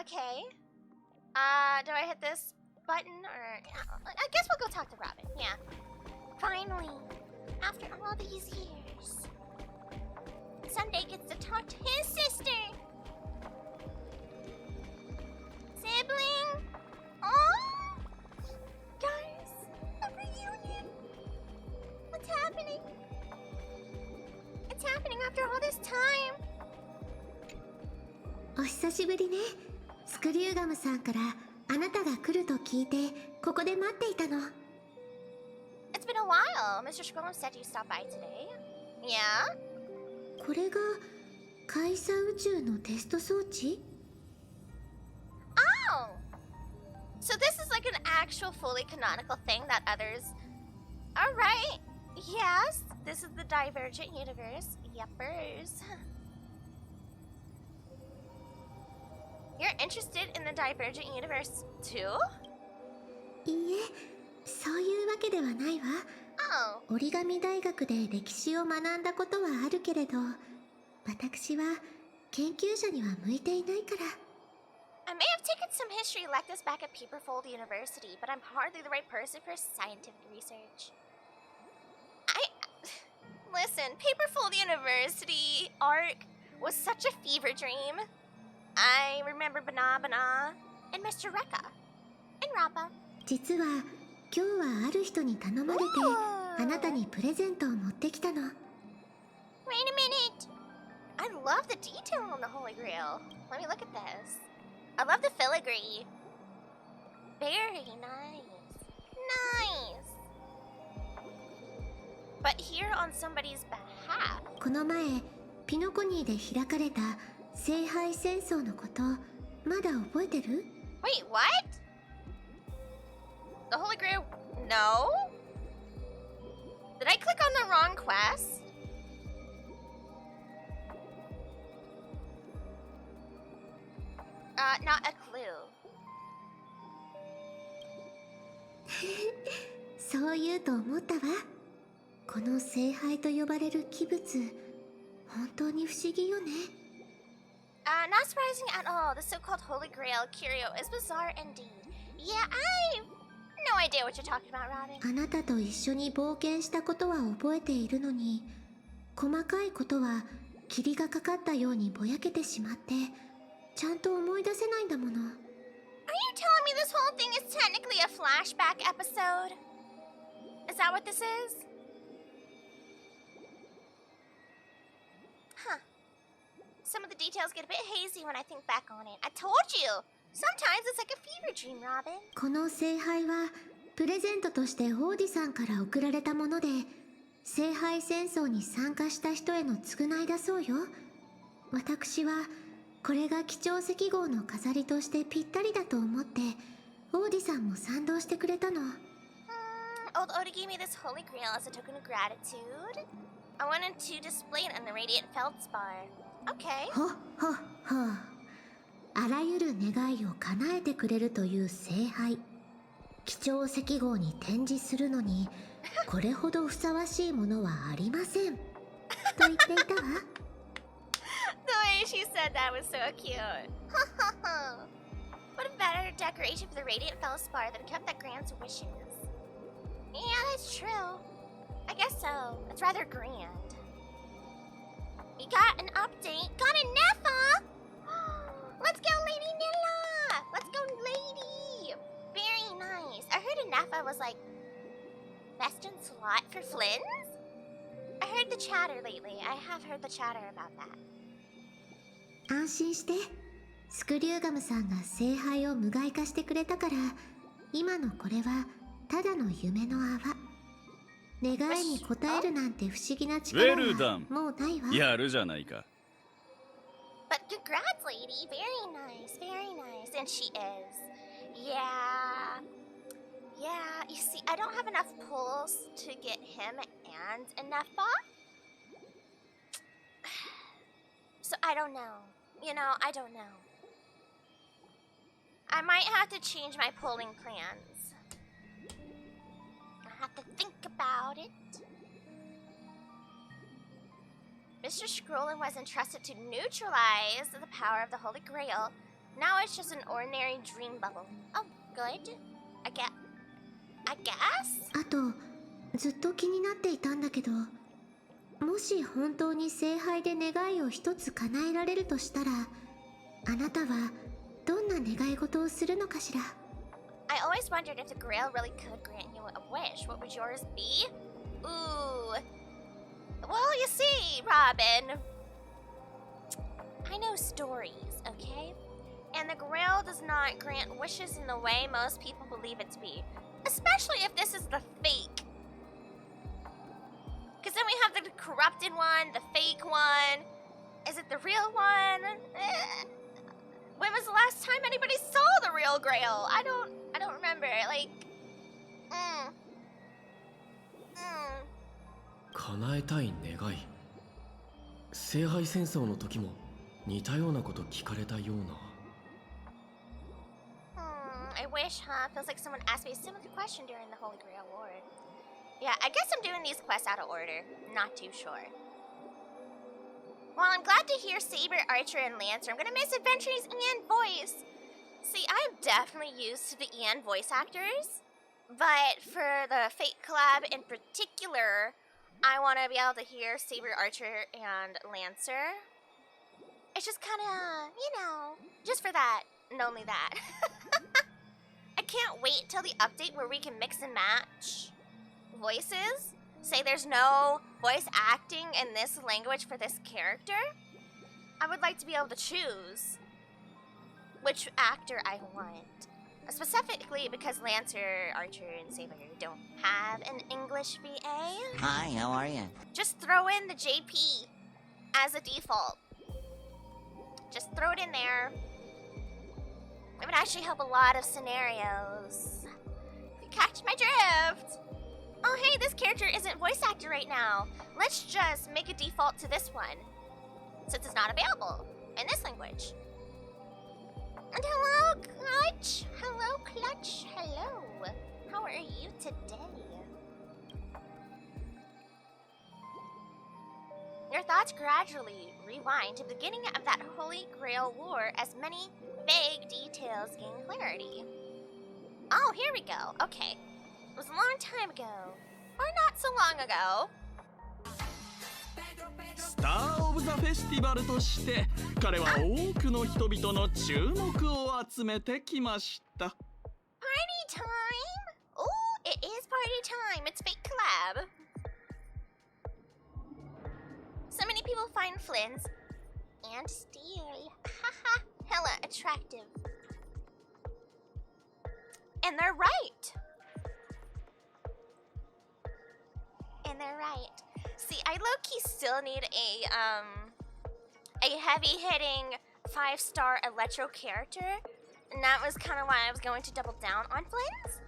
Okay. Do I hit this button or... I guess we'll go talk to Robin, yeah. Finally, after all these years, Sunday gets to talk to his sister. Sibling? Oh! Guys, a reunion. What's happening? It's happening after all this time. お久しぶりね。スクリューガムさんからあなたが来ると聞いてここで待っていたの。It's been a while. Mr. Scrollum said you stopped by today. Yeah? これがカイサ宇宙のテスト装置？ Oh! So this is like an actual fully canonical thing that others... Alright. Yes, this is the Divergent Universe. Yepers. You're interested in the Divergent Universe too? いいえ、そういうわけではないわ。Oh. 折り紙大学で歴史を学んだことはあるけれど、私は研究者には向いていないから。I may have taken some history electives back at Paperfold University, but I'm hardly the right person for scientific research. Listen, Paperfold University arc was such a fever dream. I remember Bana Bana and Mr. Rekka and Rappa. 実は今日はある人に頼まれてあなたにプレゼントを持ってきたの。Wait a minute. I love the detail on the Holy Grail. Let me look at this. I love the filigree. Very nice. Nice. But here on somebody's behalf. この前ピノコニーで開かれた聖杯戦争のことまだ覚えてる？ Wait, what? The Holy Grail? No? Did I click on the wrong quest? Not a clue. そう言うと思ったわ。この聖杯と呼ばれる器物、本当に不思議よね。Not surprising at all. The so-called Holy Grail curio is bizarre indeed. Yeah, I have no idea what you're talking about, Robin. あなたと一緒に冒険したことは覚えているのに、細かいことは霧がかかったようにぼやけてしまって、ちゃんと思い出せないんだもの。Are you telling me this whole thing is technically a flashback episode? Is that what this is? Huh. Some of the details get a bit hazy when I think back on it. I told you! Sometimes it's like a fever dream, Robin. この聖杯はプレゼントとしてオーディさんから贈られたもので、聖杯戦争に参加した人への償いだそうよ。私はこれが貴重赤号の飾りとしてぴったりだと思って、オーディさんも賛同してくれたの。Old Oda gave me this Holy Grail as a token of gratitude. I wanted to display it on the Radiant Feldspar. Okay. ほっほっほ。あらゆる願いを叶えてくれるという聖杯。貴重赤号に展示するのに、これほどふさわしいものはありません。と言っていたわ。The way she said that was so cute. What a better decoration for the Radiant Feldspar than kept that grants wishes. Yeah, that's true. I guess so. It's rather grand. We got an update. Got a Neffa! Let's go, Lady Nilla! Let's go, Lady! Very nice. I heard a Neffa was like best in slot for Flynn's? I heard the chatter lately. I have heard the chatter about that. 安心して。スクリューガムさんが聖杯を無害化してくれたから、今のこれはただの夢の泡。願いに応えるなんて不思議な力はもうないわ。やるじゃないか。But congrats, lady. Very nice, very nice. And she is. Yeah. Yeah, you see, I don't have enough pulls to get him and a Neffa. So I don't know. You know, I don't know. I might have to change my pulling plans. I have to think about it. Mr. Scrollin was entrusted to neutralize the power of the Holy Grail, Now it's just an ordinary dream bubble. Oh, good. I guess? あと、ずっと気になっていたんだけど、もし本当に聖杯で願いを一つ叶えられるとしたら、あなたはどんな願い事をするのかしら？ I always wondered if the Grail really could grant you a wish. What would yours be? Ooh. Well, you see, Robin, I know stories, okay? And the Grail does not grant wishes in the way most people believe it to be. Especially if this is the fake. Because then we have the corrupted one, the fake one. Is it the real one? When was the last time anybody saw the real Grail? I don't remember. Like, 叶えたい願い。聖杯戦争の時も似たようなこと聞かれたような。I wish, huh? Feels like someone asked me a similar question during the Holy Grail War. Yeah, I guess I'm doing these quests out of order. Not too sure. Well, I'm glad to hear Saber, Archer, and Lancer. I'm gonna miss Adventure's Ian voice. See, I'm definitely used to the Ian voice actors. But for the Fate collab in particular, I want to be able to hear Saber, Archer, and Lancer. It's just kind of, you know, just for that and only that. I can't wait till the update where we can mix and match voices. Say there's no voice acting in this language for this character. I would like to be able to choose which actor I want. Specifically because Lancer, Archer, and Saber don't have an English VA. Hi, how are you? Just throw in the JP as a default. Just throw it in there. It would actually help a lot of scenarios. If you catch my drift. Oh hey, this character isn't voice actor right now. Let's just make a default to this one, since it's not available in this language. And hello, Clutch. Hello, Clutch. Hello. How are you today? Your thoughts gradually rewind to the beginning of that Holy Grail War as many vague details gain clarity. Oh, here we go. Okay. It was a long time ago. Or not so long ago. スター・オブ・ザ・フェスティバルとして彼は多くの人々の注目を集めてきました。 Party time? Oh, it is party time. It's Fate collab. So many people find Flynn's and Steel haha hella attractive. And they're right. And they're right. See, I low-key still need a heavy-hitting 5-star Electro character, and that was kind of why I was going to double down on Flynn's.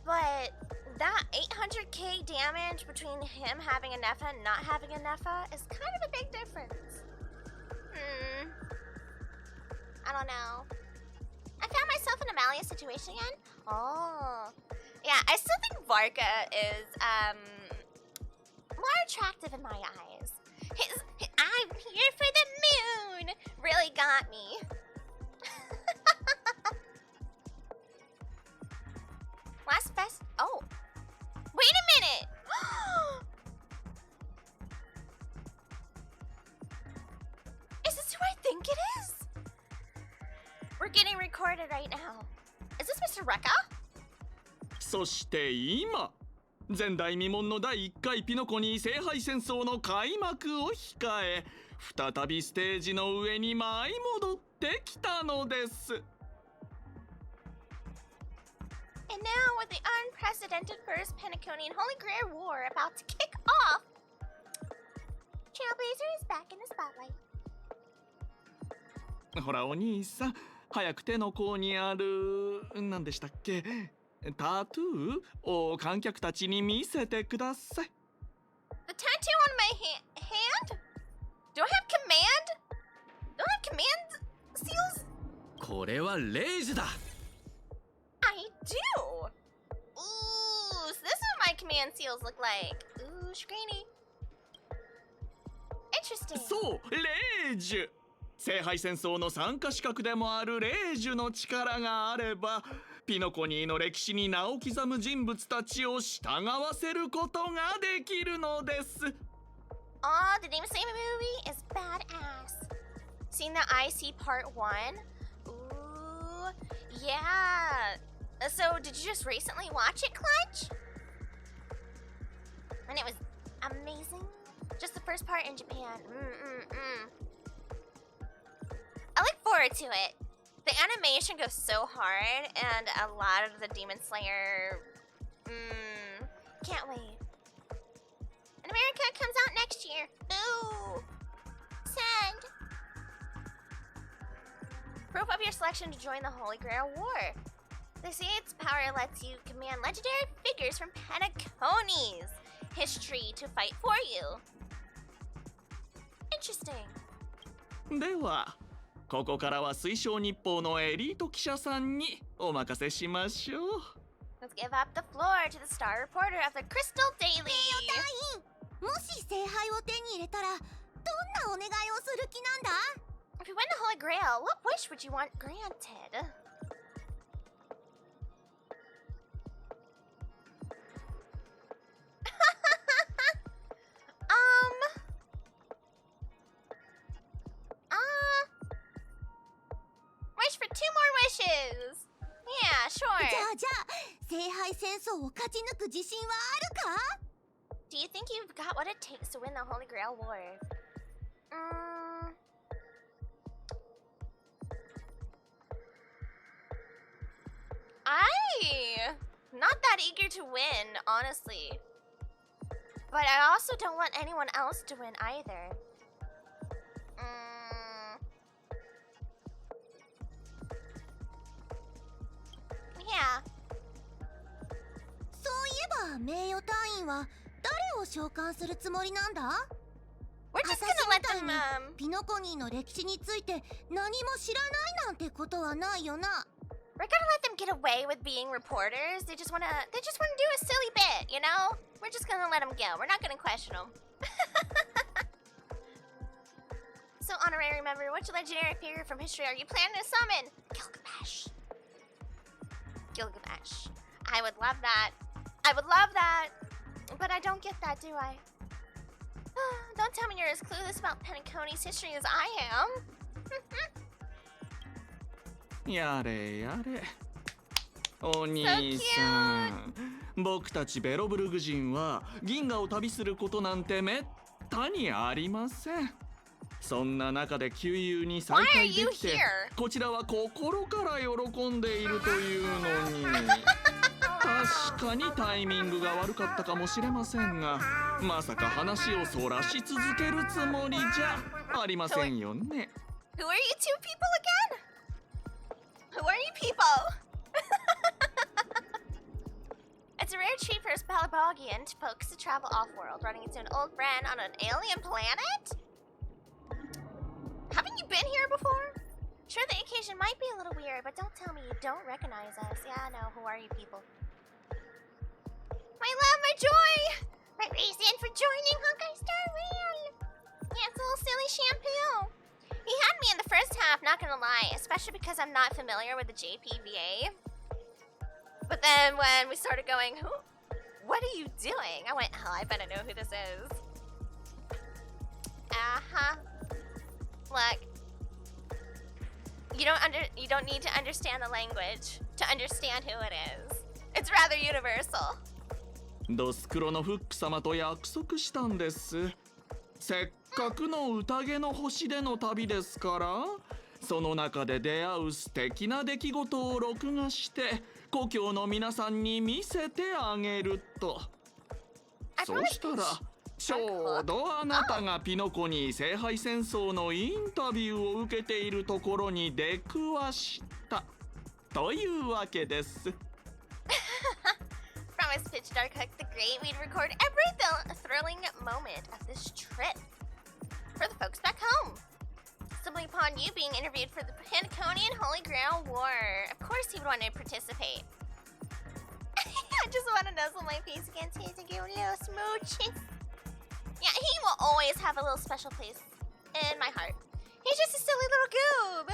But that 800k damage between him having a Nepha and not having a Nepha is kind of a big difference. I don't know. I found myself in a Malia situation again. Oh. Yeah, I still think Varka is, more attractive in my eyes. His I'm here for the moon really got me. Last best. Oh. Wait a minute. Is this who I think it is? We're getting recorded right now. Is this Mr. Rekka? そして今前代未聞の第1回ピノコニー聖杯戦争の開幕を控え再びステージの上に舞い戻ってきたのです。 And now with the unprecedented first Penacony and Holy Grail War about to kick off, Trailblazer is back in the spotlight. ほらお兄さん、早く手の甲にある何でしたっけ、タトゥーを観客たちに見せてください。 The tattoo on my hand? Do I have command? Do I have command seals? これはレイジだ。 I do. Ooh, so this is what my command seals look like. Ooh, screeny. Interesting. そう、レイジュ。聖杯戦争の参加資格でもある霊樹の力があれば、ピノコニーの歴史に名を刻む人物たちを従わせることができるのです。Oh, the Demon Slayer movie is badass. Seen the IC Part 1? Ooh, yeah. So, did you just recently watch it, Clutch? And it was amazing? Just the first part in Japan. I look forward to it. The animation goes so hard, and a lot of the Demon Slayer... can't wait. And America comes out next year. Ooh. Send. Proof of your selection to join the Holy Grail War. They say its power lets you command legendary figures from Penacony's history to fight for you. Interesting. では、ここからは水晶日報のエリート記者さんにお任せしましょう。Let's give up the floor to the star reporter of the Crystal Daily. もし聖杯を手に入れたらどんなお願いをする気なんだ？ If you win the Holy Grail, what wish would you want granted? Wish for 2 more wishes. Yeah, sure. じゃあ聖杯戦争を勝ち抜く自信はあるか？ Do you think you've got what it takes to win the Holy Grail War? Not that eager to win, honestly. But I also don't want anyone else to win either. Yeah. そういえば名誉隊員は誰を召喚するつもりなんだ？ We're just gonna let them, ピノコニーの歴史について何も知らないなんてことはないよな。 We're gonna let them get away with being reporters. They just wanna do a silly bit, you know? We're just gonna let them go. We're not gonna question them. So, honorary member, which legendary figure from history are you planning to summon? Gilgamesh. Gilgamesh. I would love that. I would love that. But I don't get that, do I? Don't tell me you're as clueless about Penacony's history as I am. やれやれ。お兄さん、僕たちベロブルグ人は銀河を旅することなんてめったにありません。そんな中で旧友に再会できて、こちらは心から喜んでいるというのに。確かにタイミングが悪かったかもしれませんが、まさか話をそらし続けるつもりじゃありませんよね。Who are you two people again? Who are you people? It's a rare treat for a Spalabogian folks to travel off-world, running into an old friend on an alien planet? Haven't you been here before? Sure, the occasion might be a little weird, but don't tell me you don't recognize us. Yeah, no, who are you people? My love, my joy! My reason for joining Honkai Star Rail! Yeah, it's a little silly shampoo. He had me in the first half, not gonna lie, especially because I'm not familiar with the JPVA. But then when we started going, what are you doing? I went, I better know who this is. Look, you don't need to understand the language to understand who it is. It's rather universal. ドスクロのフック様と約束したんです。せっかくの宴の星での旅ですから、その中で出会う素敵な出来事を録画して故郷の皆さんに見せてあげると。そうしたらちょうどあなたがピノコニー聖杯戦争のインタビューを受けているところに出くわしたというわけです。Promised Pitch Dark Hook the Great we'd record every thrilling moment of this trip for the folks back home. Simply upon you being interviewed for the Penacony and Holy Grail War, of course he would want to participate. I just want to nuzzle my face against his and give little smooches. Yeah, he will always have a little special place in my heart. He He's just a silly little goob.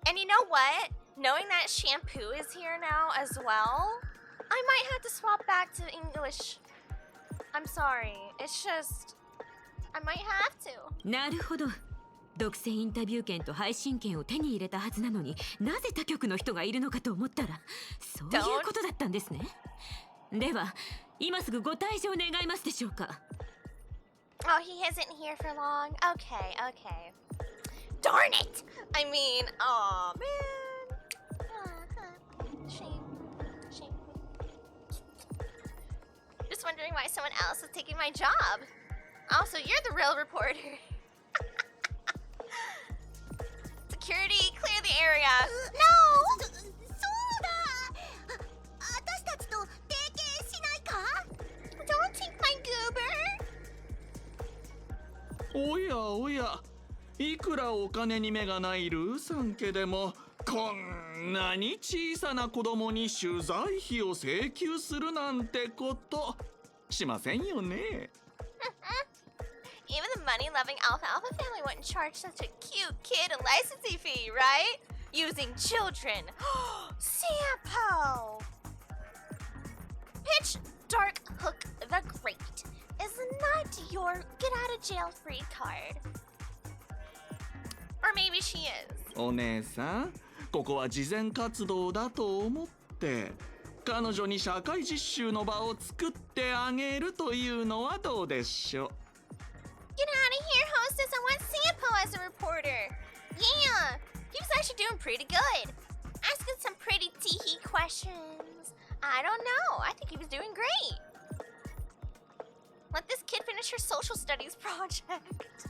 And you know what? Knowing that shampoo is here now as well, I might have to swap back to English. I'm sorry. It's just, I might have to. なるほど。独占インタビュー権と配信権を手に入れたはずなのに、なぜ他局の人がいるのかと思ったら、そういうことだったんですね。では、今すぐご退場願いますでしょうか。Oh, he isn't here for long. Okay, okay. Darn it! I mean, oh man. Shame. Shame. Just wondering why someone else is taking my job. Also, you're the real reporter. Security, clear the area. No! そうだ。私たちと提携しないか？ Don't take my goober. おやおや、いくらお金に目がないルーさん家でもこんなに小さな子供に取材費を請求するなんてことしませんよね。Even the money-loving alfalfa family wouldn't charge such a cute kid a licensing fee, right? Using children. Sampo! Pitch Dark Hook the Great is not your get-out-of-jail-free card. Or maybe she is. お姉さん、ここは慈善活動だと思って彼女に社会実習の場を作ってあげるというのはどうでしょう。 Get out of here, hostess. I want Sampo as a reporter. Yeah, he was actually doing pretty good. Asking some pretty tee-hee questions. I don't know. I think he was doing great. Let this kid finish her social studies project.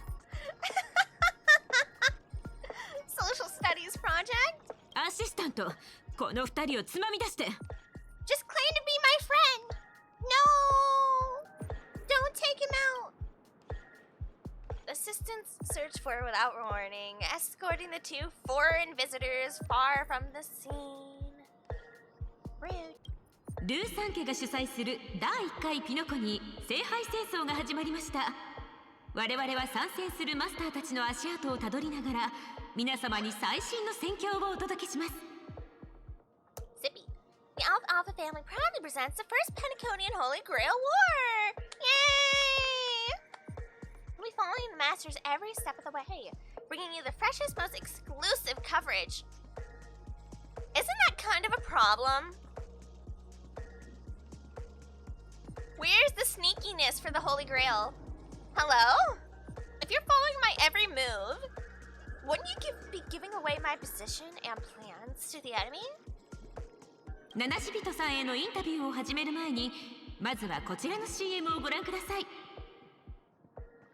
Social studies project? アシスタント、この二人をつまみ出して。 Just claim to be my friend. No! Don't take him out. Assistants search for without warning, escorting the two foreign visitors far from the scene. Rude. ルーさん家が主催する第1回ピノコニー聖杯戦争が始まりました。我々は参戦するマスターたちの足跡をたどりながら皆様に最新の戦況をお届けします。 Zippy. The Alpha family proudly presents the first Penacony and Holy Grail War! Yay! We'll be following the masters every step of the way, bringing you the freshest, most exclusive coverage. Isn't that kind of a problem? Where's the sneakiness for the Holy Grail? Hello? If you're following my every move, wouldn't you be giving away my position and plans to the enemy? 七し人さんへのインタビューを始める前にまずはこちらの CM をご覧ください。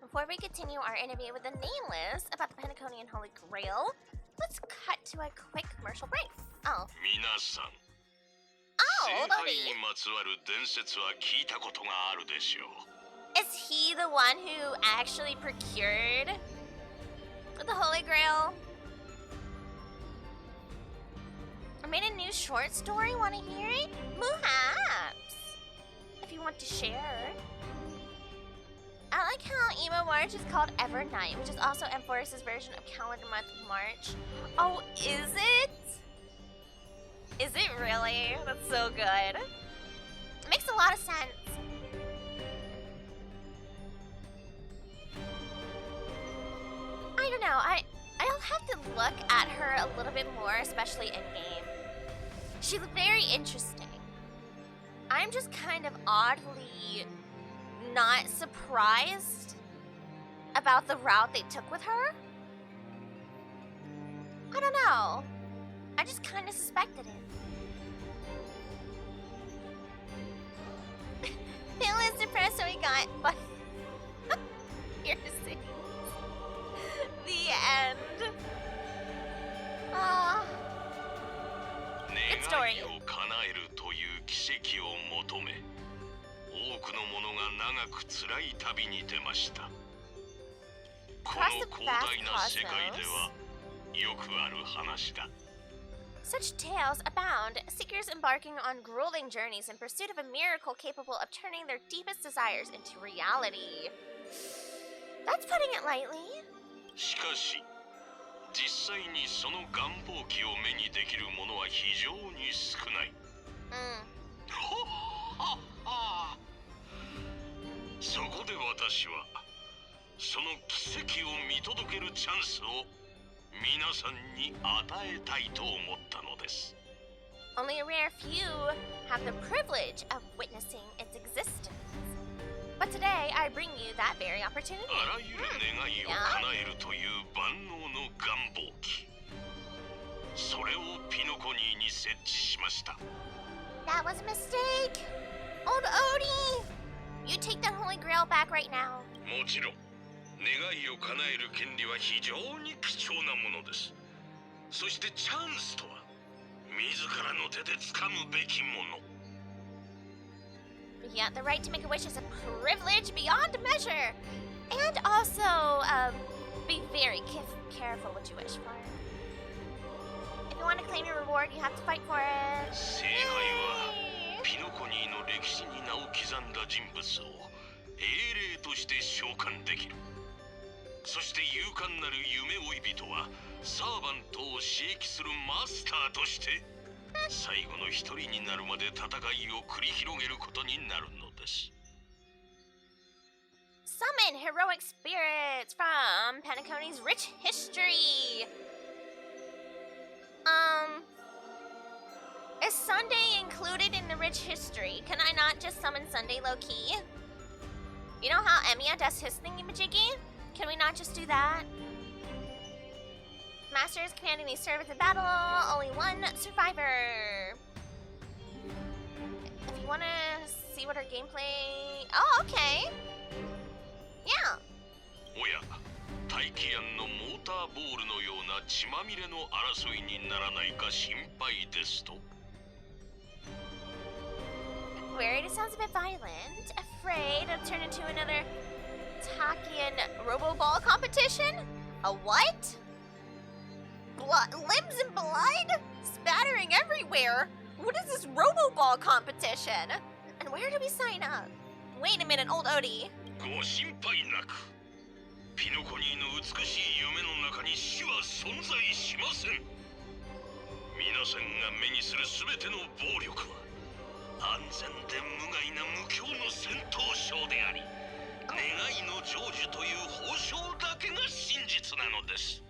Before we continue our interview with the Nameless about the Penacony and Holy Grail, let's cut to a quick commercial break. Oh. 皆さん、 Oh, 聖杯 buddy. にまつわる伝説は聞いたことがあるでしょう。 Is he the one who actually procured the Holy Grail? I made a new short story. Want to hear it? Perhaps. If you want to share. I like how Emo March is called Evernight, which is also M4's version of calendar month March. Oh, is it? Is it really? That's so good. It makes a lot of sense. I don't know. I'll have to look at her a little bit more, especially in game. She looked very interesting. I'm just kind of oddly not surprised about the route they took with her. I don't know. I just kind of suspected it. Phil is depressed, so he got. But here's it. The end. Ah. Good story. 願いを叶えるという奇跡を求め、多くの者が長く辛い旅に出ました。この広大な世界ではよくある話だ。 Such tales abound, seekers embarking on grueling journeys in pursuit of a miracle capable of turning their deepest desires into reality. That's putting it lightly. しかし実際にその願望機を目にできるものは非常に少ない。そこで私はその奇跡を見届けるチャンスを皆さんに与えたいと思ったのです。 Only a rare few have the privilege of witnessing its existence. But today I bring you that very opportunity. あらゆる願いを叶えるという万能の願望機、それをピノコニーに設置しました。 That was a mistake! Old Odie! You take that Holy Grail back right now. もちろん願いを叶える権利は非常に貴重なものです。そしてチャンスとは自らの手で掴むべきもの。 Yeah, the right to make a wish is a privilege beyond measure. And also, be very careful what you wish for. If you want to claim your reward, you have to fight for it. 聖杯はピノコニーの歴史に名を刻んだ人物を英霊として召喚できる。そして勇敢なる夢追い人はサーバントを刺激するマスターとして最後の一人になるまで戦いを繰り広げることになるのです。 Summon heroic spirits from Penacony's rich history. Is Sunday included in the rich history? Can I not just summon Sunday low-key? You know how Emiya does his thingy-majiggy? Can we not just do that? Master is commanding these servants in battle. Only one survivor. If you want to see what her gameplay... Oh, okay. Yeah. おや、大気庵のモーターボールのような血まみれの争いにならないか心配ですと。 Worried it sounds a bit violent. Afraid it'll turn into another Takian Robo-Ball competition? A what? Limbs and blood? Spattering everywhere? What is this Robo-Ball competition? And where do we sign up? Wait a minute, old Odie. ご心配なく。ピノコニーの美しい夢の中に死は存在しません。皆さんが目にするすべての暴力は安全で無害な無境の戦闘ショーであり、願いの成就という報奨だけが真実なのです。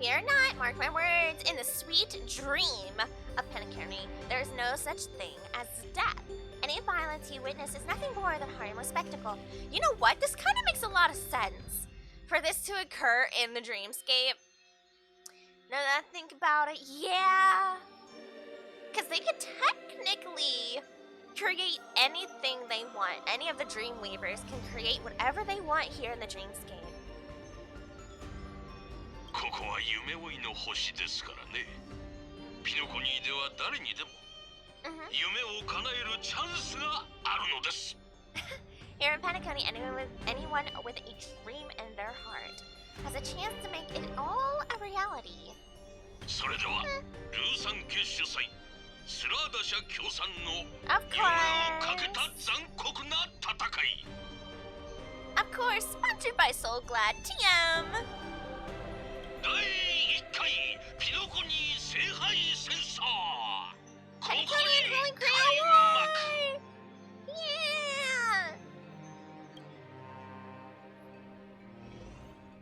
Fear not, mark my words, in the sweet dream of Penacony, there is no such thing as death. Any violence you witness is nothing more than harmless spectacle. You know what? This kind of makes a lot of sense. For this to occur in the dreamscape. Now that I think about it, yeah. Because they could technically create anything they want. Any of the Dreamweavers can create whatever they want here in the dreamscape. ここは夢追いの星ですからね。ピノコニーでは誰にでも夢を叶えるチャンスがあるのです。 Here in Penacony, anyone with a dream in their heart has a chance to make it all a reality. それではルーサン家主催スラーダ社協賛の Of 夢をかけ course. た残酷な戦い。 Of course, sponsored by Soul Glad TM. 第1回ピノコニー聖杯戦争。ここに Penacony Holy 開 Grail 幕。 War! Yeah!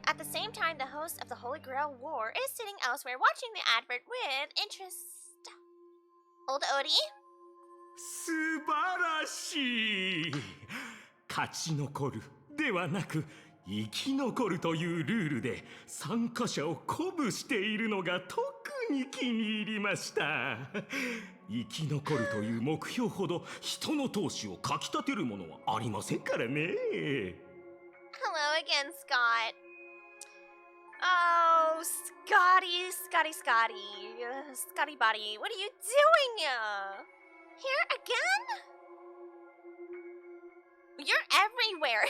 At the same time, the host of the Holy Grail War is sitting elsewhere watching the advert with interest. Old Odie? 素晴らしい。勝ち残るではなく生き残るというルールで参加者を鼓舞しているのが特に気に入りました。生き残るという目標ほど人の闘志をかきたてるものはありませんからね。 Hello again, Scott. Oh, Scotty. Scotty Body, what are you doing? Here again? You're everywhere.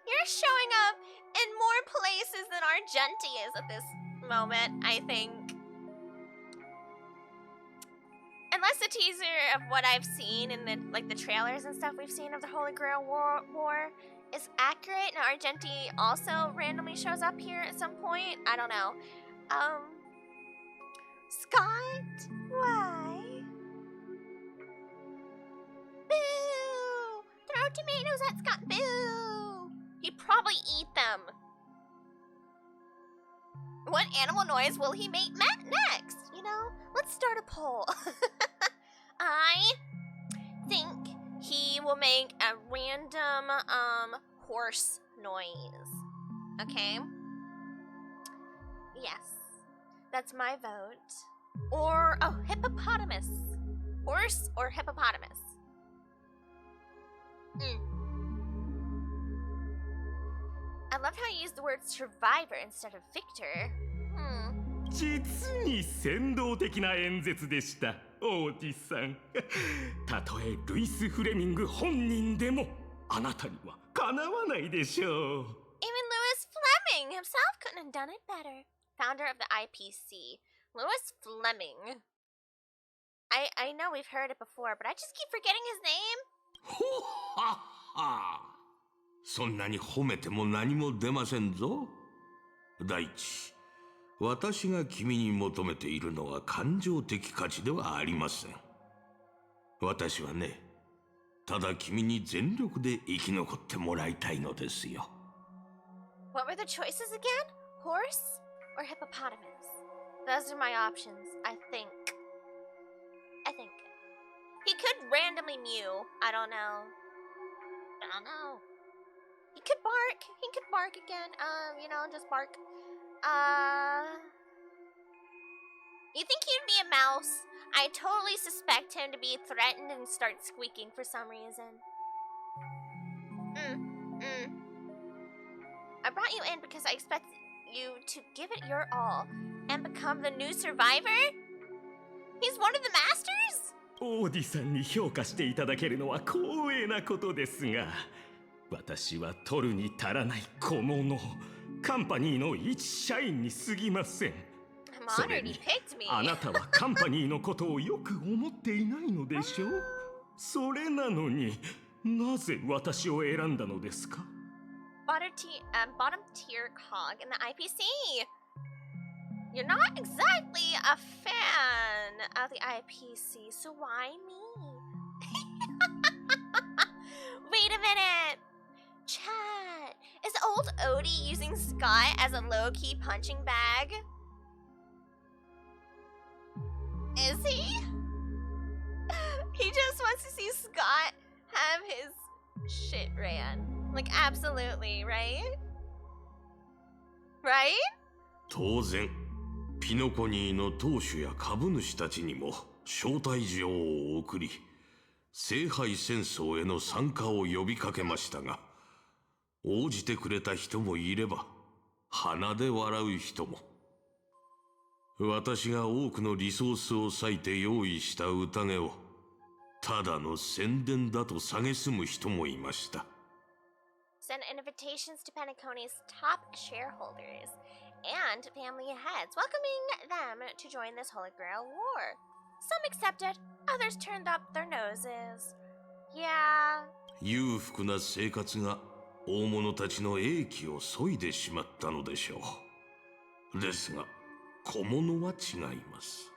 You're showing up in more places than Argenti is at this moment, I think. unless the teaser of what I've seen in the the trailers and stuff we've seen of the Holy Grail War is accurate, and Argenti also randomly shows up here at some point. I don't know. Scott, why? Boo! Throw tomatoes at Scott. Boo! He'd probably eat them. What animal noise will he make next? You know, let's start a poll. I think he will make a random horse noise. Okay? Yes. That's my vote. Or hippopotamus. Horse or hippopotamus. I love how you use the word survivor instead of victor. 実に先導的な演説でした、王子さん。たとえルイス・フレミング本人でもあなたにはかなわないでしょう。Even Louis Fleming himself couldn't have done it better. Founder of the IPC. Louis Fleming. I know we've heard it before, but I just keep forgetting his name. ほっはっは。そんなに褒めても何も出ませんぞ。第一、私が君に求めているのは感情的価値ではありません。私はね、ただ君に全力で生き残ってもらいたいのですよ。What were the choices again? Horse or hippopotamus? Those are my options, I think. He could randomly mew. I don't know. He could bark. He could bark again. Just bark. You think he'd be a mouse? I totally suspect him to be threatened and start squeaking for some reason. I brought you in because I expect you to give it your all and become the new survivor? He's one of the masters? 王子さんに評価していただけるのは光栄なことですが、私は取るに足らない小物、カンパニーの一社員に過ぎません。それに、あなたはカンパニーのことをよく思っていないのでしょう。それなのに、なぜ私を選んだのですか？ Bottom tier cog in the IPC. You're not exactly a fan of the IPC, so why me? Wait a minute. Chat, is old Odie using Scott as a low-key punching bag? Is he? He just wants to see Scott have his shit ran. Like, absolutely, right? Right? 当然、ピノコニーの当主や株主たちにも招待状を送り、聖杯戦争への参加を呼びかけましたが、応じてくれた人もいれば、鼻で笑う人も。私が多くのリソースを割いて用意した宴を、ただの宣伝だと蔑む人もいました。Send invitations to Penacony's top shareholders and family heads, welcoming them to join this Holy Grail war. Some accepted, others turned up their noses. Yeah. 裕福な生活が大物たちの英気を削いでしまったのでしょう。ですが、小物は違います。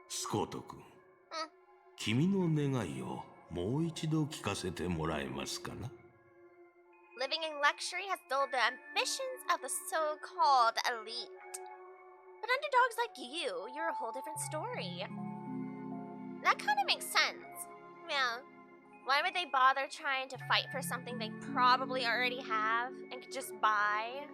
スコート君、君の願いをもう一度聞かせてもらえますかな。Living in luxury has dulled the ambitions of the so-called elite. But underdogs like you, you're a whole different story. That kind of makes sense. Yeah. Why would they bother trying to fight for something they probably already have and could just buy?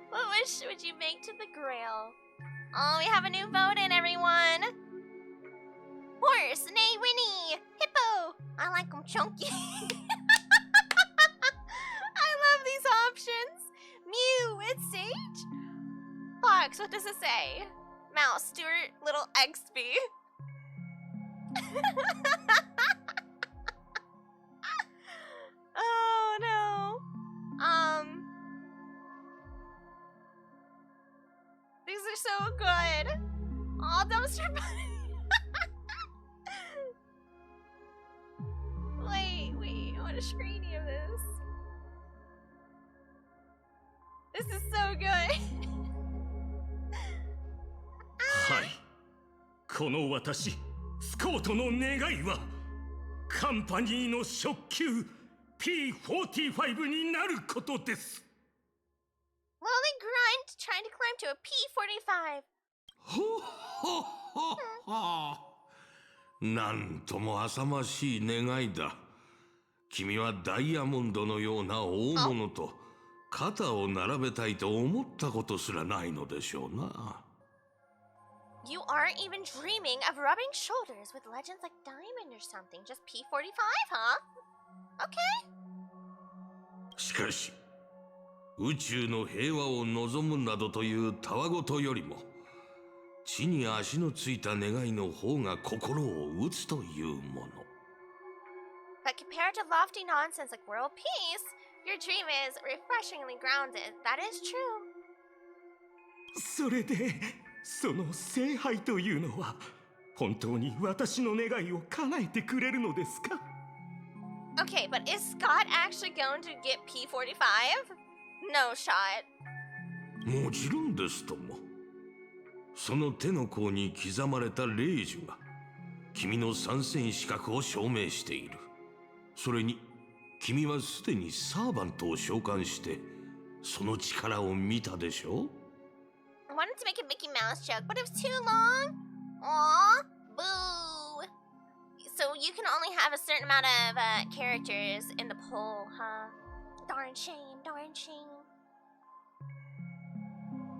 What wish would you make to the Grail? Oh, we have a new vote in, everyone! Horse, nay, Winnie! Hippo! I like them chunky. I love these options. Mew, it's Sage. Fox, what does it say? Mouse, Stuart, little Exby. Oh no. screen any of this. This is so good. はい。この私、スコートの願いは、カンパニーの初級 P45 になることです。Lonely Grunt trying to climb to a P45. ほっほっほっほ。なんとも浅ましい願いだ。君はダイヤモンドのような大物と肩を並べたいと思ったことすらないのでしょうな。You aren't even dreaming of rubbing shoulders with legends like Diamond or something. Just P45, huh? Okay. しかし、宇宙の平和を望むなどというたわごとよりも、地に足のついた願いの方が心を打つというもの。But compared to lofty nonsense like world peace, your dream is refreshingly grounded. That is true. それで、その聖杯というのは、本当に私の願いを叶えてくれるのですか？ Okay, but is Scott actually going to get P45? No shot. もちろんですとも。その手の甲に刻まれた霊樹が君の参戦資格を証明している。それに君はすでにサーバントを召喚してその力を見たでしょ？ I wanted to make a Mickey Mouse joke, but it was too long. Aww, boo. So you can only have a certain amount of characters in the poll, huh? Darn shame, darn shame.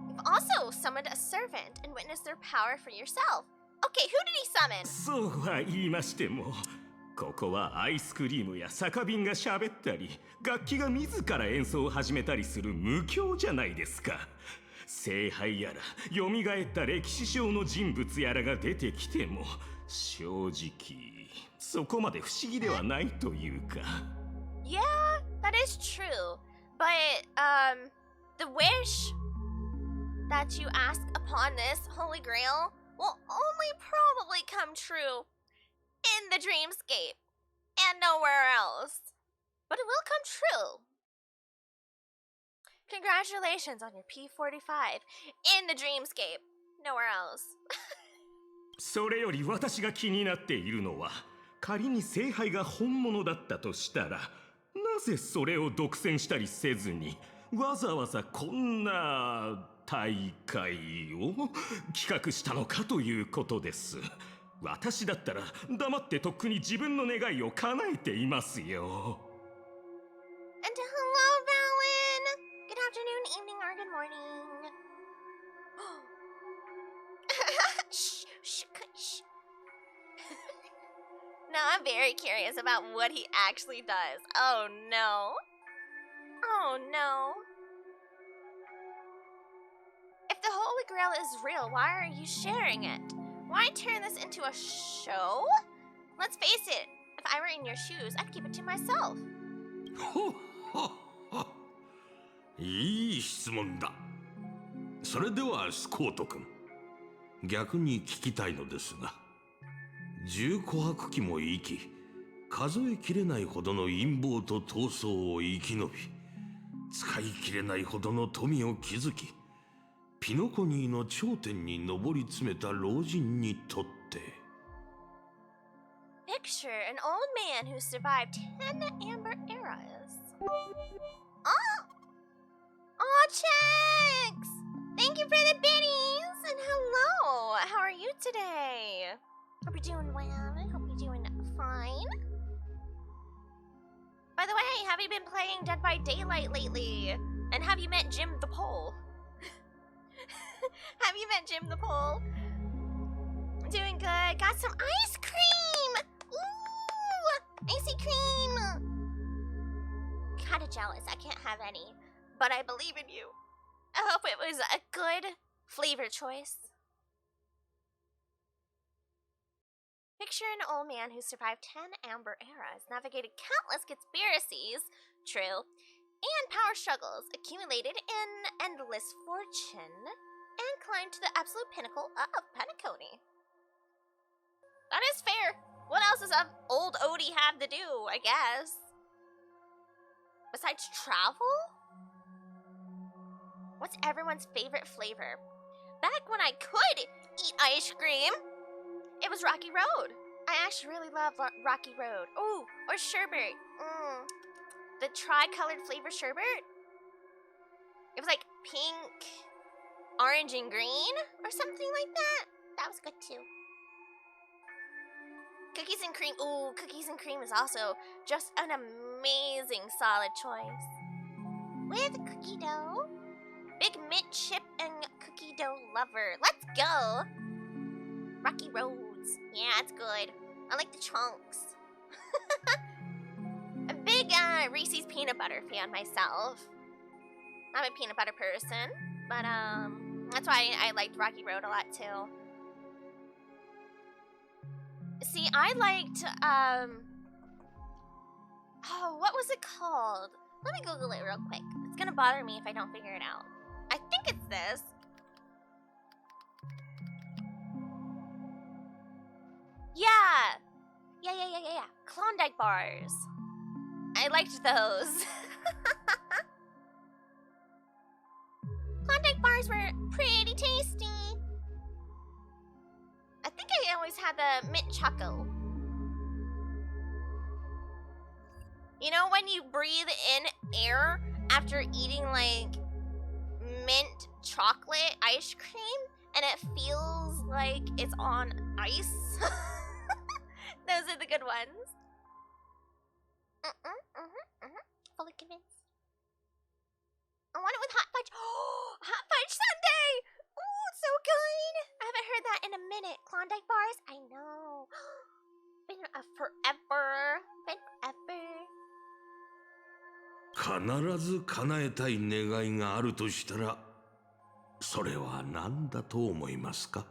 You've also summoned a servant and witnessed their power for yourself. Okay, who did he summon? そうは言いましても、ここはアイスクリームや酒瓶が喋ったり、楽器が自ら演奏を始めたりする無教じゃないですか。聖杯やら、蘇った歴史上の人物やらが出てきても、正直、そこまで不思議ではないというか。Yeah, that is true. But, the wish that you ask upon this Holy Grail will only probably come true in the dreamscape and nowhere else. But it will come true. Congratulations on your P45 in the dreamscape. Nowhere else. それより私が気になっているのは、仮に聖杯が本物だったとしたら、なぜそれを独占したりせずに、わざわざこんな大会を企画したのかということです。私だったら黙ってとっくに自分の願いを叶えていますよ。And hello, Valen. Good afternoon, evening, or good morning. Shh, shh, shh. Now I'm very curious about what he actually does. Oh no. Oh no. If the Holy Grail is real, why are you sharing it? Why turn this into a show? Let's face it, if I were in your shoes, I'd keep it to myself. ほっほっほ。いい質問だ。それではスコート君、逆に聞きたいのですが、10琥珀期も生き、数えきれないほどの陰謀と闘争を生き延び、使いきれないほどの富を築き、ピノコニーの頂点に上り詰めた老人にとって、Picture an old man who survived 10 amber eras. Oh! Oh, Chex! Thank you for the biddies! And hello! How are you today? Hope you're doing well. I hope you're doing fine. By the way, have you been playing Dead by Daylight lately? And have you met Jim the Pole? Have you met Jim the Pole? Doing good. Got some ice cream! Ooh! Icy cream! Kinda jealous. I can't have any. But I believe in you. I hope it was a good flavor choice. Picture an old man who survived 10 amber eras, navigated countless conspiracies, true, and power struggles, accumulated an endless fortune, and climbed to the absolute pinnacle of Penacony. That is fair. What else does old Odie have to do, I guess? Besides travel? What's everyone's favorite flavor? Back when I could eat ice cream, it was Rocky Road. I actually really love Rocky Road. Ooh, or sherbet. The tri-colored flavor sherbet. It was like pink, orange, and green, or something like that. That was good too. Cookies and cream. Ooh, cookies and cream is also just an amazing solid choice. With cookie dough. Big mint chip and cookie dough lover. Let's go. Rocky Roads. Yeah, it's good. I like the chunks. A big Reese's peanut butter fan myself. I'm a peanut butter person, but that's why I liked Rocky Road a lot too. See, I liked oh, what was it called? Let me Google it real quick. It's gonna bother me if I don't figure it out. I think it's this. Yeah. Yeah. Klondike bars. I liked those. Klondike bars were pretty tasty. I think I always had the mint choco. You know when you breathe in air after eating like mint chocolate ice cream and it feels like it's on ice? Those are the good ones. Fully convinced. I want it with hot fudge. Oh, hot fudge sundae! Ooh, it's so good. I haven't heard that in a minute. Klondike bars? I know. Been forever. Been forever. 必ず叶えたい願いがあるとしたら、それは何だと思いますか？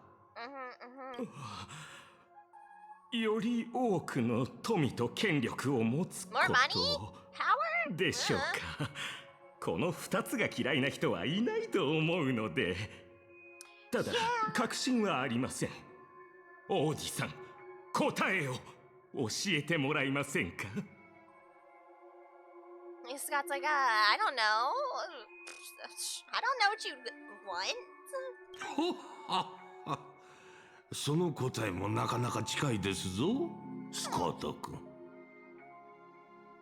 より多くの富と権力を持つことでしょうか。この2つが嫌いな人はいないと思うので。ただ、確信はありません。王子さん、答えを教えてもらえませんか？ Scott's like, I don't know. I don't know what you want. その答えもなかなか近いですぞ、スコット君。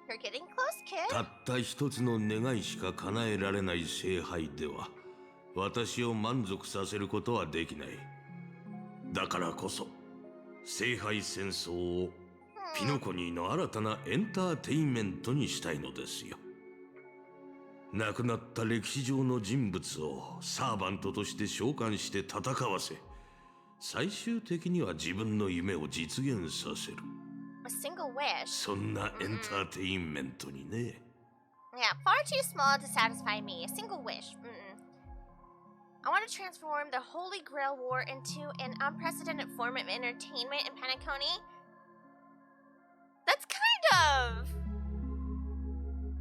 You're getting close, kid. たった一つの願いしか叶えられない聖杯では、私を満足させることはできない。だからこそ、聖杯戦争をピノコニーの新たなエンターテインメントにしたいのですよ。亡くなった歴史上の人物をサーバントとして召喚して戦わせ、最終的には自分の夢を実現させる。A single wish. そんなエンターテインメントにね。Yeah, far too small to satisfy me. A single wish. I want to transform the Holy Grail War into an unprecedented form of entertainment in Penacony. That's kind of...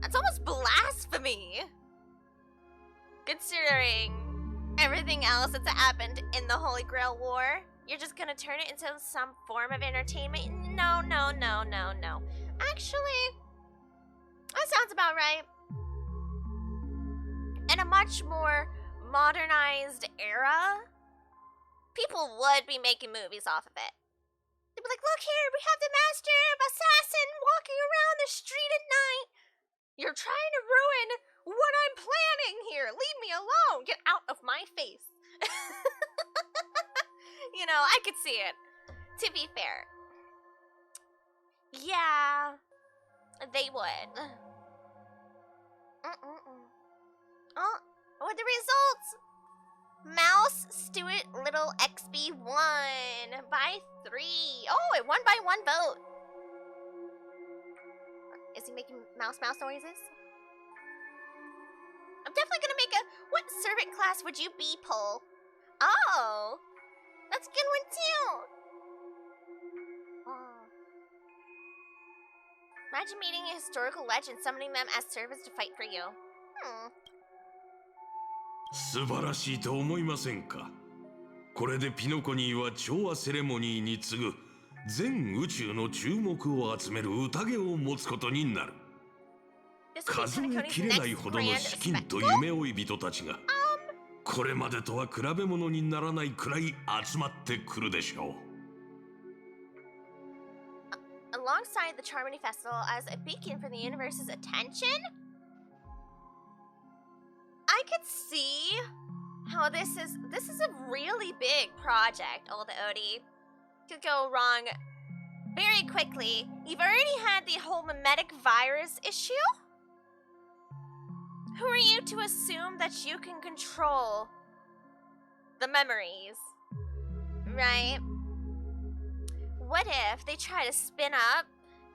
That's almost blasphemy. Considering everything else that's happened in the Holy Grail War. You're just gonna turn it into some form of entertainment? No. Actually, that sounds about right. In a much more modernized era, people would be making movies off of it. They'd be like, look here, we have the master of assassin walking around the street at night. You're trying to ruin what I'm planning here. Leave me alone. Get out of my face. You know, I could see it. To be fair. Yeah, they would. Oh, what are the results? Mouse Stewart Little XB won by 3. Oh, it won by 1 vote. Is he making mouse noises? I'm definitely gonna make a what servant class would you be poll. Oh, that's a good one too. Oh. Imagine meeting a historical legend, summoning them as servants to fight for you. 素晴らしいと思いませんか。これでピノコニーは調和セレモニーに次ぐ全宇宙の注目を集める宴を持つことになる。This will be 数え Penacony's きれない next ほどの grand 資金と spectacle? 夢追い人たちがこれまでとは比べ物にならないくらい集まってくるでしょう。 Alongside the Charmony Festival as a beacon for the universe's attention? I could see how this is a really big project, old Odie. Could go wrong very quickly. You've already had the whole mimetic virus issue? Who are you to assume that you can control the memories? Right? What if they try to spin up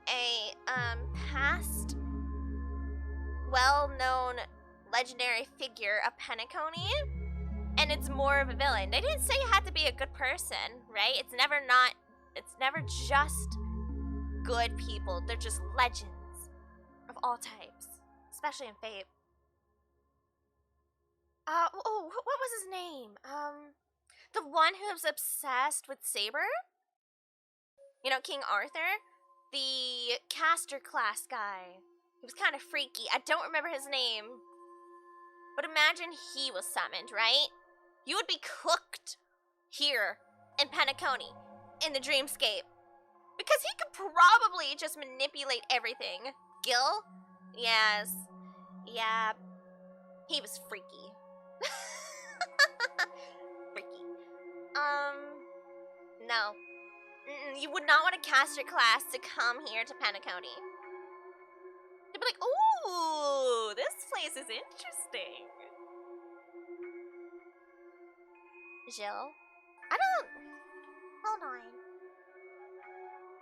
a past well-known legendary figure of Penacony, and it's more of a villain? They didn't say you had to be a good person, right? It's never just good people. They're just legends of all types, especially in Fate. What was his name? The one who was obsessed with Saber? You know, King Arthur? The caster class guy. He was kind of freaky. I don't remember his name. But imagine he was summoned, right? You would be cooked here in Penacony, in the dreamscape. Because he could probably just manipulate everything. Gil? Yes. Yeah. He was freaky. Freaky. No. You would not want a caster class to come here to Penacony. They'd be like, ooh, this place is interesting. Jill? Hold on.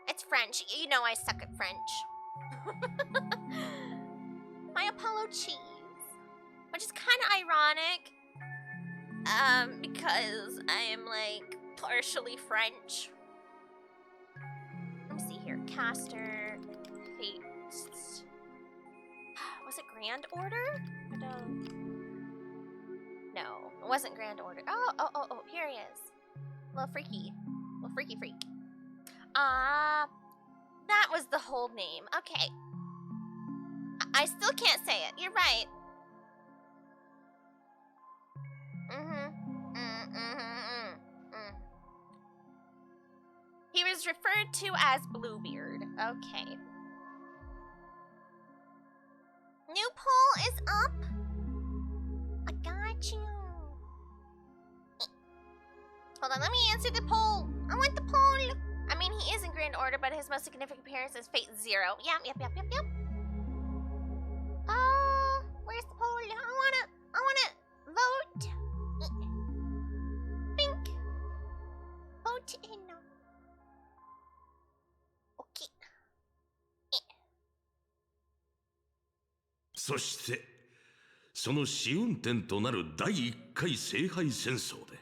It's French. You know I suck at French. My Apollo cheese. Which is kind of ironic. Because I am, like, partially French. Let me see here. Caster. Fate. Was it Grand Order? No, it wasn't Grand Order. Oh, here he is. Little freaky. Little freaky freak. That was the whole name. Okay. I still can't say it. You're right. He was referred to as Bluebeard. Okay. New poll is up. I got you. Hold on, let me answer the poll. I want the poll. I mean, he is in Grand Order, but his most significant appearance is Fate Zero. Yep. Where's the poll? I wanna vote. Bink. Vote in. Okay. そしてその試運転となる第1回聖杯戦争で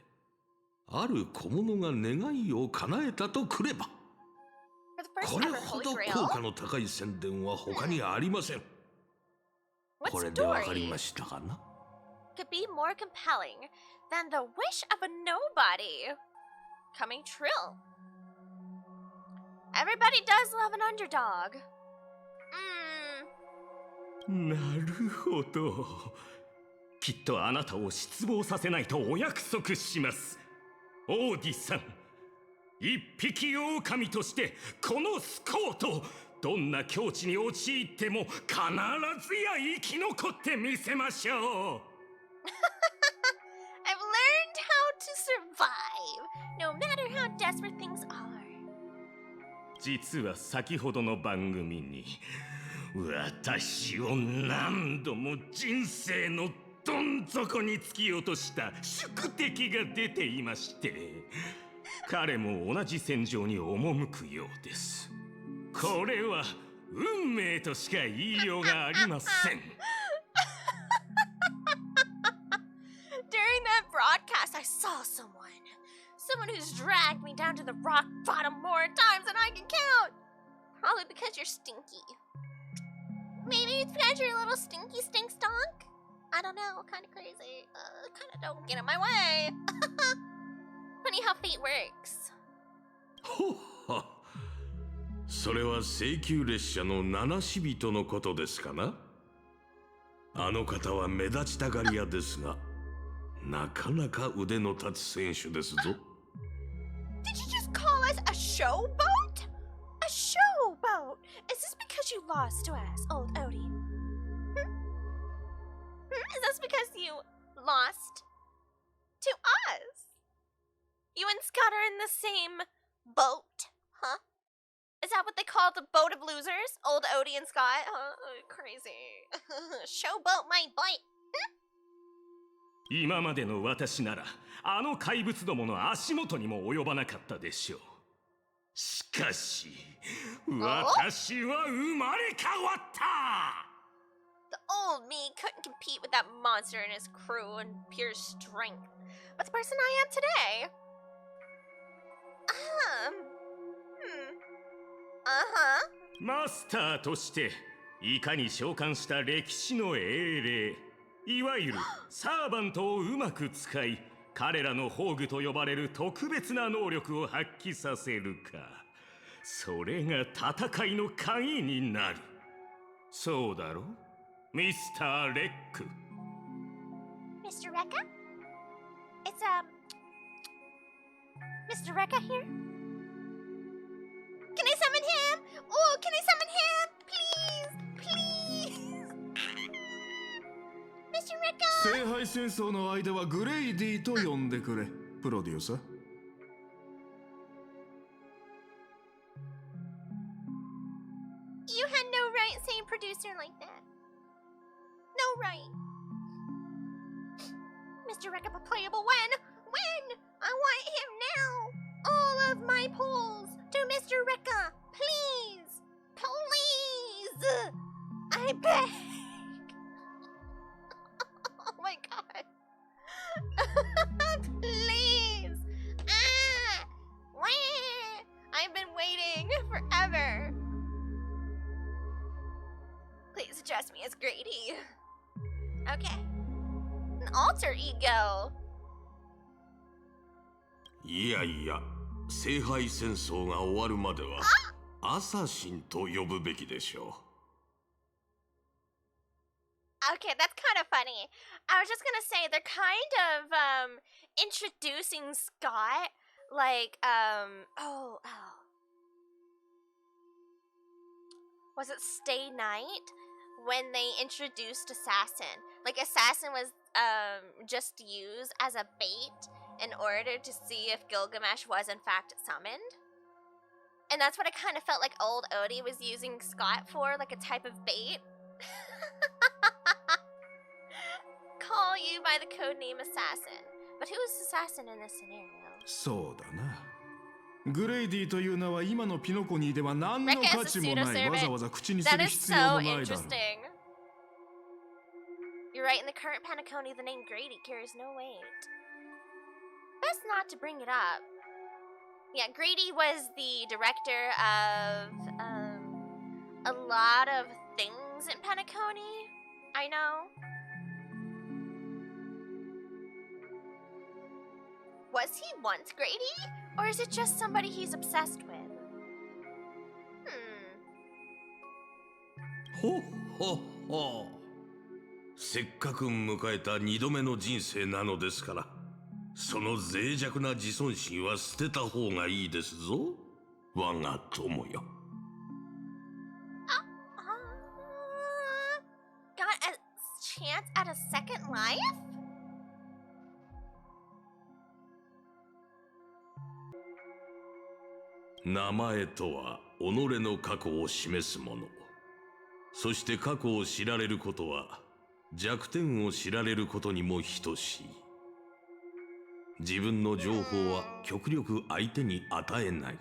ある小物が願いを叶えたとくればこれほど効果の高い宣伝は他にありません。これでわかりましたかな？ Could be more compelling than the wish of a nobody coming true. Everybody does love an underdog. なるほど。きっとあなたを失望させないとお約束します。オーディさん、一匹狼としてこのスコート、どんな境地に陥っても必ずや生き残ってみせましょう。I've learned how to survive, no matter how desperate things are. 実は先ほどの番組に私を何度も人生のどん底に突き落とした宿敵が出ていまして、彼も同じ戦場に赴くようです。これは運命としか言いようがありません。During that broadcast, I saw someone who's dragged me down to the rock bottom more times than I can count. Probably because you're stinky. Maybe it's because you're a little stinky stink stonk? I don't know, kind of crazy. Kind of don't get in my way. Funny how fate works. ほっは。それは請求列車の七死人のことですかな？あの方は目立ちたがり屋ですが、なかなか腕の立つ選手ですぞ。Did you just call us a showboat? A showboat? Is this because you lost to us, old Odie? Is this because you lost to us? You and Scott are in the same boat, huh? Is that what they call the boat of losers? Old Odie and Scott? Crazy. Showboat my boy. 今までの私ならあの怪物どもの足元にも及ばなかったでしょう。しかし私は生まれ変わった。 The old me couldn't compete with that monster and his crew in pure strength. But the person I am today.マスターとしていかに召喚した歴史の英霊、いわゆるサーバントをうまく使い、彼らの宝具と呼ばれる特別な能力を発揮させるか、それが戦いの鍵になる。そうだろ、ミスター・レック。 Mr. Rekka? It's Mr. Rekka here? Can I summon him? Oh, can I summon him? Please, please. Mr. Rekka! 聖杯戦争の間はグレイディと呼んでくれ、プロデューサー。You had no right saying producer like that. No right. Mr. Rekka playable when? When? I want him now. All of my polls to Mr. Rekka. Please. Please. I beg. Oh my god. Please. Wah. I've been waiting forever. Please address me as Grady. Okay. An alter ego. いやいや、聖杯戦争が終わるまではアサシンと呼ぶべきでしょ Okay, that's kind of funny. I was just gonna say they're kind of introducing Scott like was it Stay Night when they introduced Assassin? Like Assassin was just used as a bait in order to see if Gilgamesh was in fact summoned. And that's what I kind of felt like old Odie was using Scott for, like a type of bait. Call you by the codename Assassin. But who is Assassin in this scenario? そうだな。グレイディという名は今のピノコニーでは何の Rekka 価 is 値 a もない。 pseudo わざ servant. わざ口にす That る is 必要 so もないだろう。 interesting. You're right, in the current Penacony, the name Grady carries no weight. Best not to bring it up. Yeah, Grady was the director of a lot of things in Penacony. I know. Was he once Grady? Or is it just somebody he's obsessed with? ほっほっほ。せっかく迎えた2度目の人生なのですから、その脆弱な自尊心は捨てた方がいいですぞ、我が友よ。Got a chance at a second life? 名前とは己の過去を示すもの。そして過去を知られることは弱点を知られることにも等しい。自分の情報は極力相手に与えない。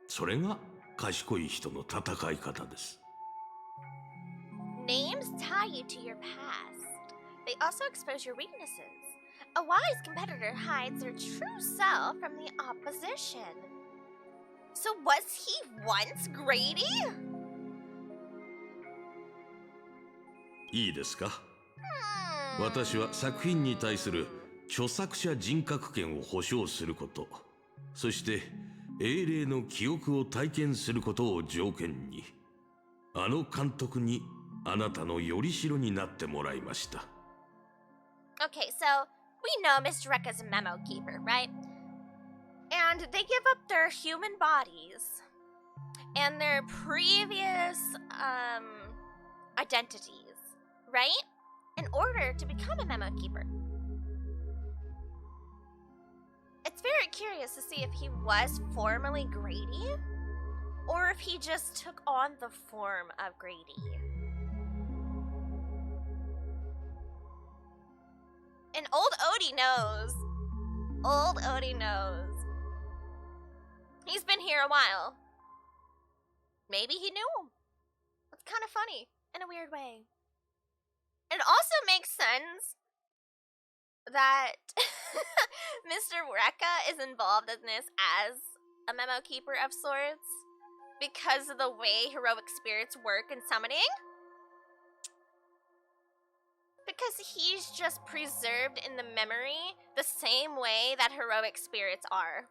それが賢い人の戦い方です。Names tie you to your past. They also expose your weaknesses. A wise competitor hides their true self from the opposition. So was he once Grady? いいですか。私は作品に対する著作者人格権を保障すること、そして英霊の記憶を体験することを条件に、あの監督にあなたのよりしろになってもらいました。 Okay, so we know Miss Rekka's a memo keeper, right? And they give up their human bodies and their previous identities, right? In order to become a memo keeper. It's very curious to see if he was formerly Grady or if he just took on the form of Grady. And old Odie knows. Old Odie knows. He's been here a while. Maybe he knew him. It's kind of funny in a weird way. It also makes sense that Mr. Rekka is involved in this as a memo keeper of sorts because of the way heroic spirits work in summoning. Because he's just preserved in the memory the same way that heroic spirits are.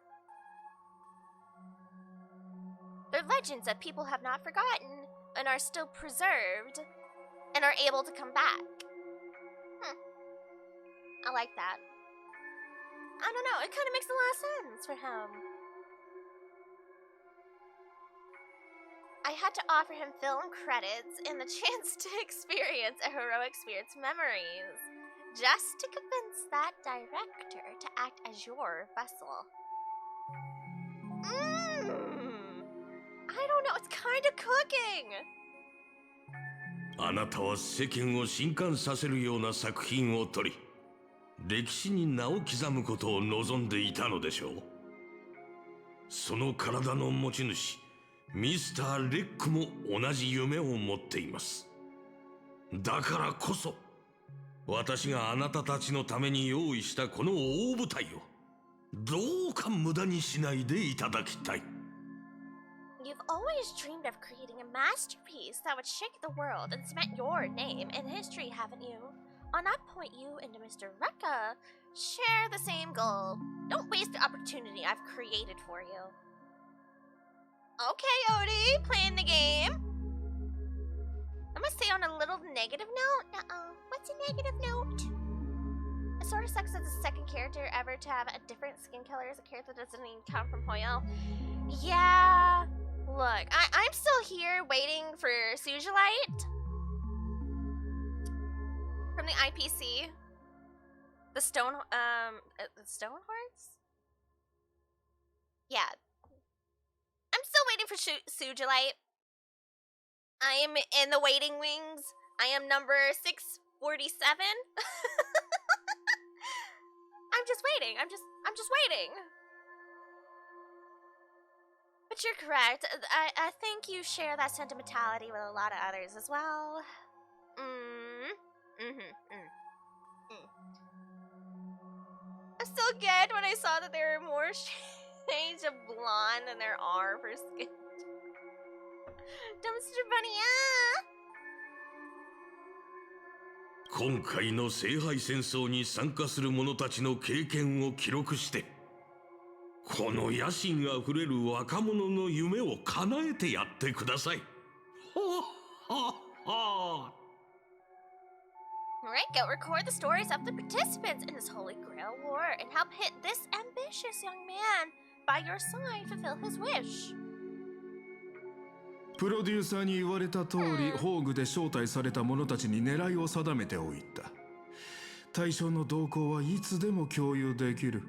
They're legends that people have not forgotten and are still preserved and are able to come back. I like that. I don't know, it kind of makes a lot of sense for him. I had to offer him film credits and the chance to experience a heroic spirit's memories, just to convince that director to act as your vessel. I don't know, it's kind of cooking. あなたは世間を震撼させるような作品を撮り、歴史に名を刻むことを望んでいたのでしょう。その体の持ち主、ミスター・レックも同じ夢を持っています。だからこそ、私があなたたちのために用意したこの大舞台を、どうか無駄にしないでいただきたい。You've always dreamed of creating a masterpiece that would shake the world and cement your name in history, haven't you? On that point, you and Mr. Rekka share the same goal. Don't waste the opportunity I've created for you. Okay, Odie, playing the game. I must say on a little negative note. What's a negative note? It sort of sucks as the second character ever to have a different skin color as a character that doesn't even come from Hoyo. Yeah. Look, I'm still here waiting for Sujilite from the IPC. The stone horns? Yeah. I'm still waiting for Sujilite. I am in the waiting wings. I am number 647. I'm just waiting. I'm just waiting. But you're correct. I think you share that sentimentality with a lot of others as well. I still get when I saw that there were more shades of blonde than there are for skin. Dumpster Bunny,今回の聖杯戦争に参加する者たちの経験を記録して、この野心あふれる若者の夢を叶えてやってください。Alright, go record the stories of the participants in this Holy Grail War and help hit this ambitious young man by your side fulfill his wish. プロデューサーに言われた通り、宝具で招待された者たちに狙いを定めておいた。対象の動向はいつでも共有できる。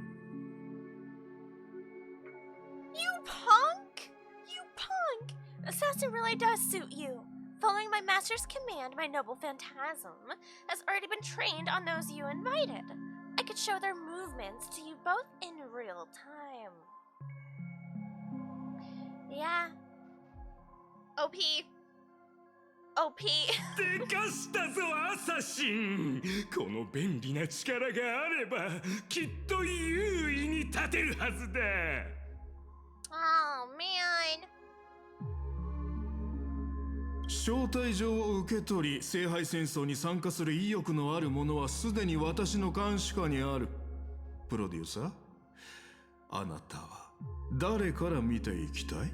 You punk! You punk! Assassin really does suit you. Following my master's command, my noble phantasm has already been trained on those you invited. I could show their movements to you both in real time. Yeah. OP. OP. でかしたぞアサシン。この便利な力があればきっと優位に立てるはずだ。Oh man. 招待状を受け取り、聖杯戦争に参加する意欲のある者はすでに私の監視下にある。プロデューサー、あなたは誰から見ていきたい？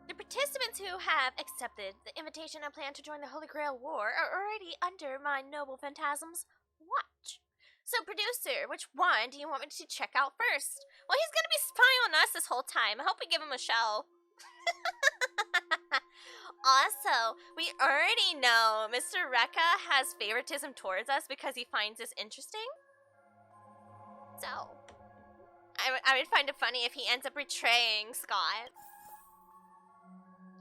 The participants who have accepted the invitation and plan to join the Holy Grail War are already under my noble phantasm's watch. So, producer, which one do you want me to check out first? Well, he's gonna be spying on us this whole time. I hope we give him a show. Also, we already know Mr. Rekka has favoritism towards us because he finds us interesting. So, I would find it funny if he ends up betraying Scott.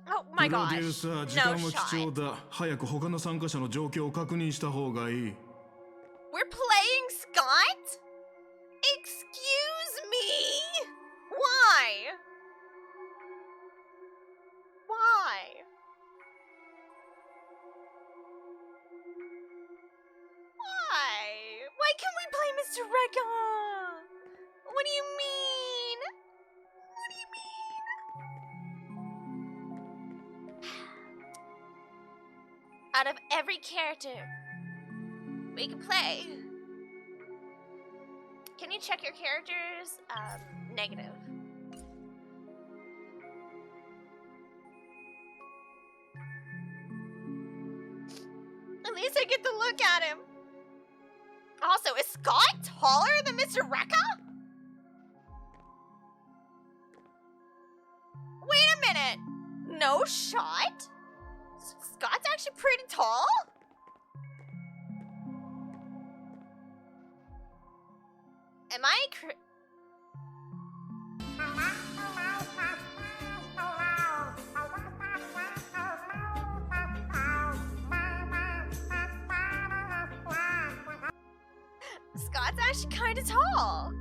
Oh my プロ gosh. デューサー、時 No 間は貴重 shot. だ。早く他の参加者の状況を確認した方がいい。We're playing Scott? Excuse me? Why? Why? Why? Why can't we play Mr. Rekka? What do you mean? What do you mean? Out of every character we can play, can you check your characters? Negative. At least I get to look at him. Also, is Scott taller than Mr. Rekka? Wait a minute. No shot? Scott's actually pretty tall? Am I Scott's actually kind of tall.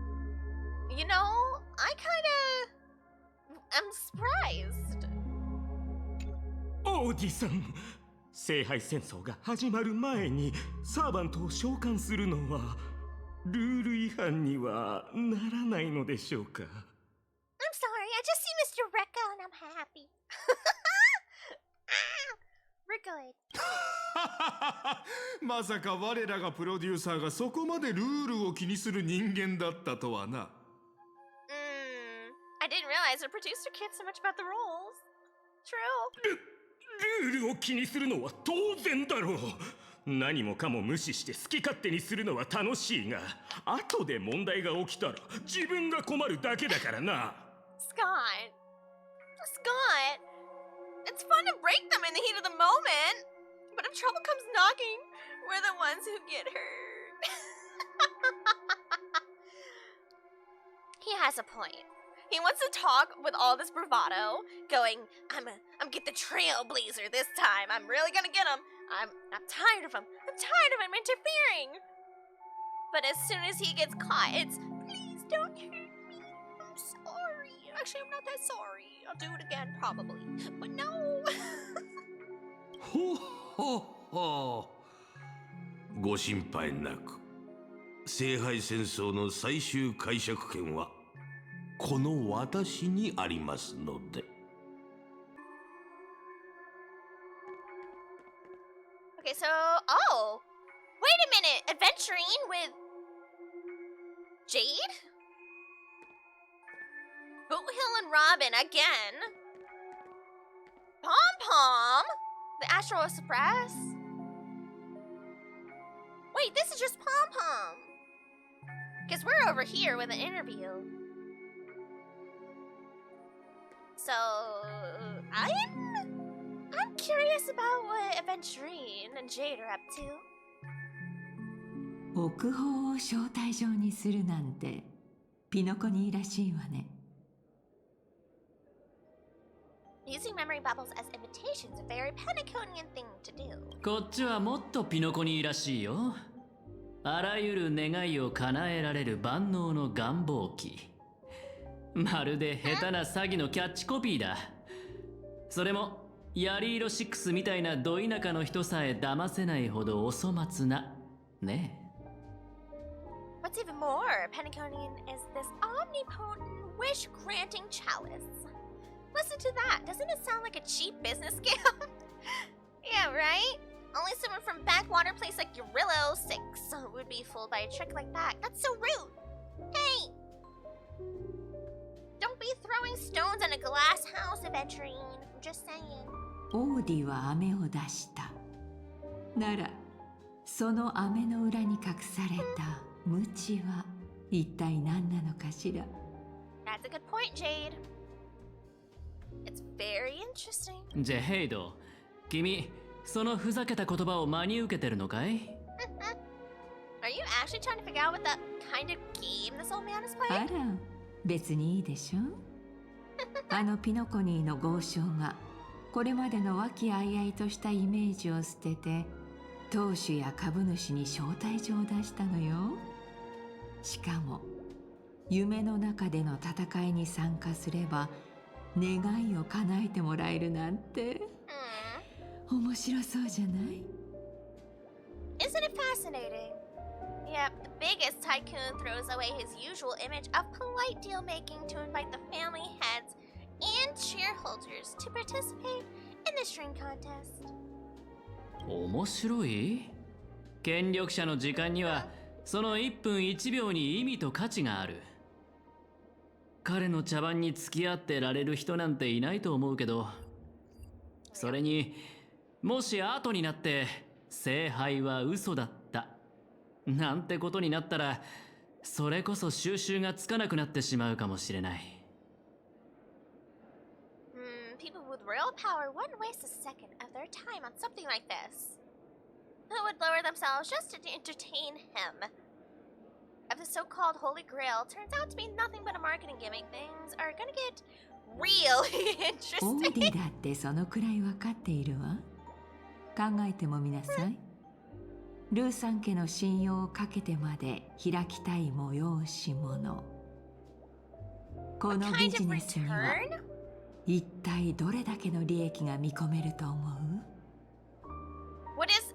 You know, I kind of am surprised. オーディさん、聖杯戦争が始まる前にサーバントを召喚するのはルール違反にはならないのでしょうか。 I'm sorry, I just see Mr. Rekka and I'm happy. We're good. まさか我らがプロデューサーがそこまでルールを気にする人間だったとはな。I didn't realize the producer cared so much about the rules. True. ルールを気にするのは当然だろう。何もかも無視して好き勝手にするのは楽しいが、後で問題が起きたら自分が困るだけだからな。Scott. It's fun to break them in the heat of the moment. But if trouble comes knocking, we're the ones who get hurt. He has a point. He wants to talk with all this bravado, going, I'm get the trailblazer this time. I'm really gonna get him. I'm tired of him. I'm tired of him interfering. But as soon as he gets caught, it's, please don't hurt me. I'm sorry. Actually, I'm not that sorry. I'll do it again, probably. But no. ほほほ。ご心配なく。聖杯戦争の最終解釈権はこの私にありますので。Okay, so, oh, wait a minute, adventuring with Jade? Boothill and Robin again. Pom Pom? The Astral Express? Wait, this is just Pom Pom. Because we're over here with an interview. So, I'm curious about what Aventurine and Jade are up to. 奥方を招待状にするなんてピノコニーらしいわね。Using memory bubbles as invitations is a very Penaconian thing to do. こっちはもっとピノコニーらしいよ。あらゆる願いを叶えられる万能の願望機。まるで下手な詐欺のキャッチコピーだ。それもヤリーロ6みたいなど田舎の人さえ騙せないほどお粗末なね。What's even more Penaconian is this omnipotent wish-granting chalice. Listen to that. Doesn't it sound like a cheap business scam? Yeah, right? Only someone from backwater place like Urillo 6 would be fooled by a trick like that. That's so rude. Hey! Don't be throwing stones in a glass house, Aventurine. I'm just saying. オーディは飴を出した。ならその飴の裏に隠された無知は一体何なのかしら。 That's a good point, Jade. It's very interesting. ジェヘイド、君そのふざけた言葉を真に受けてるのかい？ Are you actually trying to figure out what the kind of game this old man is あ playing? ら、別にいいでしょ。あのピノコニーの豪商がこれまでの和気あいあいとしたイメージを捨てて当主や株主に招待状を出したのよ。しかも夢の中での戦いに参加すれば願いを叶えてもらえるなんて面白そうじゃない？ Isn't it fascinating? Yep, the biggest tycoon throws away his usual image of polite deal making to invite the family heads and shareholders to participate in the string contest. 面白い？権力者の時間にはその1分1秒に意味と価値がある。彼の茶番に付き合ってられる人なんていないと思うけど、それにもし後になって聖杯は嘘だったなんてことになったら、それこそ収拾がつかなくなってしまうかもしれない。People with royal power wouldn't waste a second of their time on something like this. Who would lower themselves just to entertain him? If the so-called Holy Grail turns out to be nothing but a marketing gimmick, things are gonna get really オーデ interesting. ィだってそのくらい分かっているわ。考えてもみなさい。ルーさん家の信用をかけてまで開きたい催し物。このビジネスには一体どれだけの利益が見込めると思う？ What is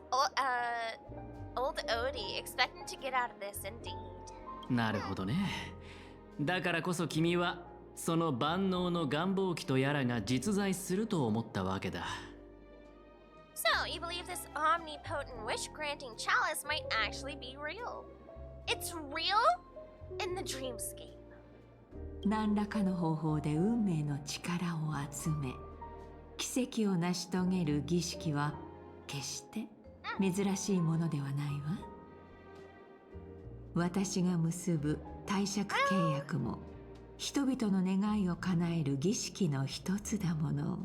old Odie expecting to get out of this, indeed? なるほどね。だからこそ君はその万能の願望機とやらが実在すると思ったわけだ。So, you believe this omnipotent wish-granting chalice might actually be real? It's real in the dreamscape. 何らかの方法で運命の力を集め奇跡を成し遂げる儀式は決して珍しいものではないわ。私が結ぶ貸借契約も人々の願いを叶える儀式の一つだもの。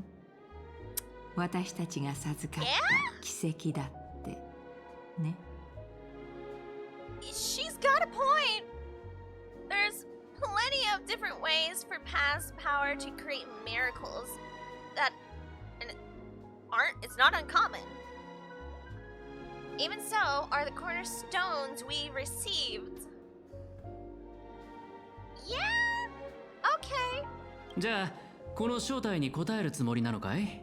私たちが授かった奇跡だってね。She's got a point. There's plenty of different ways for past power to create miracles that it's not uncommon. Even so, are the cornerstones we received. Yeah, okay. じゃあこの正体に答えるつもりなのかい？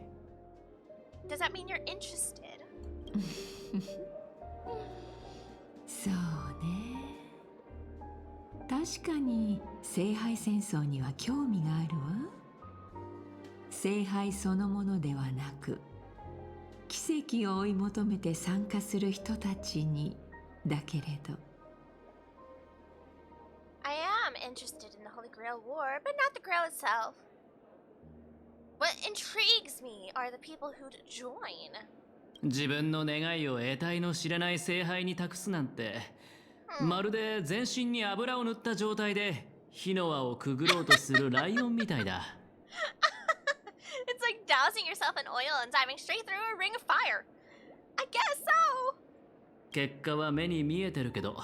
Does that mean you're interested? そうね。確かに聖杯戦争には興味があるわ。聖杯そのものではなく奇跡を追い求めて参加する人たちにだけれど。 I am interested in the Holy Grail War, but not the Grail itself. What intrigues me are the people who'd join. 自分の願いを得体の知れない聖杯に託すなんて、まるで全身に油を塗った状態で火の輪をくぐろうとするライオンみたいだ。It's like dousing yourself in oil and diving straight through a ring of fire. I guess so. 結果は目に見えてるけど、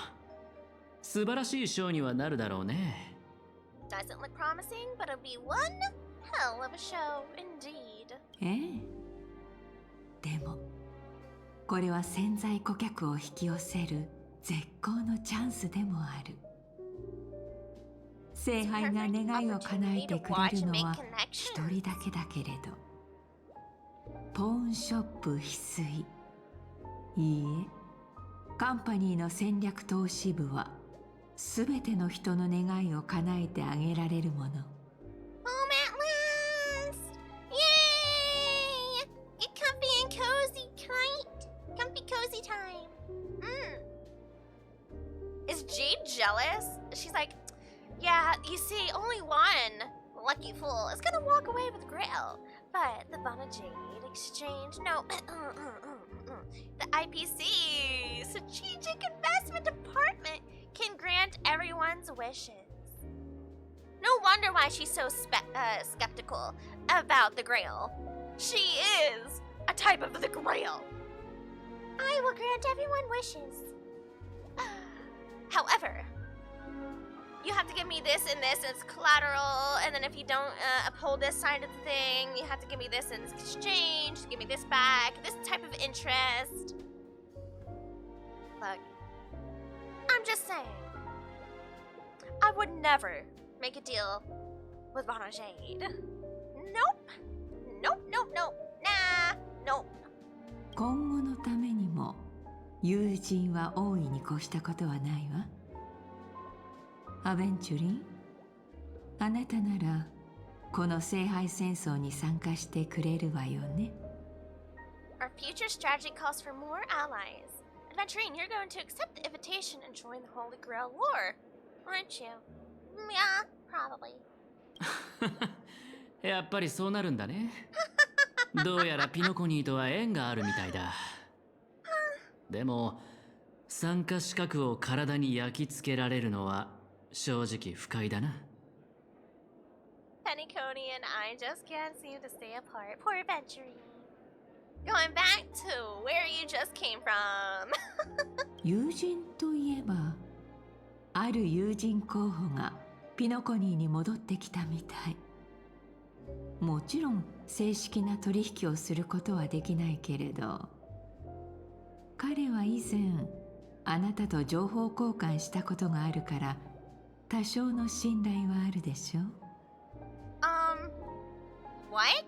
素晴らしいショーにはなるだろうね。Doesn't look promising, but it'll be one hell of a show indeed. ええ。でもこれは潜在顧客を引き寄せる絶好のチャンスでもある。聖杯が願いを叶えてくれるのは一人だけだけれど、ポーンショップ翡翠、いいえ、カンパニーの戦略投資部はすべての人の願いを叶えてあげられるもの。 Home at last! Yay! Get comfy and cozy, kite. Comfy cozy time. Is Jade jealous? She's like, yeah, you see, only one lucky fool is gonna walk away with Grail. But the Bana Jade Exchange, no, the IPC, Strategic Investment Department, can grant everyone's wishes. No wonder why she's so skeptical about the Grail. She is a type of the Grail. I will grant everyone wishes. However, you have to give me this and this as collateral, and then if you don't uphold this side of the thing, you have to give me this in exchange, give me this back, this type of interest. Look, I'm just saying, I would never make a deal with Bana Jade. Nope. Nope, nope, nope. Nah, nope. 今後のためにも友人は大いに越したことはないわ。アベンチュリン、あなたならこの聖杯戦争に参加してくれるわよね。Our future strategy calls for more allies. Adventurine, you're going to accept the invitation and join the Holy Grail War, aren't you? Yeah, probably. やっぱりそうなるんだね。どうやらピノコニーとは縁があるみたいだ。でも参加資格を体に焼き付けられるのは正直不快だな。Penacony and I just can't seem to stay apart. Poor Adventurine. Going back to where you just came from. 友人といえば、ある友人候補がピノコニーに戻ってきたみたい。もちろん正式な取引をすることはできないけれど、彼は以前あなたと情報交換したことがあるから多少の信頼はあるでしょ。What?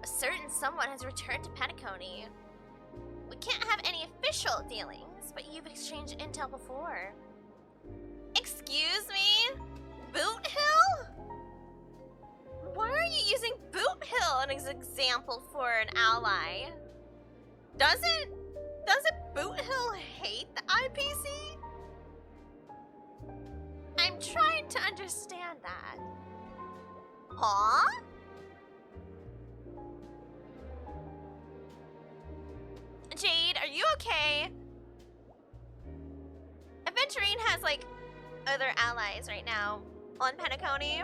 A certain someone has returned to Penacony. We can't have any official dealings, but you've exchanged intel before. Excuse me? Boot Hill? Why are you using Boot Hill as an example for an ally? Doesn't Boot Hill hate the IPC? I'm trying to understand that. Huh? Jade, are you okay? Adventurine has like other allies right now on Penacony.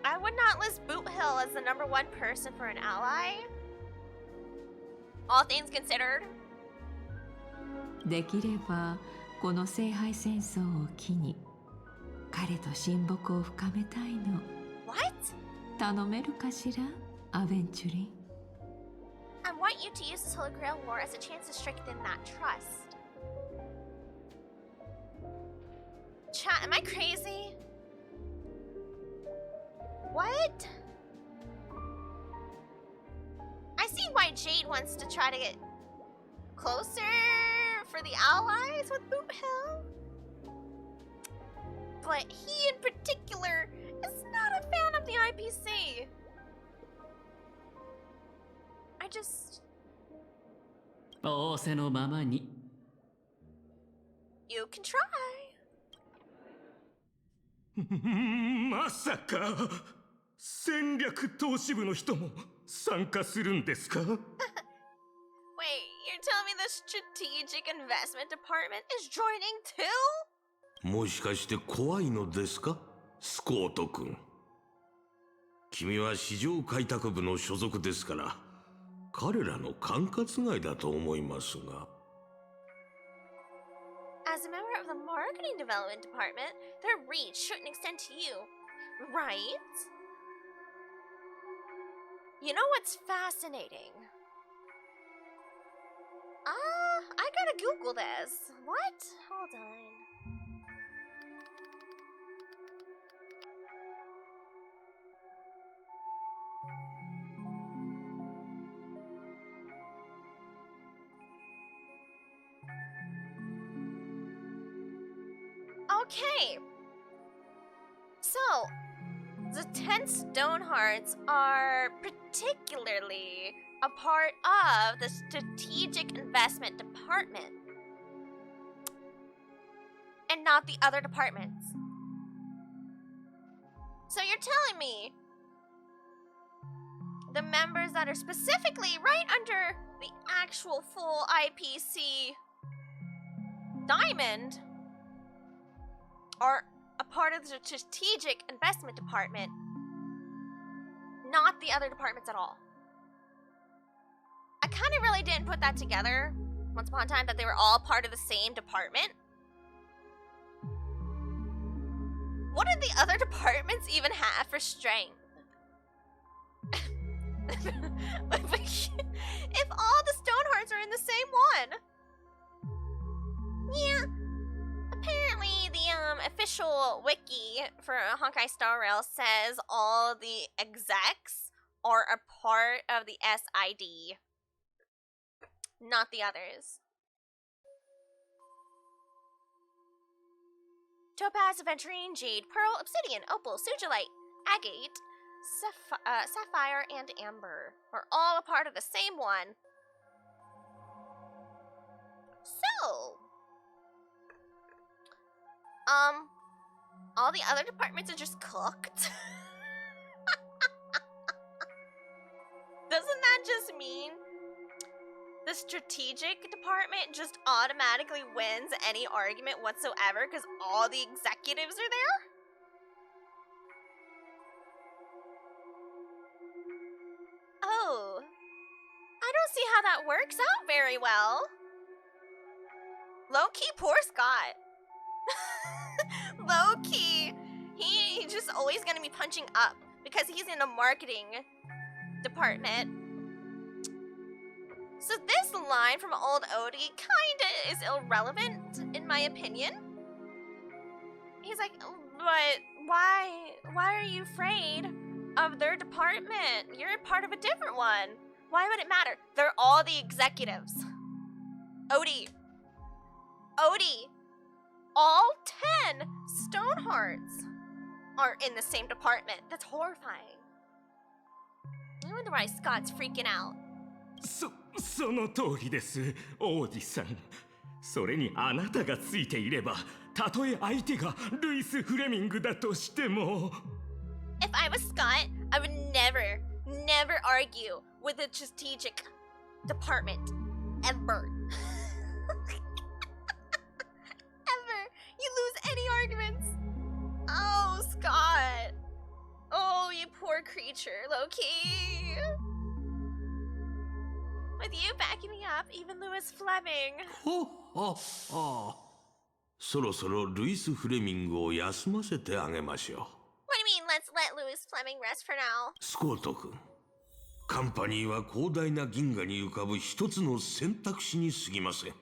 I would not list Boot Hill as the #1 person for an ally. All things considered. できればこの聖杯戦争を機に彼と親睦を深めたいの。What? 頼めるかしら、アベンチュリン。I want you to use this Holy Grail War as a chance to strengthen that trust. Chat, am I crazy? What? I see why Jade wants to try to get closer for the allies with Boot Hill. But he in particular is not a fan of the IPC. I just... 仰せのままに。You can try. まさか戦略投資部の人も参加するんですか？ Wait, you're telling me the Strategic Investment Department is joining too? もしかして怖いのですか、スコート君。君は市場開拓部の所属ですから彼らの管轄外だと思いますが。 As a member of the Marketing Development Department, their reach shouldn't extend to you, right? You know what's fascinating? I gotta Google this. What? Hold on. Okay. So, the 10 Stonehearts are particularly a part of the Strategic Investment Department. And not the other departments. So you're telling me the members that are specifically right under the actual full IPC diamond are a part of the strategic investment department, not the other departments at all. I kind of really didn't put that together once upon a time, that they were all part of the same department. What did the other departments even have for strength? If all the Stonehearts are in the same one. Yeah. Apparently, the official wiki for Honkai Star Rail says all the execs are a part of the SID, not the others. Topaz, Aventurine, Jade, Pearl, Obsidian, Opal, Sujolite, Agate, Sapphire, and Amber are all a part of the same one. So, all the other departments are just cooked. Doesn't that just mean the strategic department just automatically wins any argument whatsoever because all the executives are there? Oh, I don't see how that works out very well. Low-key, poor Scott. Low-key, he's just always gonna be punching up because he's in a marketing department. So this line from old Odie kinda is irrelevant, in my opinion. He's like, but why are you afraid of their department? You're a part of a different one. Why would it matter? They're all the executives. Odie, all 10 Stonehearts are in the same department. That's horrifying. I wonder why Scott's freaking out. その通りです、王子さん。それにあなたがついていれば、たとえ相手がルイス・フレミングだとしても。If I was Scott, I would never argue with the strategic department. Ever. Ever. You lose any arguments. Oh, Scott. Oh, you poor creature, low-key. With you backing me up, even Lewis Fleming. ほっほっほ。そろそろルイス・フレミングを休ませてあげましょう。What do you mean, let's let Lewis Fleming rest for now? スコート君、カンパニーは広大な銀河に浮かぶ一つの選択肢に過ぎません。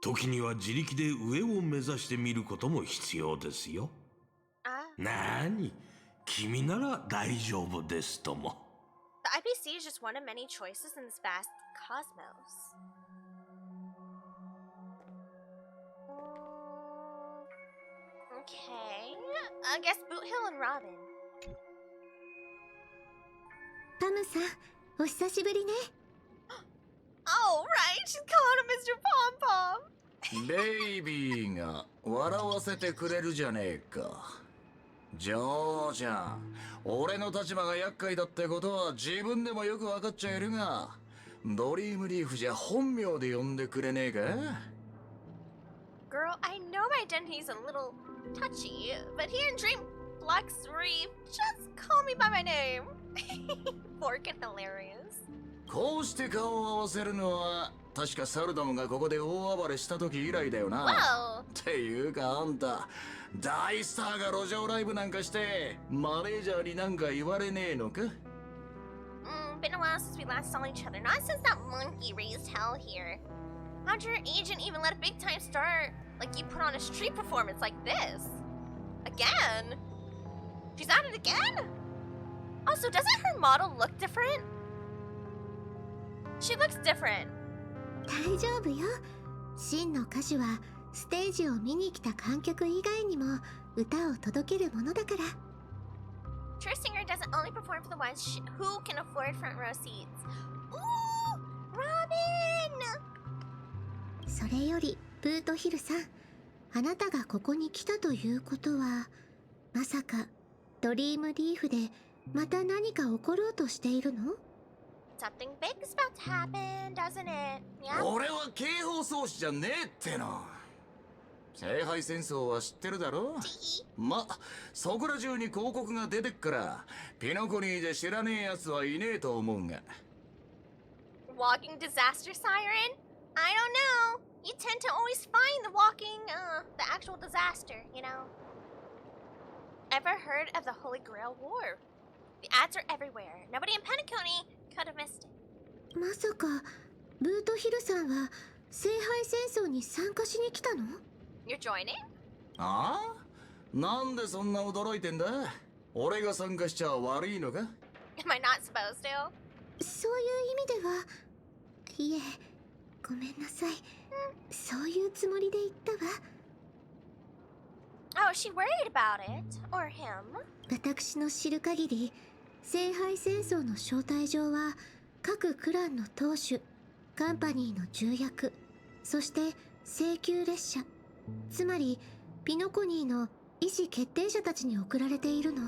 時には自力で上を目指してみることも必要ですよ。なに、君なら大丈夫ですとも。The IPC is just one of many choices in this vast cosmos. Okay, I guess Boot Hill and Robin. パムさん、お久しぶりね。Oh, right, she's calling him Mr. Pom Pom. ベイビーが笑わせてくれるじゃねえか。ジョーちゃん、俺の立場が厄介だってことは自分でもよく分かっちゃいるが、ドリームリーフじゃ本名で呼んでくれねえか？ Girl, I know my identity's a little touchy, but here in Dream Flux Reef, just call me by my name. Forkin' hilarious. こうして顔を合わせるのは確かサルドムがここで大暴れした時以来だよな。Whoa. っていうかあんた、大スターが路上ライブなんかしてマネージャーになんか言われねえのか？ Been a while since we last saw each other. Not since that monkey raised hell here. How'd your agent even let a big time star like you put on a street performance like this? Again? She's at it again? Also, doesn't her model look different? She looks different. 大丈夫よ。真の歌手はステージを見に来た観客以外にも歌を届けるものだから。True singer doesn't only perform for the ones who can afford front row seats. Ooh, Robin! それより、ブートヒルさん、あなたがここに来たということは、まさかドリームリーフでまた何か起ころうとしているの？ Something big's about to happen, doesn't it? Yeah? 俺は警報装置じゃねえっての。聖杯戦争は知ってるだろ？ま、そこら中に広告が出てっからピノコニーで知らねえやつはいねえと思うが。 Walking disaster siren? I don't know. You tend to always find the walking, the actual disaster, you know? Ever heard of the Holy Grail War? The ads are everywhere. Nobody in Penacony could have missed it. まさかブートヒルさんは聖杯戦争に参加しに来たの？ You're joining? ああ？なんでそんな驚いてんだ？俺が参加しちゃ悪いのか？ Am I not supposed to? そういう意味では、いえ、ごめんなさい。そういうつもりで言ったわ。Oh, is she worried about it? Or him? 私の知る限り、聖杯戦争の招待状は各クランの当主、カンパニーの重役、そして請求列車、つまりピノコニーの意思決定者たちに送られているの。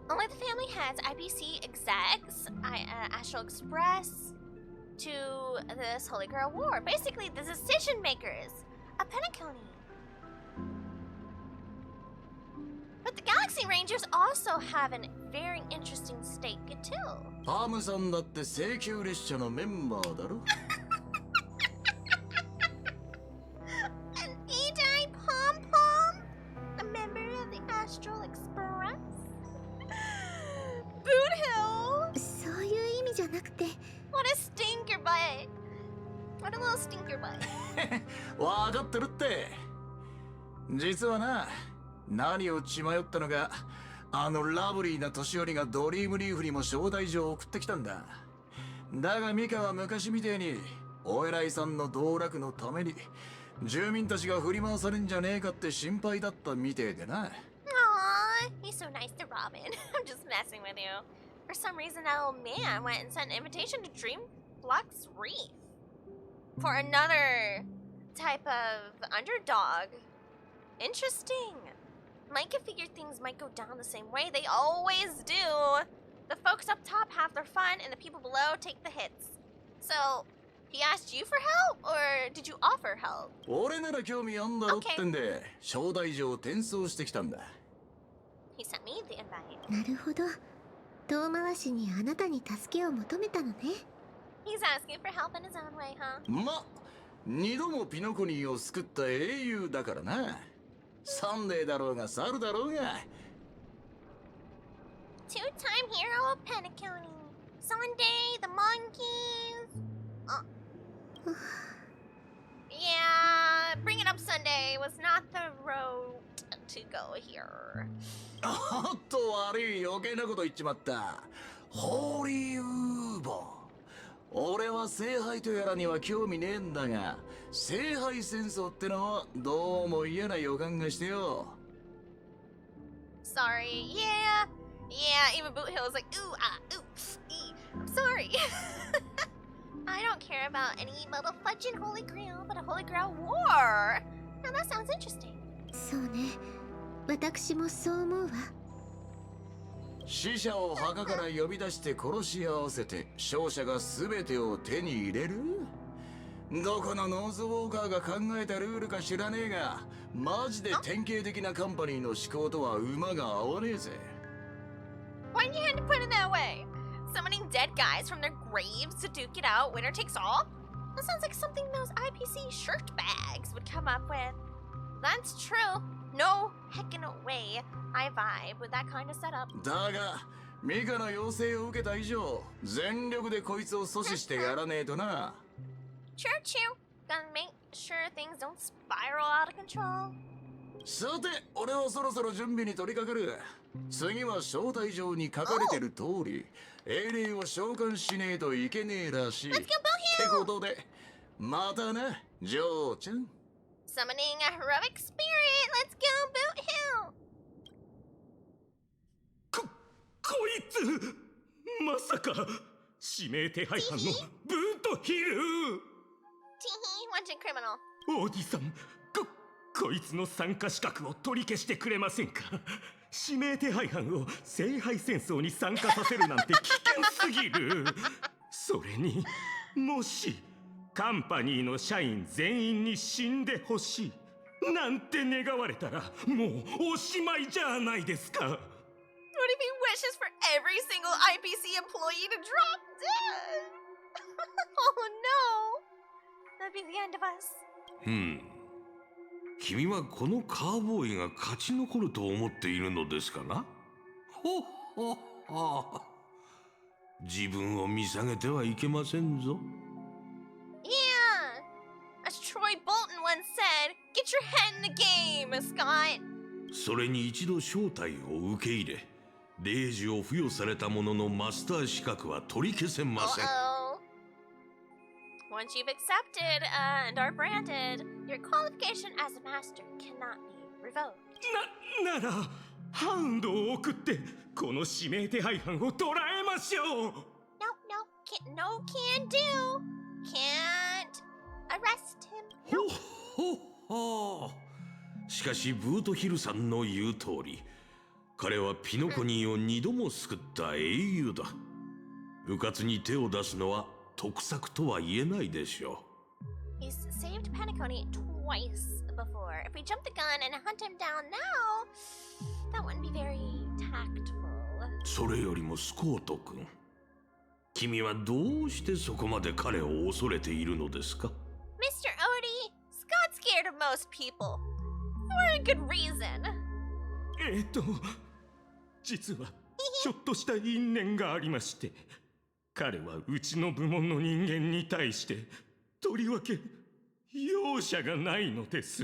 Only the family heads, IPC execs, Astral Express, to this Holy Grail War. Basically, the decision makers of Penacony. But the Galaxy Rangers also have a very interesting stake too. パムさんだって請求列車のメンバーだろ？ An Edai Pom Pom, a member of the Astral Express. Boot Hill. そういう意味じゃなくて、 What a stinker butt. What a little stinker butt. わかってるって。実はな、何を血迷ったのか、あのラブリーな年寄りがドリームリーフにも招待状を送ってきたんだ。だがミカは昔みてえにお偉いさんの道楽のために住民たちが振り回されんじゃねえかって心配だったみてえでな。Aww, he's so nice to Robin. I'm just messing with you. For some reason, that old man went and sent an invitation to Dreamblock's Reef for another type of underdog. Interesting. Micah figured things might go down the same way. They always do. The folks up top have their fun, and the people below take the hits. So, he asked you for help, or did you offer help? 俺なら興味あんだろってんで、招待状を転送してきたんだ。He sent me the invite. なるほど。遠回しにあなたに助けを求めたのね。He's asking for help in his own way, huh? ま、二度もピノコニーを救った英雄だからな。サンデーだろうが猿だろうが。Two-time hero of Penacony. Sunday, the monkeys. Yeah, bringing up Sunday was not the road to go here. おっと悪い、余計なこと言っちまった。ホーリーウーボー。俺は聖杯とやらには興味ねえんだが、聖杯戦争ってのはどうも嫌な予感がしてよ。Sorry, yeah, even Boot Hill was like, ooh, I'm sorry. I don't care about any little fudging Holy Grail, but a Holy Grail war. Now that sounds interesting. そうね。私もそう思うわ。死者を墓から呼び出して殺し合わせて勝者が全てを手に入れる？どこのノーズウォーカーが考えたルールか知らねえが、マジで典型的なカンパニーの思考とは馬が合わねえぜ。 Why did you have to put it that way? Summoning dead guys from their graves to duke it out, winner takes all? That sounds like something those IPC shirt bags would come up with. That's true. No heckin' way I vibe with that kind of setup. だが、ミカの要請を受けた以上、全力でこいつを阻止してやらねえとな。True, true. Gotta make sure things don't spiral out of control. さて、俺はそろそろ準備に取り掛かる。次は招待状に書かれてる通り、英霊を召喚しねえといけねえらしい。ってことで、またな、ジョーちゃん。Summoning a heroic spirit. Let's go, Boot Hill. こいつまさか指名手配犯のブートヒル。 Teehee, wanted criminal. 王子さん、こいつの参加資格を取り消してくれませんか？指名手配犯を聖杯戦争に参加させるなんて危険すぎる。それにもしカンパニーの社員全員に死んでほしいなんて願われたらもうおしまいじゃないですか。What if he wishes for every single IPC employee to drop dead? Oh no! That'd be the end of us. 君はこのカーボーイが勝ち残ると思っているのですかな。ほっほっほ。自分を見下げてはいけませんぞ。Yeah! As Troy Bolton once said, get your head in the game, Scott! それに一度招待を受け入れ、令状を付与された者のマスター資格は取り消せません。Once you've accepted and are branded, your qualification as a master cannot be revoked. ならハウンドを送ってこの指名手配犯を捕らえましょう。 No, can't do. Can't arrest him. ほっほっほ。しかしブートヒルさんの言う通り、彼はピノコニーを2度も救った英雄だ。迂闊に手を出すのは得策とは言えないでしょう。 He's saved Penacony twice before. If we jump the gun and hunt him down now, that wouldn't be very tactful. それよりもスコート君、君はどうしてそこまで彼を恐れているのですか？ Mr. Odie, Scott's scared of most people. For a good reason. 実はちょっとした因縁がありまして、彼はうちの部門の人間に対してとりわけ容赦がないのです。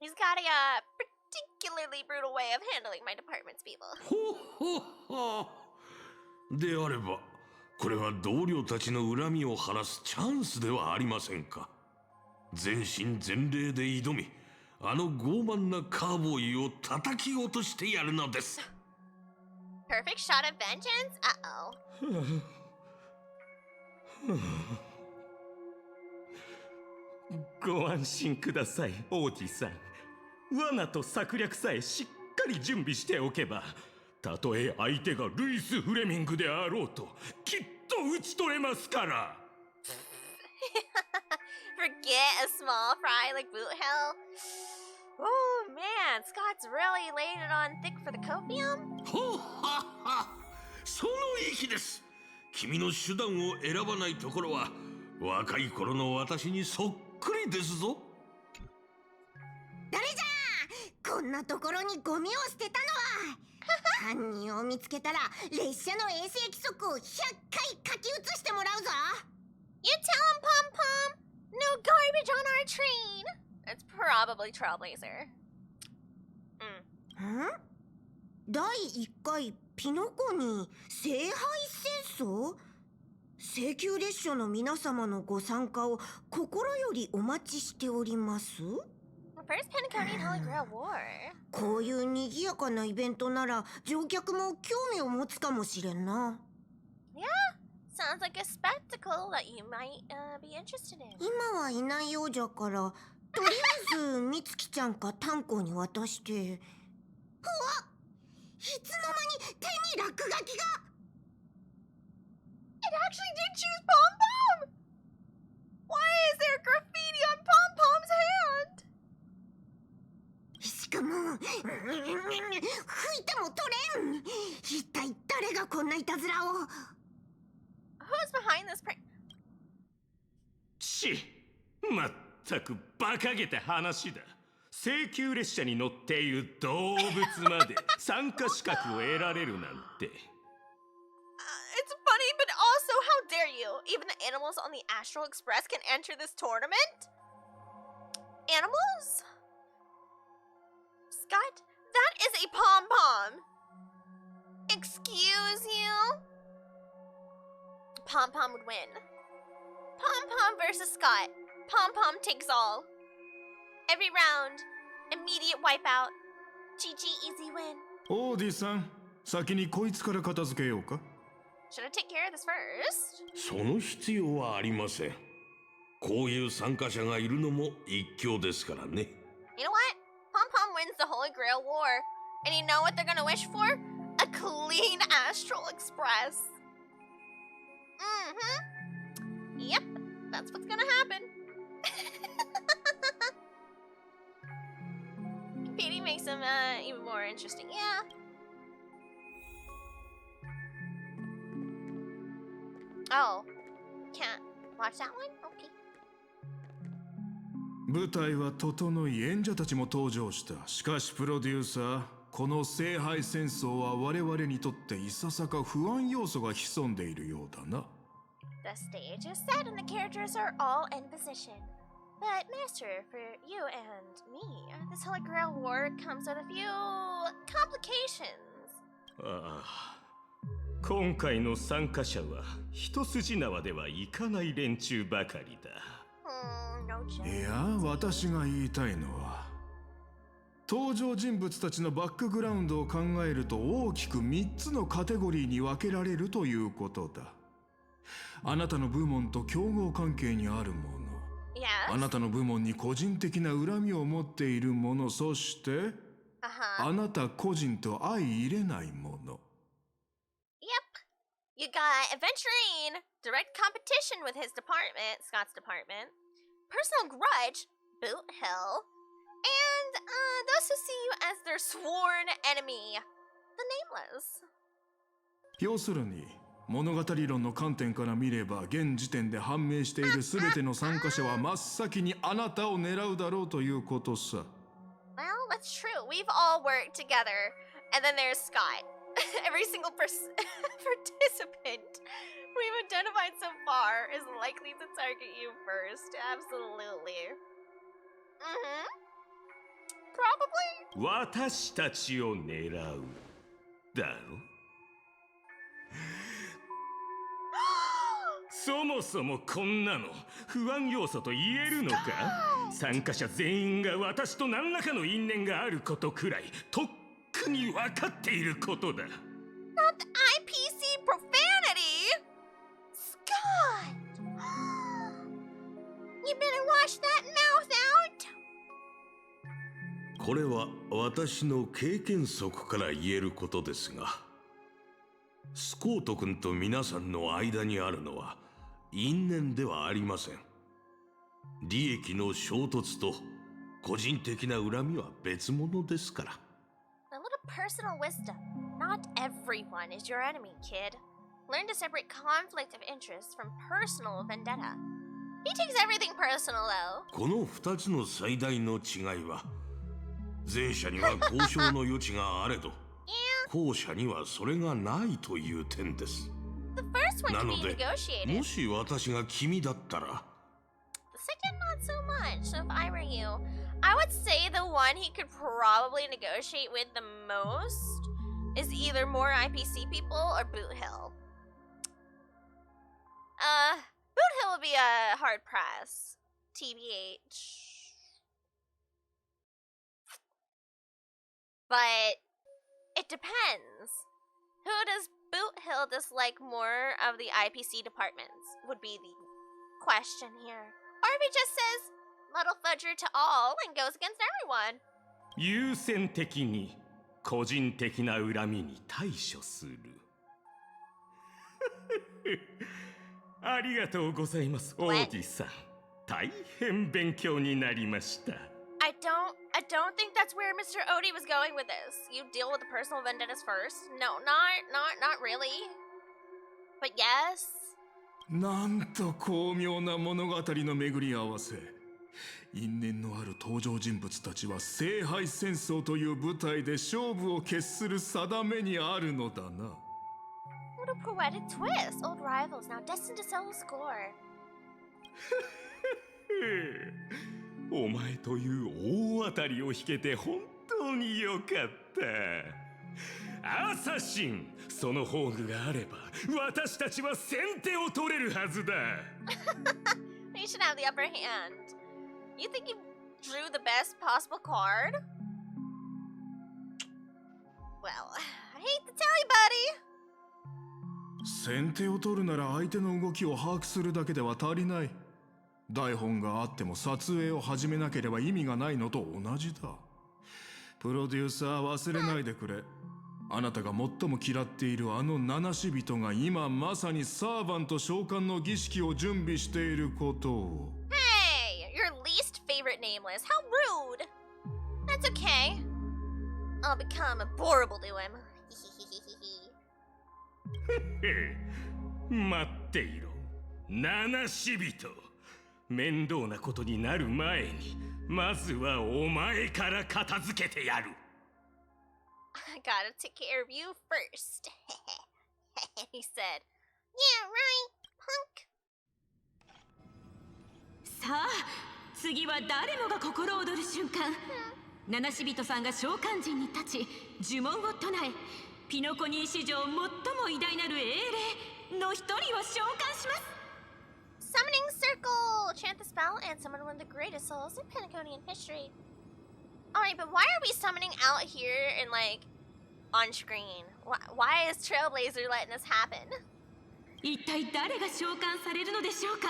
He's got a particularly brutal way of handling my department's people. ほっほっほ。であればこれは同僚たちの恨みを晴らすチャンスではありませんか。全身全霊で挑み、あの傲慢なカーボーイを叩き落としてやるのです。 Perfect shot of vengeance? Uh-oh. ご安心ください、オーティさん。罠と策略さえしっかり準備しておけば、たとえ相手がルイス・フレミングであろうときっと討ち取れますから。Forget a small fry like boot hell. Oh man, Scott's really laying it on thick for the copium? ほっはっは。その意気です。君の手段を選ばないところは若い頃の私にそっくりですぞ。誰じゃ、こんなところにゴミを捨てたのは。犯人を見つけたら列車の衛星規則を100回書き写してもらうぞ。 You tell him, Pom Pom! No garbage on our train! It's probably Trailblazer. 第1回ピノコニー聖杯戦争？請求列車の皆様のご参加を心よりお待ちしております。 First Penacony and Holy Grail War. こういう賑やかなイベントなら乗客も興味を持つかもしれんな。 Yeah, sounds like a spectacle that you might be interested in. 今はいないようじゃから、とりあえず美月ちゃんか炭鉱に渡して。うわっ、いつの間に手に落書きが。 It actually did choose Pom Pom! Why is there graffiti on Pom Pom's hand? しかも、吹いても取れん。一体誰がこんないたずらを。 Who's behind this prank? まったく馬鹿げた話だ。請求列車に乗っている動物まで参加資格を得られるなんて。It's funny, but also, how dare you? Even the animals on the Astral Express can enter this tournament? Animals? Scott, that is a pom-pom. Excuse you? Pom-pom would win. Pom-pom versus Scott. Pom-pom takes all. Every round, immediate wipeout. GG, easy win. オーディさん、先にこいつから片付けようか。Should I take care of this first? その必要はありません。こういう参加者がいるのも一興ですからね。You know what? Pom Pom wins the Holy Grail War. And you know what they're gonna wish for? A clean Astral Express. Mm-hmm. Yep, that's what's gonna happen. Competing makes them even more interesting. Yeah. Oh, can't watch that one? Okay. 舞台は整い演者たちも登場した。しかしプロデューサー、この聖杯戦争は我々にとっていささか不安要素が潜んでいるようだな。The stage is set and the characters are all in position. But Master, for you and me, this Holy Grail war comes with a few complications. ああ、今回の参加者は一筋縄ではいかない連中ばかりだ。No joke. いや、私が言いたいのは、登場人物たちのバックグラウンドを考えると大きく3つのカテゴリーに分けられるということだ。あなたの部門と競合関係にあるもの、Yes. あなたの部門に個人的な恨みを持っているもの、そして、あなた個人と相入れないもの。Yep. You got Adventurine, direct competition with his department, Scott's department, personal grudge, Boot Hill, and those who see you as their sworn enemy, the Nameless. 要するに、物語論の観点から見れば現時点で判明している全ての参加者は真っ先にあなたを狙うだろうということさ。Well, that's true. We've all worked together. And then there's Scott. Every single participant we've identified so far is likely to target you first. Absolutely. Mm-hmm. Probably. 私たちを狙うだろ。そもそもこんなの不安要素と言えるのか？参加者全員が私と何らかの因縁があることくらいとっくに分かっていることだ。Not the IPC profanity! Scott! You better wash that mouth out! これは私の経験則から言えることですが、スコート君と皆さんの間にあるのは因縁ではありません。利益の衝突と個人的な恨みは別物ですから。A little personal wisdom. Not everyone is your enemy, kid. Learn to separate conflict of interest from personal vendetta. He takes everything personal, though. この2つの最大の違いは、前者には交渉の余地があれど、後者にはそれがないという点です。The first one な can の be で、 negotiated. もし私が君だったら、 The second, not so much. So if I were you, I would say the one he could probably negotiate with the most is either more IPC people or Boot Hill. Boot Hill would be a hard press. TBH. But it depends. Who does Boot Hill dislike more of the IPC departments would be the question here. Or if he just says Muddle Fudger to all and goes against everyone. 優先的に個人的な恨みに対処する。ありがとうございます、王子さん。大変勉強になりました。I don't think that's where Mr. Odie was going with this. You deal with the personal vendettas first. No, not really. But yes. なんと巧妙な物語の巡り合わせ。因縁のある登場人物たちは聖杯戦争という舞台で勝負を決する定めにあるのだな。What a poetic twist. Old rivals now destined to settle score. お前という大当たりを引けて本当によかった。アサシン、その宝具があれば私たちは先手を取れるはずだ。You should have the upper hand. You think you drew the best possible card? Well, I hate to tell you, buddy. 先手を取るなら相手の動きを把握するだけでは足りない。台本があっても撮影を始めなければ意味がないのと同じだ。プロデューサー忘れないでくれ。あなたが最も嫌っているあの七死人が今まさにサーバント召喚の儀式を準備していることを。Hey, your least favorite nameless. How rude. That's okay. I'll become adorable to him. 待っていろ、七死人。面倒なことになる前に、まずはお前から片付けてやる。I gotta take care of you first. He said, Yeah, right, punk. さあ、次は誰もが心躍る瞬間。七死人さんが召喚陣に立ち、呪文を唱え、ピノコニー史上最も偉大なる英霊の一人を召喚します。Summoning circle! Chant the spell and summon one of the greatest souls in Penacony history. Alright, but why are we summoning out here and like on screen? Why is Trailblazer letting this happen? 一体誰が召喚されるのでしょうか。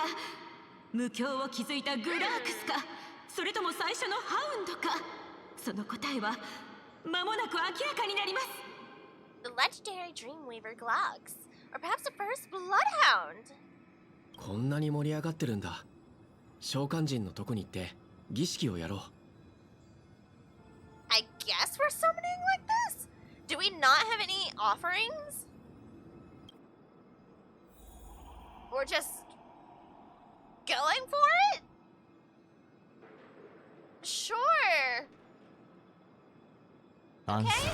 無境を築いたグラークスか、それとも最初のハウンドか。その答えは間もなく明らかになります。The legendary Dreamweaver Glogs, or perhaps the first Bloodhound. こんなに盛り上がってるんだ。召喚人のとこに行って儀式をやろう。I guess we're summoning like this? Do we not have any offerings? We're just going for it? Sure. Okay.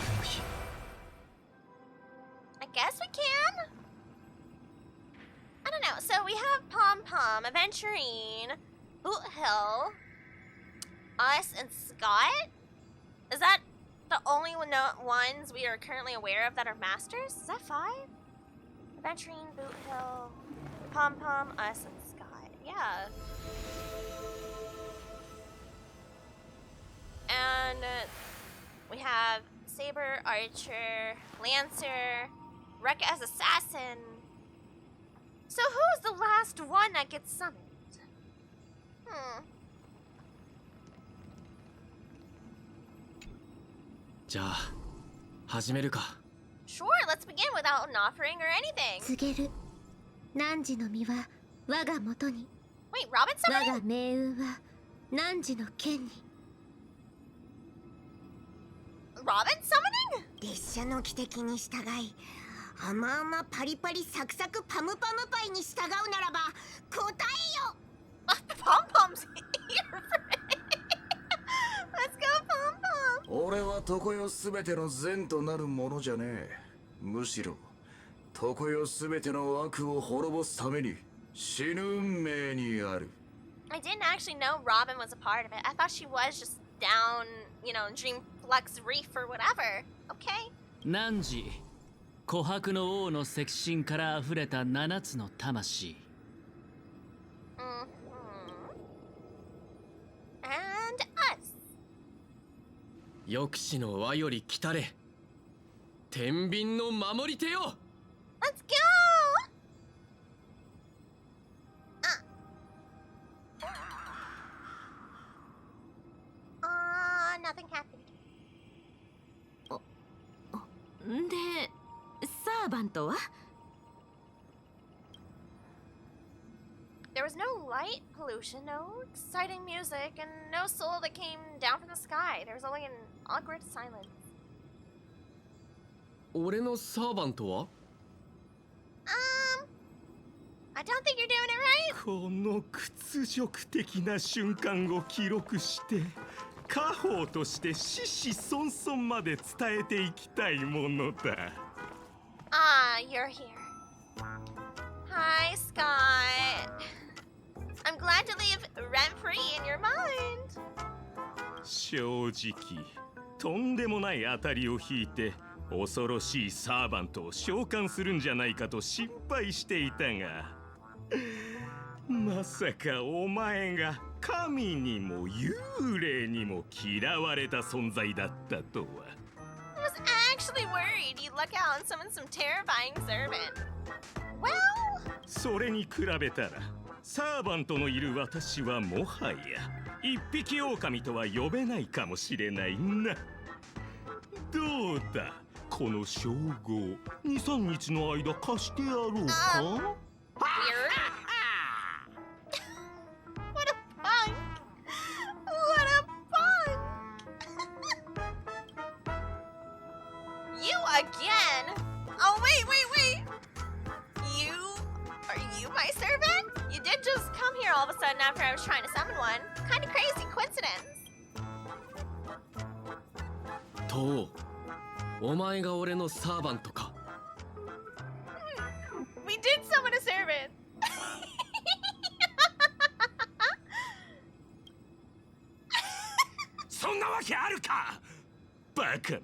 I guess we can. I don't know. So we have Pom Pom, Aventurine, Boot Hill, us, and Scott. Is that the only ones we are currently aware of that are masters? Is that 5? Aventurine, Boot Hill, Pom Pom, us, and Scott. Yeah. And we have Saber, Archer, Lancer, Rekka as Assassin. So who's the last one that gets summoned? Hmm. じゃあ始めるか。 Sure, let's begin without an offering or anything. 告げる。汝の実は我が元に。 Wait, Robin 我 summoning? が命運は汝の剣に。 Robin summoning? 列車の汽笛に従い、甘々パリパリサクサクパムパムパイに従うならば答えよ。Pom Pom's here. Let's go, Pom Pom. 俺は常世すべての善となるものじゃねえ。むしろ常世すべての悪を滅ぼすために死ぬ運命にある。 I didn't actually know Robin was a part of it. I thought she was just down, Dreamflux Reef or whatever. Okay. 汝、琥珀の王の赤心から溢れた7つの魂。And us. 抑止の輪より来たれ。天秤の守り手よ。 Let's go! Nothing happened. で、サーバントは？ There was no light pollution, no exciting music, and no soul that came down from the sky. There was only an awkward silence. 俺のサーバントは？ I don't think you're doing it right. この屈辱的な瞬間を記録して家宝として子々孫々まで伝えていきたいものだ。Ah, you're here. Hi, Scott. I'm glad to live rent-free in your mind. 正直とんでもない当たりを引いて恐ろしいサーバントを召喚するんじゃないかと心配していたが、まさかお前が神にも幽霊にも嫌われた存在だったとは。 I was actually worried you'd luck out and summon some terrifying servant. Well... それに比べたらサーバントのいる私はもはや一匹狼とは呼べないかもしれないな。そうだ。この称号2、3日の間貸してやろうか。Weird. What a punk! What a punk! You again? Oh wait! Are you my servant? You did just come here all of a sudden after I was trying to summon one. Kind of crazy coincidence. とう、お前が俺のサーバントか。We did summon a servant. そんなわけあるか。バカめ、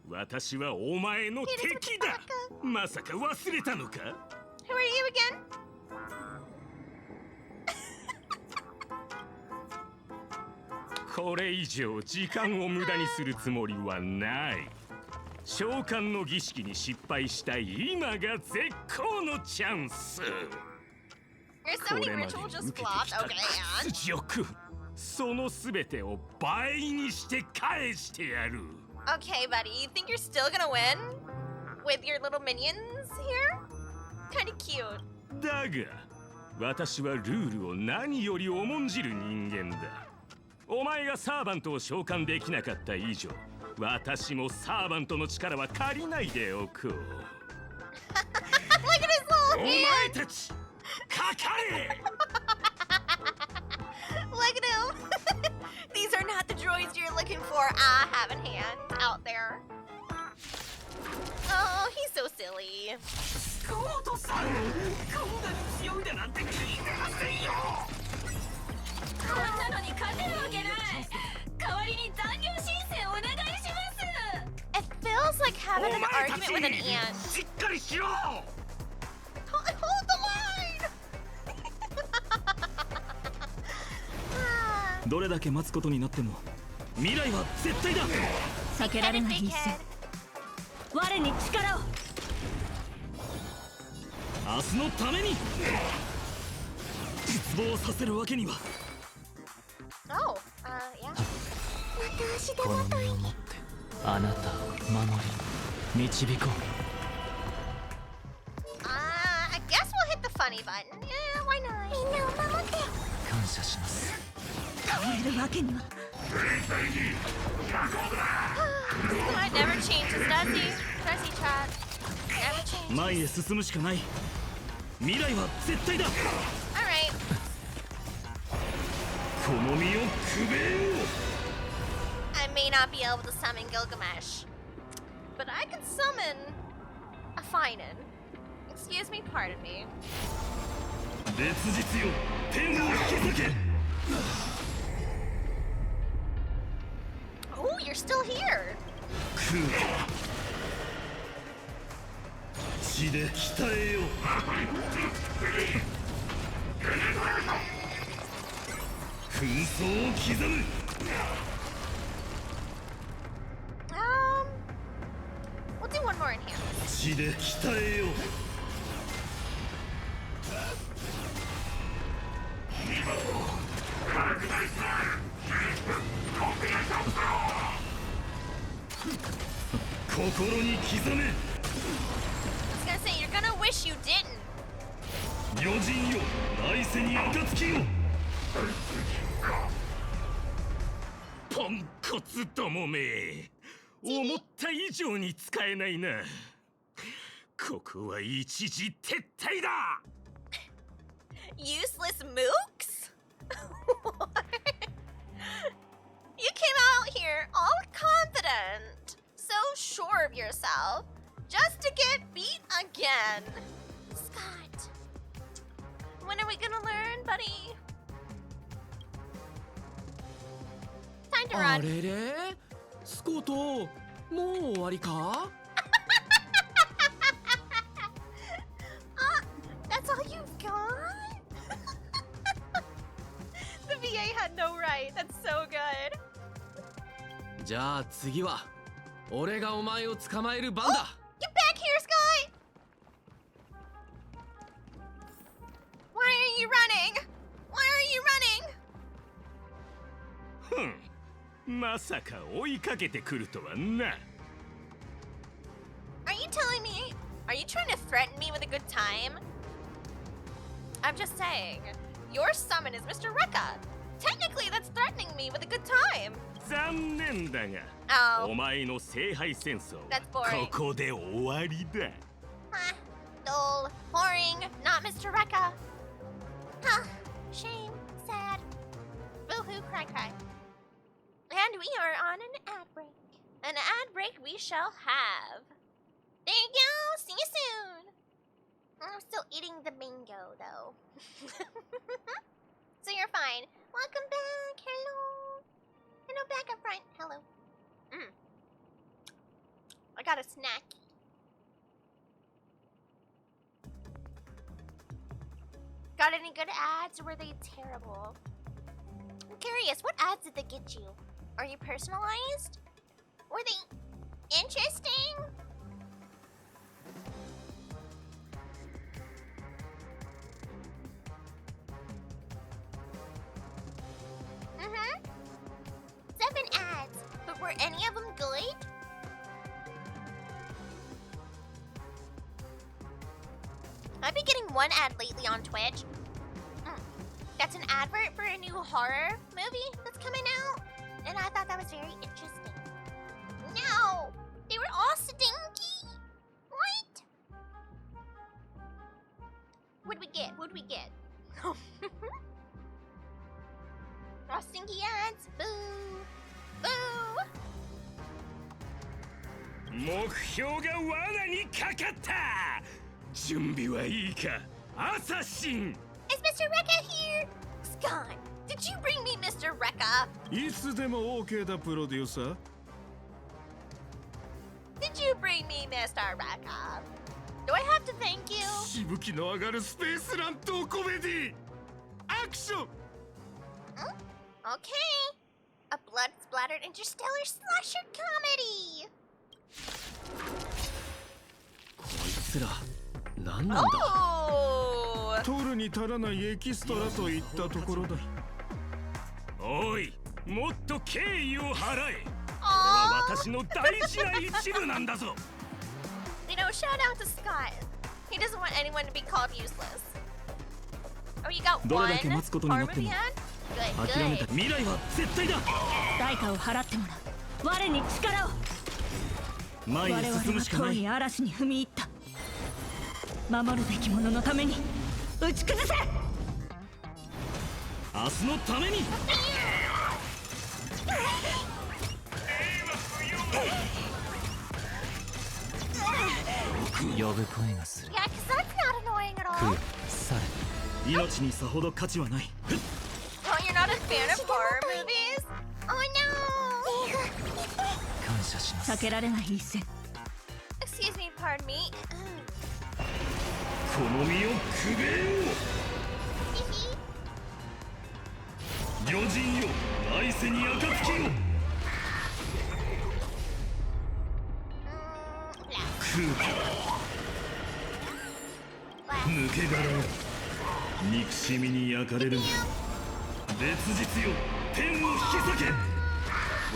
私はお前の敵だ。まさか忘れたのか。 Who are you again? これ以上時間を無駄にするつもりはない。召喚の儀式に失敗した今が絶好のチャンス。 Your こ summoning れまで ritual に just 受けて flopped. きた Okay, and 屈辱、そのすべてを倍にして返してやる。 okay, buddy. You think you're still gonna win with your little minions here? Kind of cute. だが私はルールを何より重んじる人間だ。お前がサーバントを召喚できなかった以上、私もサーバントの力は借りないでおこう。 Look at his お little 前 hand. たちかかれ。 Look at him. These are not the droids you're looking for. I have in hand out there. Oh, he's so silly. コートさん、こんなに強いだなんて聞いてませんよ。こんなのに勝てるわけない。代わりに残業申請お願いします。 It feels like お having an 前た argument ち with an ant. しっかりしろ。 Hold the line. どれだけ待つことになっても未来は絶対だ。避けられない一戦。我に力を。明日のために絶望させるわけには。 Oh, yeah. この身をもってあなたを守り導こう。 I guess we'll hit the funny button. Yeah, why not? 感謝します。 God never changes, does he? Does he, chat? Never changes. 前へ進むしかない。未来は絶対だ。 Alright. この身をくべよう。 I may not be able to summon Gilgamesh, but I can summon a Finan. Excuse me, pardon me. 烈日よ、天を引き裂け。 Oh, you're still here. 血で鍛えよう。紛争を刻む。 We'll do one more in here. 血で鍛えよう。心に刻め。 I was gonna say, you're gonna wish you didn't. 余人よ、来世に暁を。ポンコツどもめ、思った以上に使えないな。ここは一時撤退だ。 Useless mooks? What? You came out here all confident, so sure of yourself, just to get beat again. Scott, when are we gonna learn, buddy? Time to あ run. れれ、スコート、もう終わりか？ That's all you've got? The VA had no right. That's so good. じゃあ次は俺がお前を捕まえる番だ。 Get back here, Sky! Why are you running? Why are you running? まさか追いかけてくるとはな。me with a good time. I'm just saying, your summon is Mr. Rekka. Technically, that's threatening me with a good time. 残念だが、 Oh, お前の聖杯戦争 That's boring. ここで終わりだ。 huh, dull, boring, not Mr. Rekka. Huh, shame, sad, boo-hoo, cry, cry. And we are on an ad break. An ad break we shall have. There you go, see you soon. I'm still eating the mango, though. So you're fine. Welcome back, hello. Hello, back up front, hello. I got a snack. Got any good ads, or were they terrible? I'm curious, what ads did they get you? Are you personalized? Were they interesting? Mm-hmm. 7 ads, but were any of them good? I've been getting one ad lately on Twitch. That's an advert for a new horror movie that's coming out, and I thought that was very interesting. No! They were all stinky! What? What'd we get? What'd we get? All stinky ads? Boo! Boo! 目標が罠にかかった。準備はいいか、アサシン。 Is Mr. Rekka here? Scott, did you bring me Mr. Rekka? いつでも OK だプロデューサー。 Did you bring me Mr. Rekka? Do I have to thank you? しぶきの上がるスペース乱闘コメディアクション。 Okay. A blood-splattered interstellar slasher comedy. こいつら何なんだ。 Oh! 取るに足らないエキストラといったところだ。おい、もっと敬意を払え。これ Aww. は私の大事な一部なんだぞ。 You know, shout out to Scott. He doesn't want anyone to be called useless. Oh, you got ど one れだけ待つことにな horror っても movie ad? Good, 諦めた good. 未来は絶対だ。代価を払ってもらう。我に力を。前へ進むしかない。に嵐に踏み入った。守るべき者のために打ち崩せ。明日のために。呼ぶ声がする。 Yeah, because that's not annoying at 食 all. う、され。命にさほど価値はない。 Oh, you're not a fan of horror movies? Oh no! 感謝します。避けられない一戦。 Excuse me, pardon me. この身をくべよう。魚人よ、来世に暁を。空気抜け殻よ、憎しみに焼かれるが烈日よ、天を引き裂け。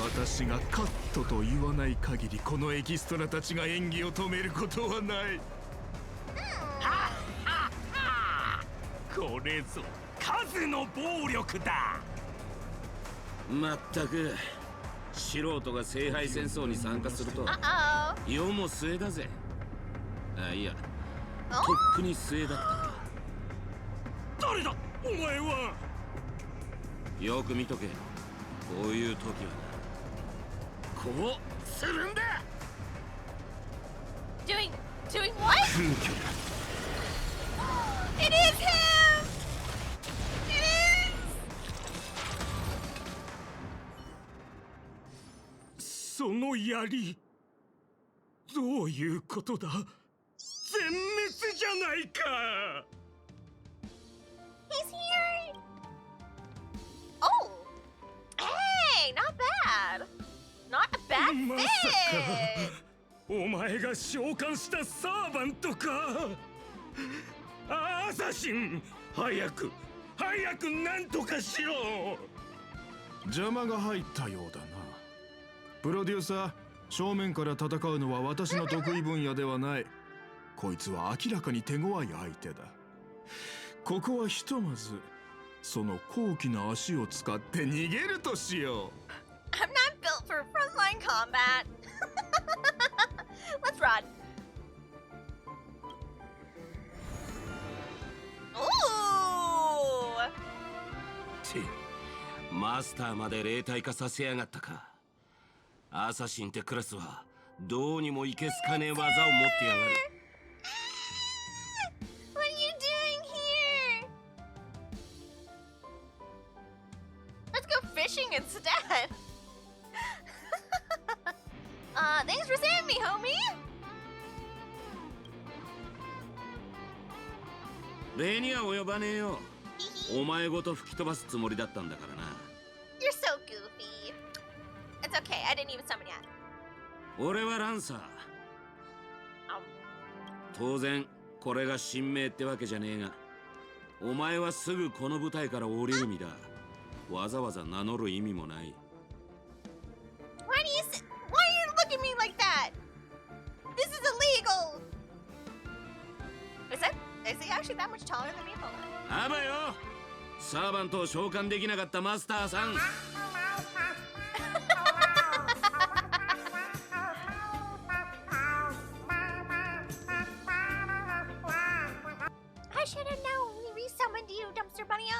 私がカットと言わない限りこのエキストラたちが演技を止めることはない。これぞ数の暴力だ。まったく素人が聖杯戦争に参加すると Uh-oh. 世も末だぜ。あ、いや、とっくに末だったか。誰だお前は。よく見とけ。こういう時はな、こうするんだ。 Doing what? 空虚 It is him! It is! その槍、どういうことだ。全滅じゃないか。 He's here! Oh! Hey, not bad! Not a bad まさ fit! かお前が召喚したサーバントか。アサシン、早くなんとかしろ。邪魔が入ったようだな。プロデューサー、正面から戦うのは私の得意分野ではない。こいつは明らかに手強い相手だ。ここはひとまずその高貴な足を使って逃げるとしよう。I'm not built for frontline combat. Let's run. Ooh! てマスターまで霊体化させやがったか。アサシンってクラスはどうにもいけすかねえ技を持ってやがる。What are you doing here? Let's go fishing instead. Thanks for saving me, homie. 礼には及ばねえよ。お前ごと吹き飛ばすつもりだったんだからな。 You're so goofy. It's okay, I didn't even summon yet. 俺はランサー。当然これが神明ってわけじゃねえが、お前はすぐこの舞台から降りる身だ。わざわざ名乗る意味もない。Why are you looking at me like that? This is illegal. Is he actually that much taller than me? Hold on. あばよ、サーバントを召喚できなかったマスターさん。I should have known. We resummoned you, dumpster bunny. Wow.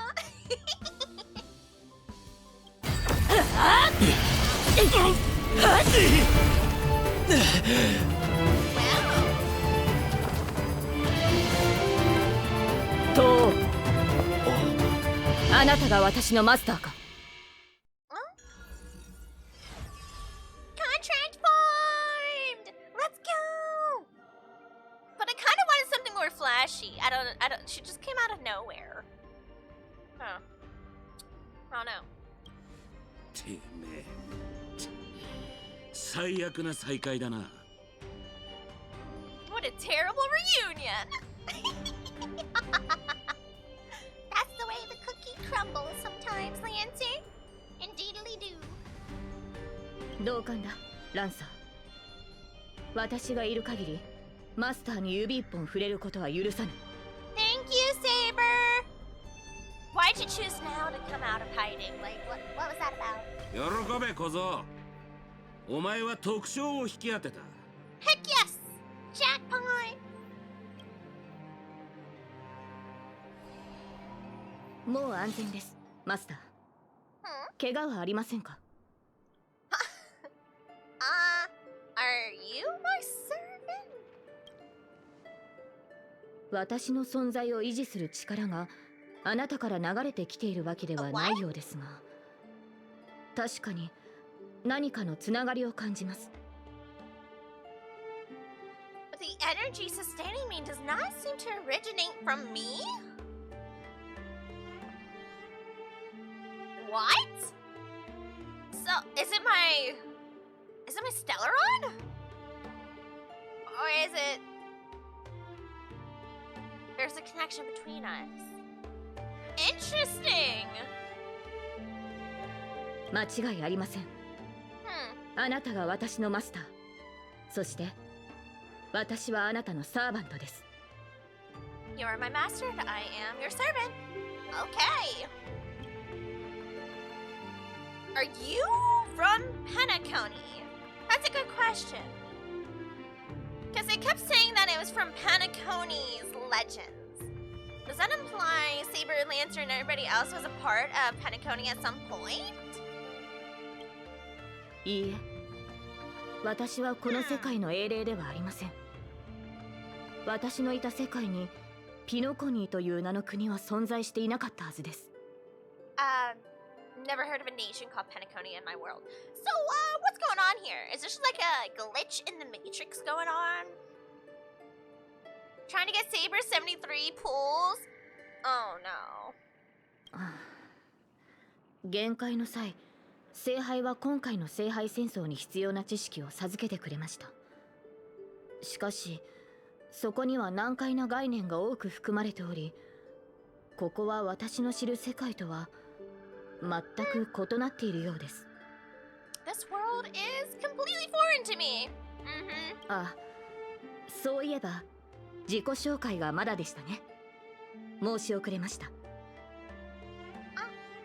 とあなたが私のマスターか。Contract formed. Let's go. But I kind of wanted something more flashy. I don't. She just came out of nowhere. Huh. I don't know. てめえ、最悪な再会だな。What a terrible reunion. That's the way the cookie crumbles sometimes, Lancy. Indeedly do. 同感だ、ランサー。私がいる限り、マスターに指一本触れることは許さない。Thank you, Saber. Why'd you choose now to come out of hiding? Like, what was that about? 喜べ小僧。お前は特賞を引き当てた。Heck yes! Jackpot! もう安全です、マスター。怪我はありませんか？ Are you my servant? 私の存在を維持する力があなたから流れてきているわけではないようですが、確かに何かのつながりを感じます。The energy sustaining me does not seem to originate from me? What? So, is it my Stellaron? Or is it... There's a connection between us. Interesting! 間違いありません。あなたが私のマスター。そして私はあなたのサーバントです。 You are my master and I am your servant. Okay. Are you from Penacony? That's a good question. Because they kept saying that it was from Penacony's legends. Does that imply Saber, Lancer, and everybody else was a part of Penacony at some point? いいえ、私はこの世界の英霊ではありません。私のいた世界にピノコニーという名の国は存在していなかったはずです。Never heard of a nation called Penacony in my world. So, what's going on here? Is this like a glitch in the Matrix going on? Trying to get Saber 73 pulls? Oh no. 限界の際、聖杯は今回の聖杯戦争に必要な知識を授けてくれました。しかし、そこには難解な概念が多く含まれており、ここは私の知る世界とは全く異なっているようです。This world is completely foreign to me. あ、そういえば自己紹介がまだでしたね。申し遅れました。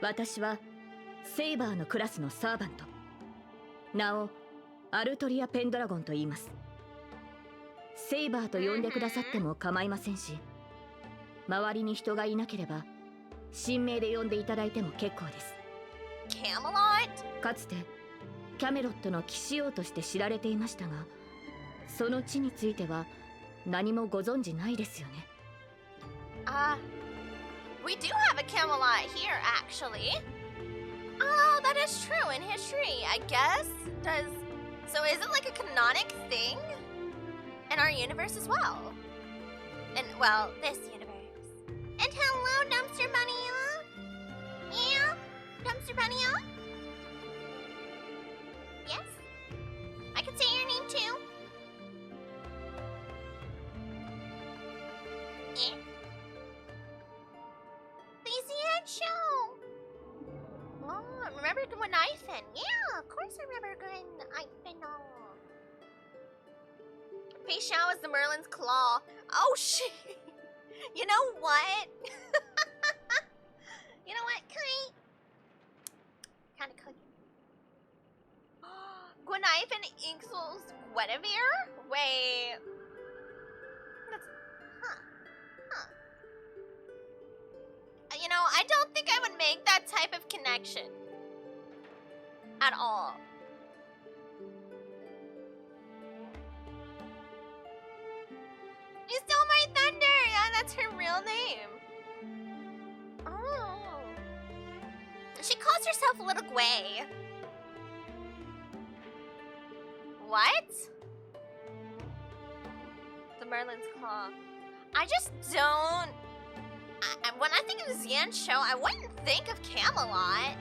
私はセイバーのクラスのサーバント、名をアルトリア・ペンドラゴンと言います。セイバーと呼んでくださっても構いませんし、周りに人がいなければ神名で呼んでいただいても結構です。かつてキャメロットの騎士王として知られていましたが、その地については何もご存知ないですよね。We do have a Camelot here, actually. Oh, that is true in history, I guess. So is it like a canonic thing in our universe as well? And, well, this universe. And hello, Dumpster Bunny. Yeah? Dumpster Bunny? Yes? I can say your name too. Yeah. Show. Oh, remember Gwynaifen? Yeah, of course I remember Gwynaifen. Fei Xiao is the Merlin's claw. Oh shit! You know what? You know what? Kind of cookie. Gwynaifen equals Guinevere? Wait. That's, you know, I don't think I would make that type of connection. At all. You stole my thunder! Yeah, that's her real name. Oh. She calls herself Little Gwei. What? The Merlin's Claw. I just don't... when I think of Xian Show, I wouldn't think of Camelot.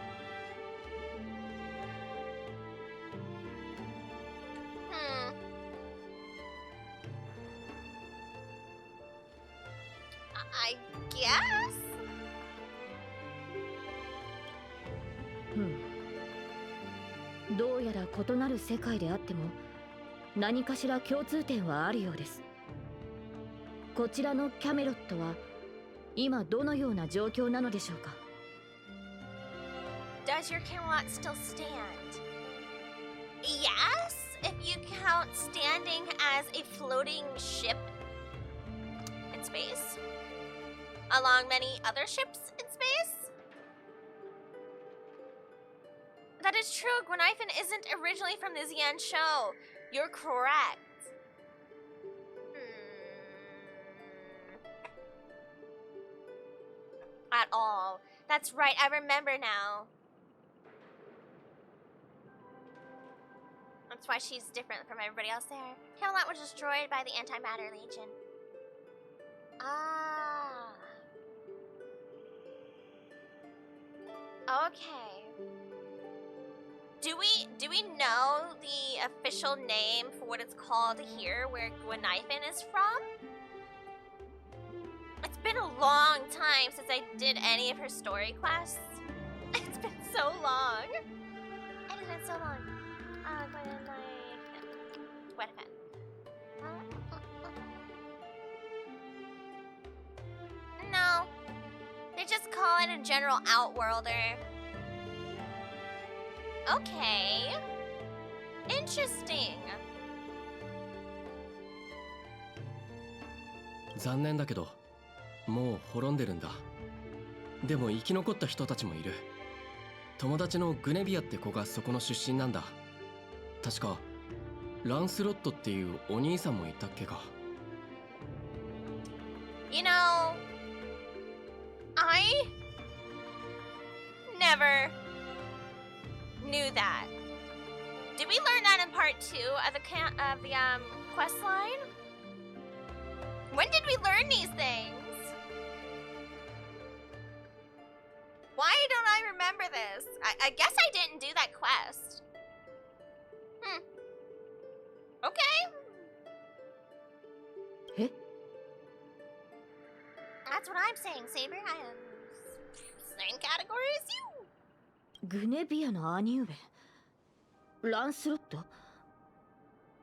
I guess? どうやら異なる世界であっても何かしら共通点はあるようです。こちらのキャメロットは今どのような状況なのでしょうか。 Does your Camelot still stand? Yes, if you count standing as a floating ship in space, along many other ships in space. That is true, Gwynaifen isn't originally from the Xian Show. You're correct. At all. That's right, I remember now. That's why she's different from everybody else there. Camelot was destroyed by the Antimatter Legion. Ah. Okay. Do we know the official name for what it's called here, where Gwynaifen is from? It's been a long time since I did any of her story quests. It's been so long. It has been so long. Gwynaifen. No. They just call it a general outworlder. Okay. Interesting. 残念だけど、もう滅んでるんだ。でも生き残った人たちもいる。友達のグネビアって子がそこの出身なんだ。確かランスロットっていうお兄さんもいたっけか。You know, I never knew that. Did we learn that in part 2 of the quest line? When did we learn these things? Why don't I remember this? I guess I didn't do that quest. Okay. Eh? That's what I'm saying, Saber. I am same category as you. グネビアの兄上ランスロット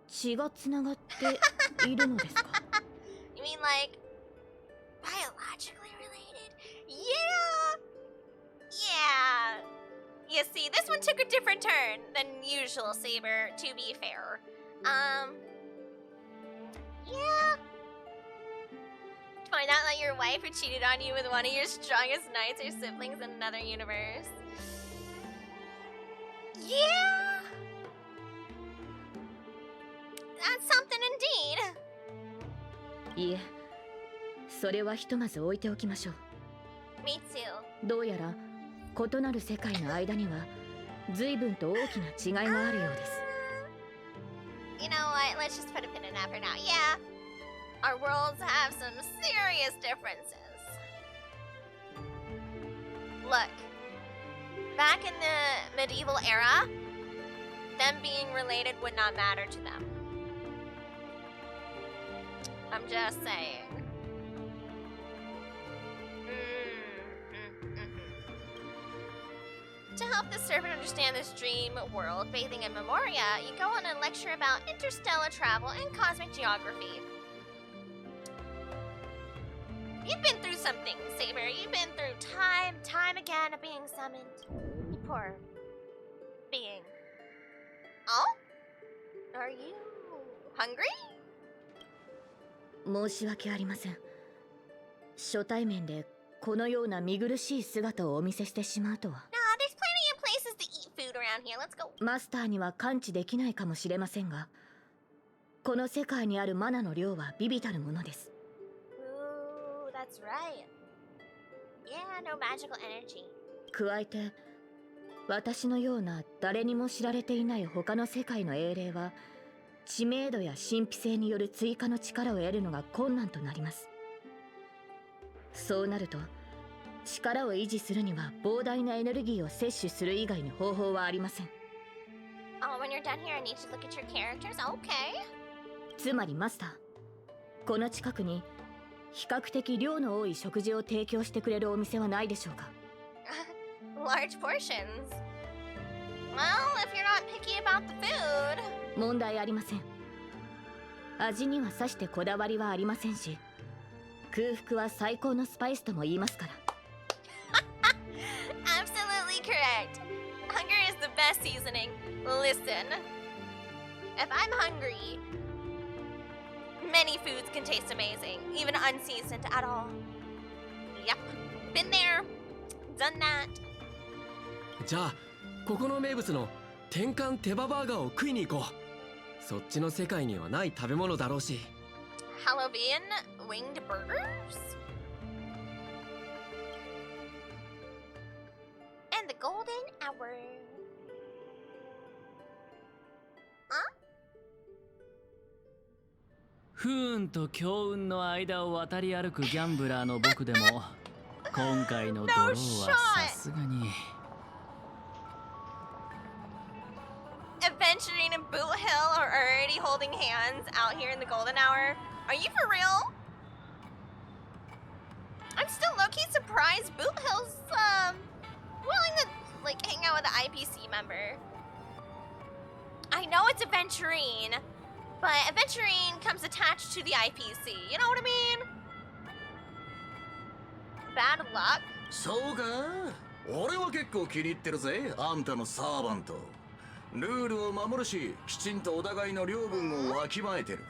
血がつながっているのですか？ You mean like biologically related? Yeah! Yeah. You see, this one took a different turn than usual, Saber, to be fair. Yeah. Find out that your wife who cheated on you with one of your strongest knights or siblings in another universe. Yeah. That's something indeed. いえ、それはひとまず置いておきましょう。 Me too. どうやら異なる世界の間には随分と大きな違いがあるようです。 You know what? Let's just put a pin in that for now. Yeah. Our worlds have some serious differences. Look. Back in the medieval era, them being related would not matter to them. I'm just saying. To help the servant understand this dream world bathing in Memoria, you go on a lecture about interstellar travel and cosmic geography. You've been through some things, Saber. You've been through time again of being summoned. You poor being. Oh? Are you hungry? 申し訳ありません。初対面でこのような見苦しい姿をお見せしてしまうとは。Nah, there's plenty of places to eat food around here. Let's go. マスターには感知できないかもしれませんが、この世界にあるマナの量は微々たるものです。 Ooh, that's right. Yeah, no magical energy. 加えて、私のような誰にも知られていない他の世界の英霊は、知名度や神秘性による追加の力を得るのが困難となります。そうなると、力を維持するには膨大なエネルギーを摂取する以外に方法はありません。Oh, when you're done here, I need to look at your characters. Okay. つまりマスター、この近くに比較的量の多い食事を提供してくれるお店はないでしょうか。Large portions. Well, if you're not picky about the food. 問題ありません。味にはさしてこだわりはありませんし、空腹は最高のスパイスとも言いますから。Absolutely correct. Hunger is the best seasoning. Listen, if I'm hungry, many foods can taste amazing, even unseasoned at all. Yep, been there, done that. じゃあここの名物の天か手羽バーガーを食いに行こう。そっちの世界にはない食べ物だろうし。 Halloween winged burgers? And the golden hour. Huh? 不運と強運の間を渡り歩くギャンブラーの僕でも今回のドローはさすがに。 Adventuring and Boot Hill are already holding hands out here in the golden hour. Are you for real? I'm still low-key surprised Boot Hill's willing to like hang out with an IPC member. I know it's Adventuring, but Adventuring comes attached to the IPC. You know what I mean? Bad luck. そうか、俺は結構気に入ってるぜ、あんたのサーバント。ルールを守るし、きちんとお互いの領分をわきまえてる。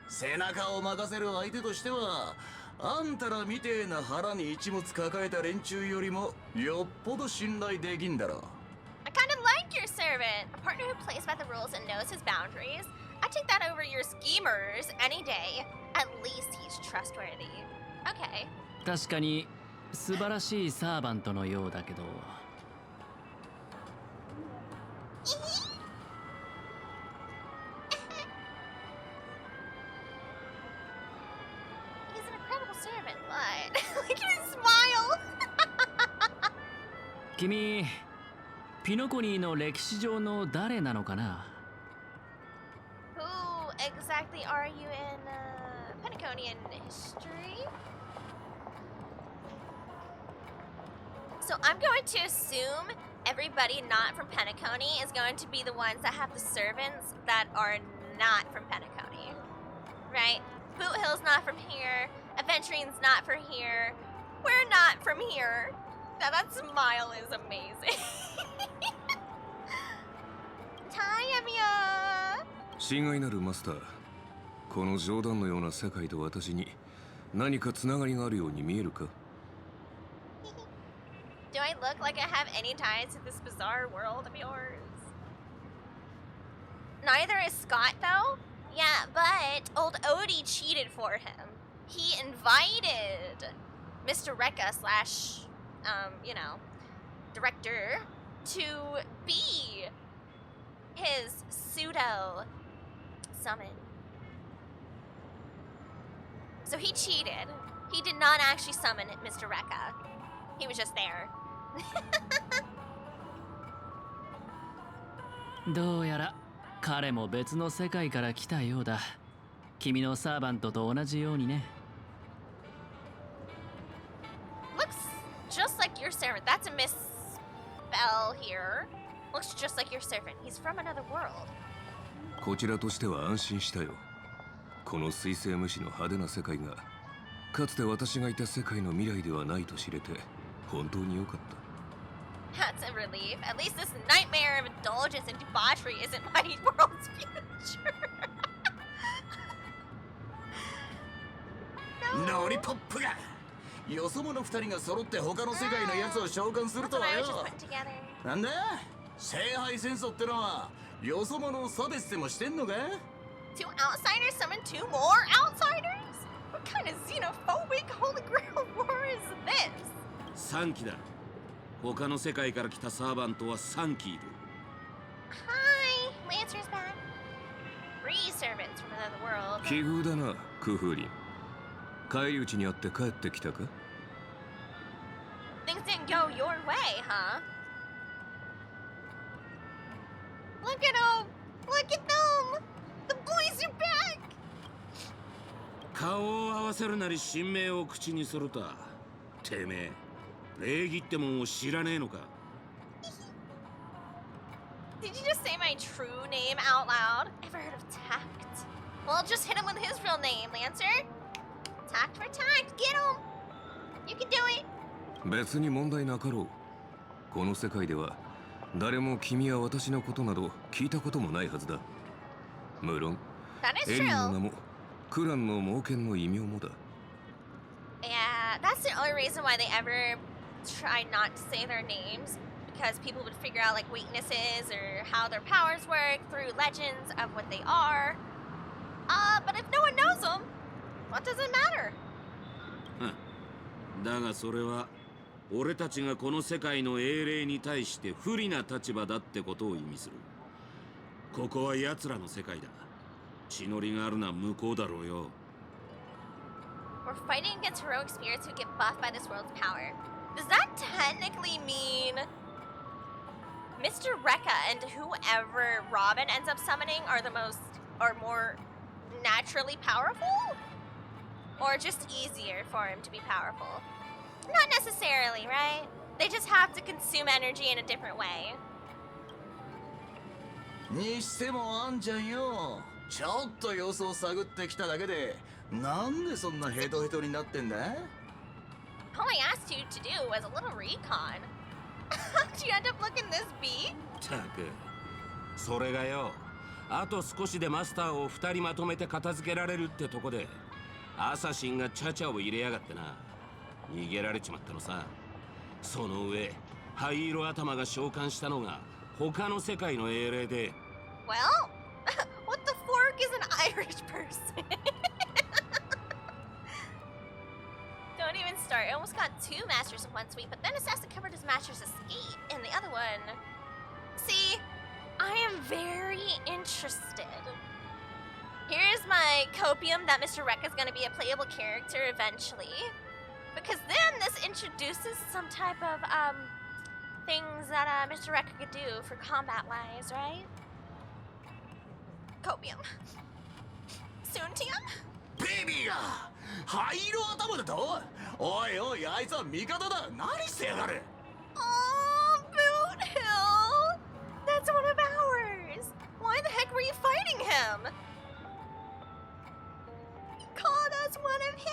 背中を任せる相手としては、あんたらみてえな腹に一物抱えた連中よりもよっぽど信頼できんだろう。 I kind of like your servant, a partner who plays by the rules and knows his boundaries. I take that over your schemers any day. At least he's trustworthy. Okay. 確かに素晴らしいサーバントのようだけど。 He's an incredible servant, but look at his smile. 君、ピノコニーの歴史上の誰なのかな？ Who exactly are you in Penacony history? So I'm going to assume everybody not from Penacony is going to be the ones that have the servants that are not from Penacony, right? Boot Hill's not from here. Aventuring's not from here. We're not from here. Now that smile is amazing. Tayamiya! 親愛なるマスター、この冗談のような世界と私に何かつながりがあるように見えるか？ Do I look like I have any ties to this bizarre world of yours? Neither is Scott, though. Yeah, but old Odie cheated for him. He invited Mr. Rekka slash, director to be his pseudo summon. So he cheated. He did not actually summon Mr. Rekka. He was just there. どうやら彼も別の世界から来たようだ。君のサーバントと同じようにね。Looks just like your servant. That's a misspell here. Looks just like your servant. He's from another world. こちらとしては安心したよ。この水星無視の派手な世界がかつて私がいた世界の未来ではないと知れて本当に良かった。 That's a relief. At least this nightmare of indulgence and debauchery isn't my world's future. ノリポップがよそ者二人が揃って他の世界のやつを召喚するとはよ。なんだ？聖杯戦争ってのはよそ者を差別でもしてんのか？ Two outsiders summon two more outsiders? What kind of xenophobic Holy Grail war is this? 3機だ。他の世界から来たサーバントは3機いる。Hi, Lancer's back. 3 servants from another world. 奇遇だな、クフーリン。返り討ちにあって帰ってきたか？ Things didn't go your way, huh? Look at them! Look at them! The boys are back! 顔を合わせるなり神名を口にすると。てめえ、礼儀ってもんを知らねえのか？ Did you just say my true name out loud? Ever heard of tact? Well, just hit him with his real name, Lancer. Tact for tact, get him! You can do it! 別に問題なかろう。この世界では誰も君や私のことなど聞いたこともないはずだ。無論、エリンの名もクランの猛犬の異名もだ。Yeah, that's the only reason why they ever try not to say their names. Because people would figure out like weaknesses or how their powers work through legends of what they are. But if no one knows them, what does it matter? だがそれは俺たちがこの世界の英霊に対して不利な立場だってことを意味する。ここは奴らの世界だ。血のりがあるのは向こうだろうよ。We're fighting against heroic spirits who get buffed by this world's power. Does that technically mean Mr. Rekka and whoever Robin ends up summoning are the most, or more naturally powerful? Or just easier for him to be powerful? Not necessarily, right? They just have to consume energy in a different way. にしてもあんちゃんよ、ちょっと様子を探ってきただけでなんでそんなヘトヘトになってんだ？ All I asked you to do was a little recon. How'd you end up looking this beat? たく、それがよ、あと少しでマスターを2人まとめて片付けられるってとこでアサシンがチャチャを入れやがってな。逃げられちまったのさ。その上灰色頭が召喚したのが他の世界の英霊で。 Well, what the fork is an Irish person? Don't even start. I almost got 2 masters in one sweep, but then Assassin covered his master's escape in the other one. See, I am very interested. Here's my copium that Mr. Rekka is going to be a playable character eventually. Because then this introduces some type of, things that, Mr. Rekka could do for combat-wise, right? Copium. Soontium? ベビーが灰色頭だと？おいおい、あいつは味方だ。何してやがる？ Oh, Boot Hill! That's one of ours! Why the heck were you fighting him? Calm was one of his.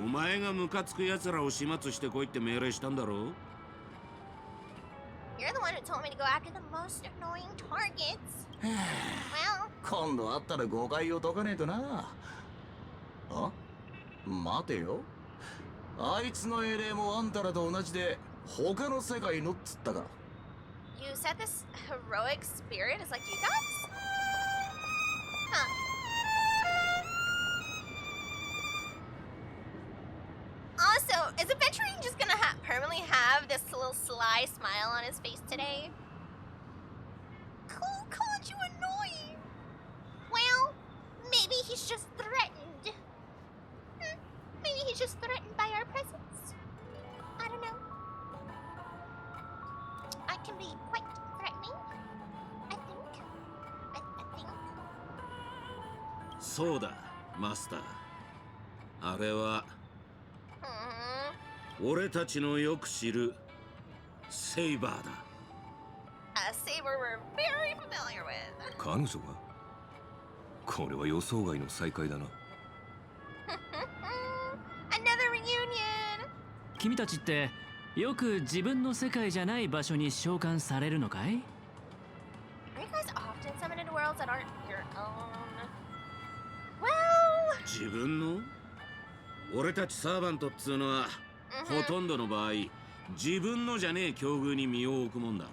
お前がムカつく奴らを始末してこいって命令したんだろう You're the one who told me to go after the most annoying targets. Well, 今度会ったら誤解を解かねえとな。あ、待てよ。あいつの英霊もあんたらと同じで他の世界のっつったか。 you said this heroic spirit is like you guys? Huh. Also, is Adventuring just gonna permanently have this little sly smile on his face today? Who called you annoying? Well, maybe he's just threatened. Maybe he's just threatened by our presence. I don't know. I can be quite threatening, I think. I think. そうだ、マスター。あれは俺たちのよく知るセイバーだ。A saber we're very familiar with. 彼女がこれは予想外の再会だな。Another reunion. 君たちってよく自分の世界じゃない場所に召喚されるのかい？ Are you guys often summoned into worlds that aren't your own? Well, 自分の俺たちサーバントっつうのは、ほとんどの場合自分のじゃねえ境遇に身を置くもんだ。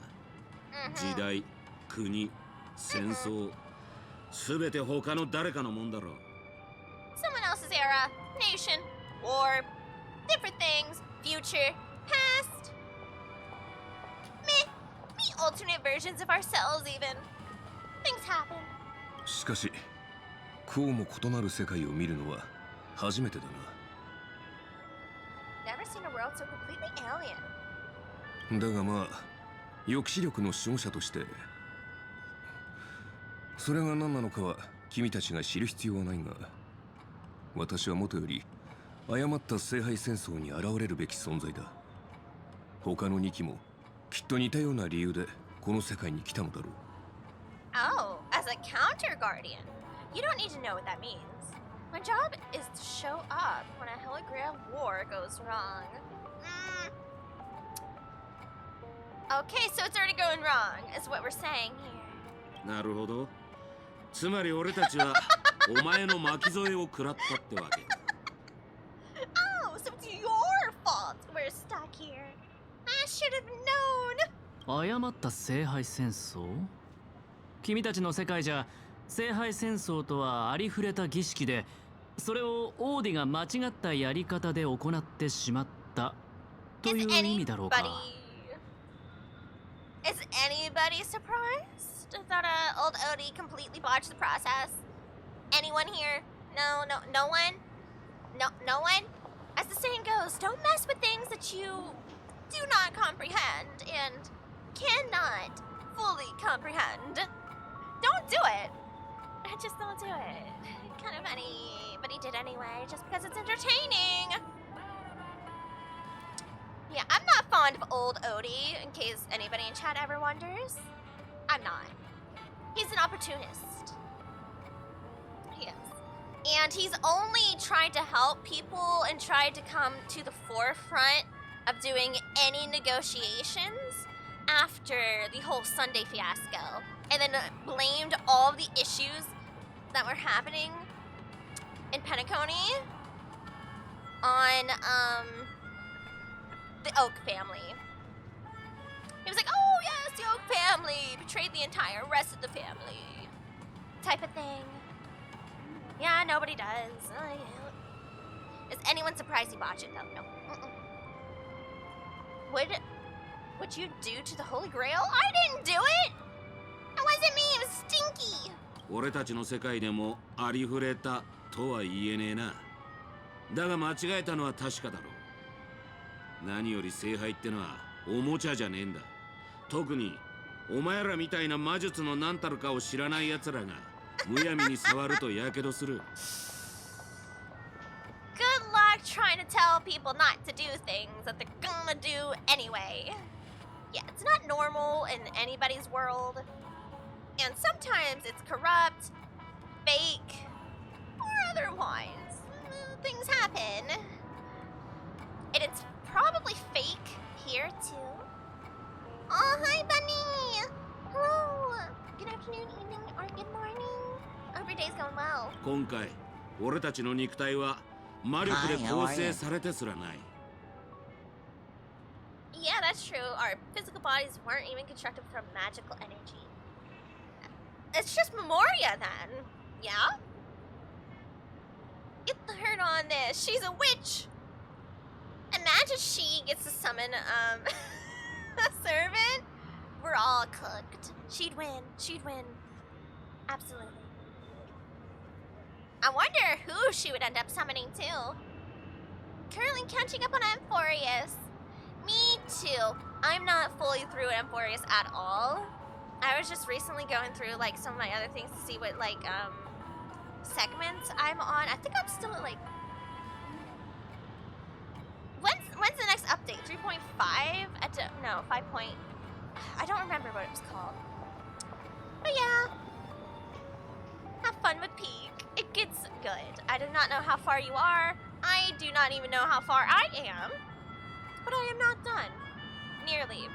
時代、国、戦争、すべて他の誰かのもんだろう。 someone else's era, nation, war, different things, future, past. Me alternate versions of ourselves even. Things happen. しかしこうも異なる世界を見るのは初めてだな。 Never seen a world so completely alien. だがまあ抑止力の守護者としてそれが何なのかは君たちが知る必要はないが、私はもとより誤った聖杯戦争に現れるべき存在だ。他の2機もきっと似たような理由でこの世界に来たのだろう。 Oh, as a counter guardian. You don't need to know what that means. My job is to show up when a Holy Grail war goes wrong. Okay, so it's already going wrong, is what we're saying here. なるほど。つまり俺たちはお前の巻き添えを食らったってわけ。Oh, so it's your fault we're stuck here. I should have known. 誤った聖杯戦争？君たちの世界じゃ聖杯戦争とはありふれた儀式で、それをオーディが間違ったやり方で行ってしまったという意味だろうか。Is anybody surprised that old Odie completely botched the process? Anyone here? No one? No one? As the saying goes, don't mess with things that you do not comprehend and cannot fully comprehend. Don't do it. Just don't do it. Kind of funny, but he did anyway, just because it's entertaining. Yeah, I'm not fond of old Odie, in case anybody in chat ever wonders. I'm not. He's an opportunist. He is. And he's only tried to help people and tried to come to the forefront of doing any negotiations after the whole Sunday fiasco. And then blamed all of the issues that were happening in Penacony on, the Oak family. He was like, oh yes, the Oak family betrayed the entire rest of the family. Type of thing. Yeah, nobody does. Oh, yeah. Is anyone surprised he botched it though? No. Would you do to the Holy Grail? I didn't do it! It wasn't me, it was Stinky! 俺たちの世界でもありふれたとは言えねえな。だが間違えたのは確かだろう。何より聖杯ってのはおもちゃじゃねえんだ。特にお前らみたいな魔術の何たるかを知らない奴らがむやみに触るとやけどする。Good luck trying to tell people not to do things that they're gonna do anyway. Yeah, it's not normal in anybody's world. And sometimes it's corrupt, fake or otherwise. Things happen. And it's probably fake here too. Oh, hi, Bunny! Hello! Good afternoon, evening, or good morning. Hope your day's going well. 今回俺たちの肉体は魔力で構成されてすらない。Yeah, that's true. Our physical bodies weren't even constructed from magical energy. It's just Memoria then. Yeah? Get the hurt on this. She's a witch. Imagine she gets to summon a servant. We're all cooked. She'd win. She'd win. Absolutely. I wonder who she would end up summoning too. Currently catching up on Amphorius. Me too. I'm not fully through Amphorius at all. I was just recently going through like some of my other things to see what like segments I'm on. I think I'm still at like when's the next update? 3.5? No, 5. I don't remember what it was called. But yeah. Have fun with Peak. It gets good. I do not know how far you are. I do not even know how far I am. But I am not done. Nearly.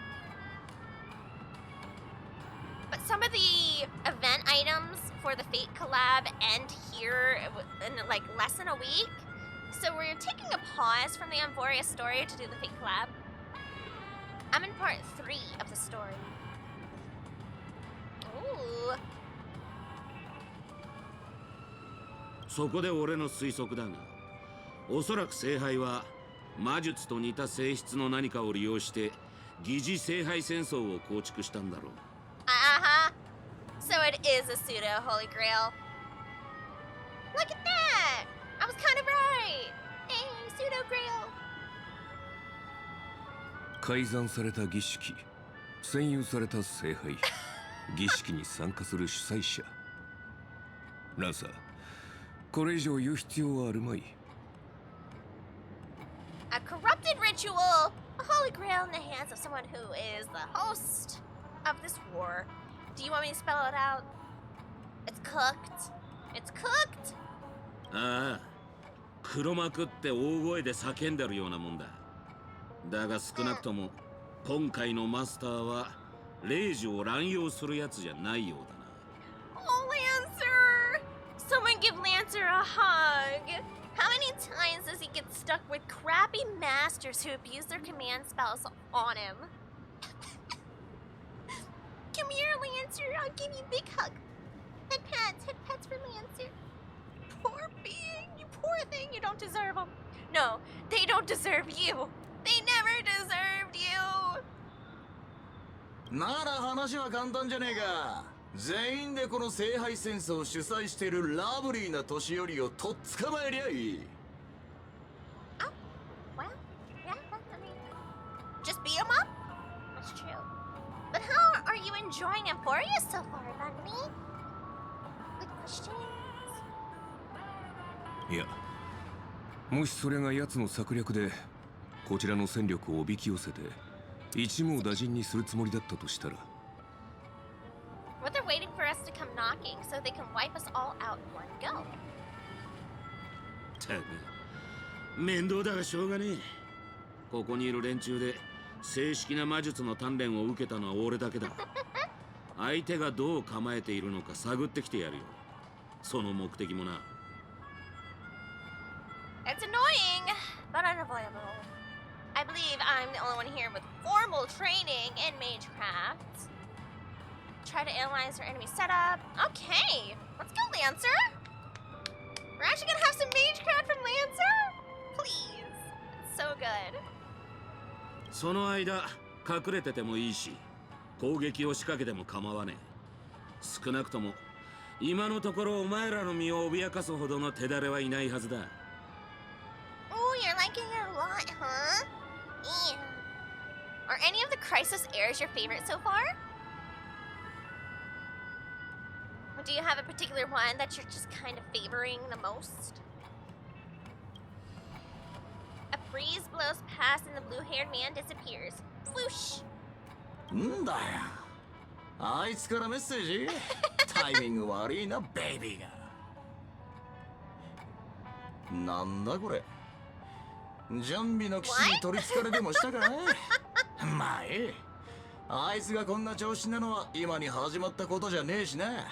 But some of the event items for the Fate collab end here in like less than a week. So we're taking a pause from the Amphorius story to do the Fate collab. I'm in part 3 of the story. Ooh. そこで俺の推測だが、おそらく聖杯は魔術と似た性質の何かを利用して疑似聖杯戦争を構築したんだろう。Uh-huh. So it is a pseudo Holy Grail. Look at that! I was kind of right! Hey, pseudo Grail! 改ざんされた儀式、占有された聖杯、儀式に参加する主催者。ランサー、これ以上言う必要はあるまい。A corrupted ritual! A Holy Grail in the hands of someone who is the host of this war. Do you want me to spell it out? It's cooked. It's cooked! ああ、黒幕って大声で叫んでるようなもんだ。だが少なくとも今回のマスターは霊樹を乱用するやつじゃないようだな。Oh, Lancer! Someone give Lancer a hug! How many times does he get stuck with crappy masters who abuse their command spells on him? Come here, Lancer. I'll give you a big hug. Head pats for Lancer. Poor being, you poor thing. You don't deserve them. No, they don't deserve you. They never deserved you. なら話は簡単じゃねえか。全員でこの聖杯戦争を主催しているラブリーな年寄りをとっ捕まえりゃいい。Oh, well, yeah, I mean, just beat him up? That's true. But how are you enjoying Amphorius so far, Bunny? Good questions. いや、もしそれが奴の策略でこちらの戦力をおびき寄せて一網打尽にするつもりだったとしたら。What they're waiting for us to come knocking so they can wipe us all out in one go. たく面倒だがしょうがねえ。ここにいる連中で正式な魔術の鍛錬を受けたのは俺だけだ。相手がどう構えているのか探ってきてやるよ。その目的もな。It's annoying, but unavoidable. I believe I'm the only one here with formal training in magecraft. Try to analyze our enemy setup. Okay, let's go, Lancer. We're actually gonna have some magecraft from Lancer? Please. It's so good. その間隠れててもいいし、攻撃を仕掛けても構わねえ。少なくとも今のところお前らの身を脅かすほどの手だれはいないはずだ。Oh, you're liking it a lot, huh? Yeah. Are any of the Crisis Airs your favorite so far? Or do you have a particular one that you're just kind of favoring the most? A breeze blows past and the blue-haired man disappears. Floosh! んだよ。あいつからメッセージタイミング悪いな、ベイビーが。なんだこれ。ジャンビの騎士に取りつかれでもしたかまあええ。あいつがこんな調子なのは今に始まったことじゃねえしな。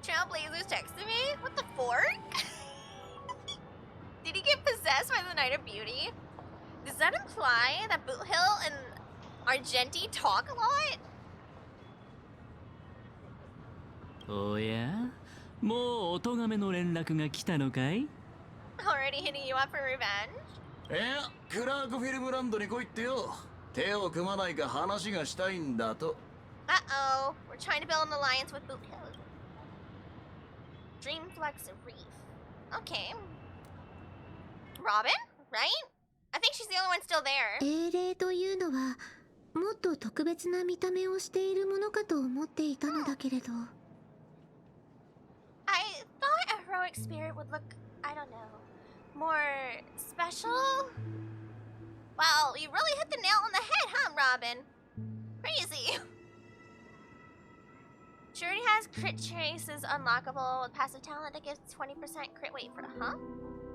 Trailblazers texted me? What the fork? Did he get possessed by the Night of Beauty? Does that imply that Boothill and Argenti talk a lot? おや、もうお咎めの連絡が来たのかい？ Already hitting you up for revenge? いや、クラークフィルムランドに来いってよ。手を組まないか話がしたいんだと。Uh-oh, we're trying to build an alliance with Boothill. Dreamflex Reef. Okay. Robin, right? I think she's the only one still there. 英霊というのはもっと特別な見た目をしているものかと思っていたのだけれど。I thought a heroic spirit would look, I don't know, more special? Wow, you really hit the nail on the head, huh, Robin? Crazy. She already has crit traces unlockable with passive talent that gives 20% crit rate for, huh?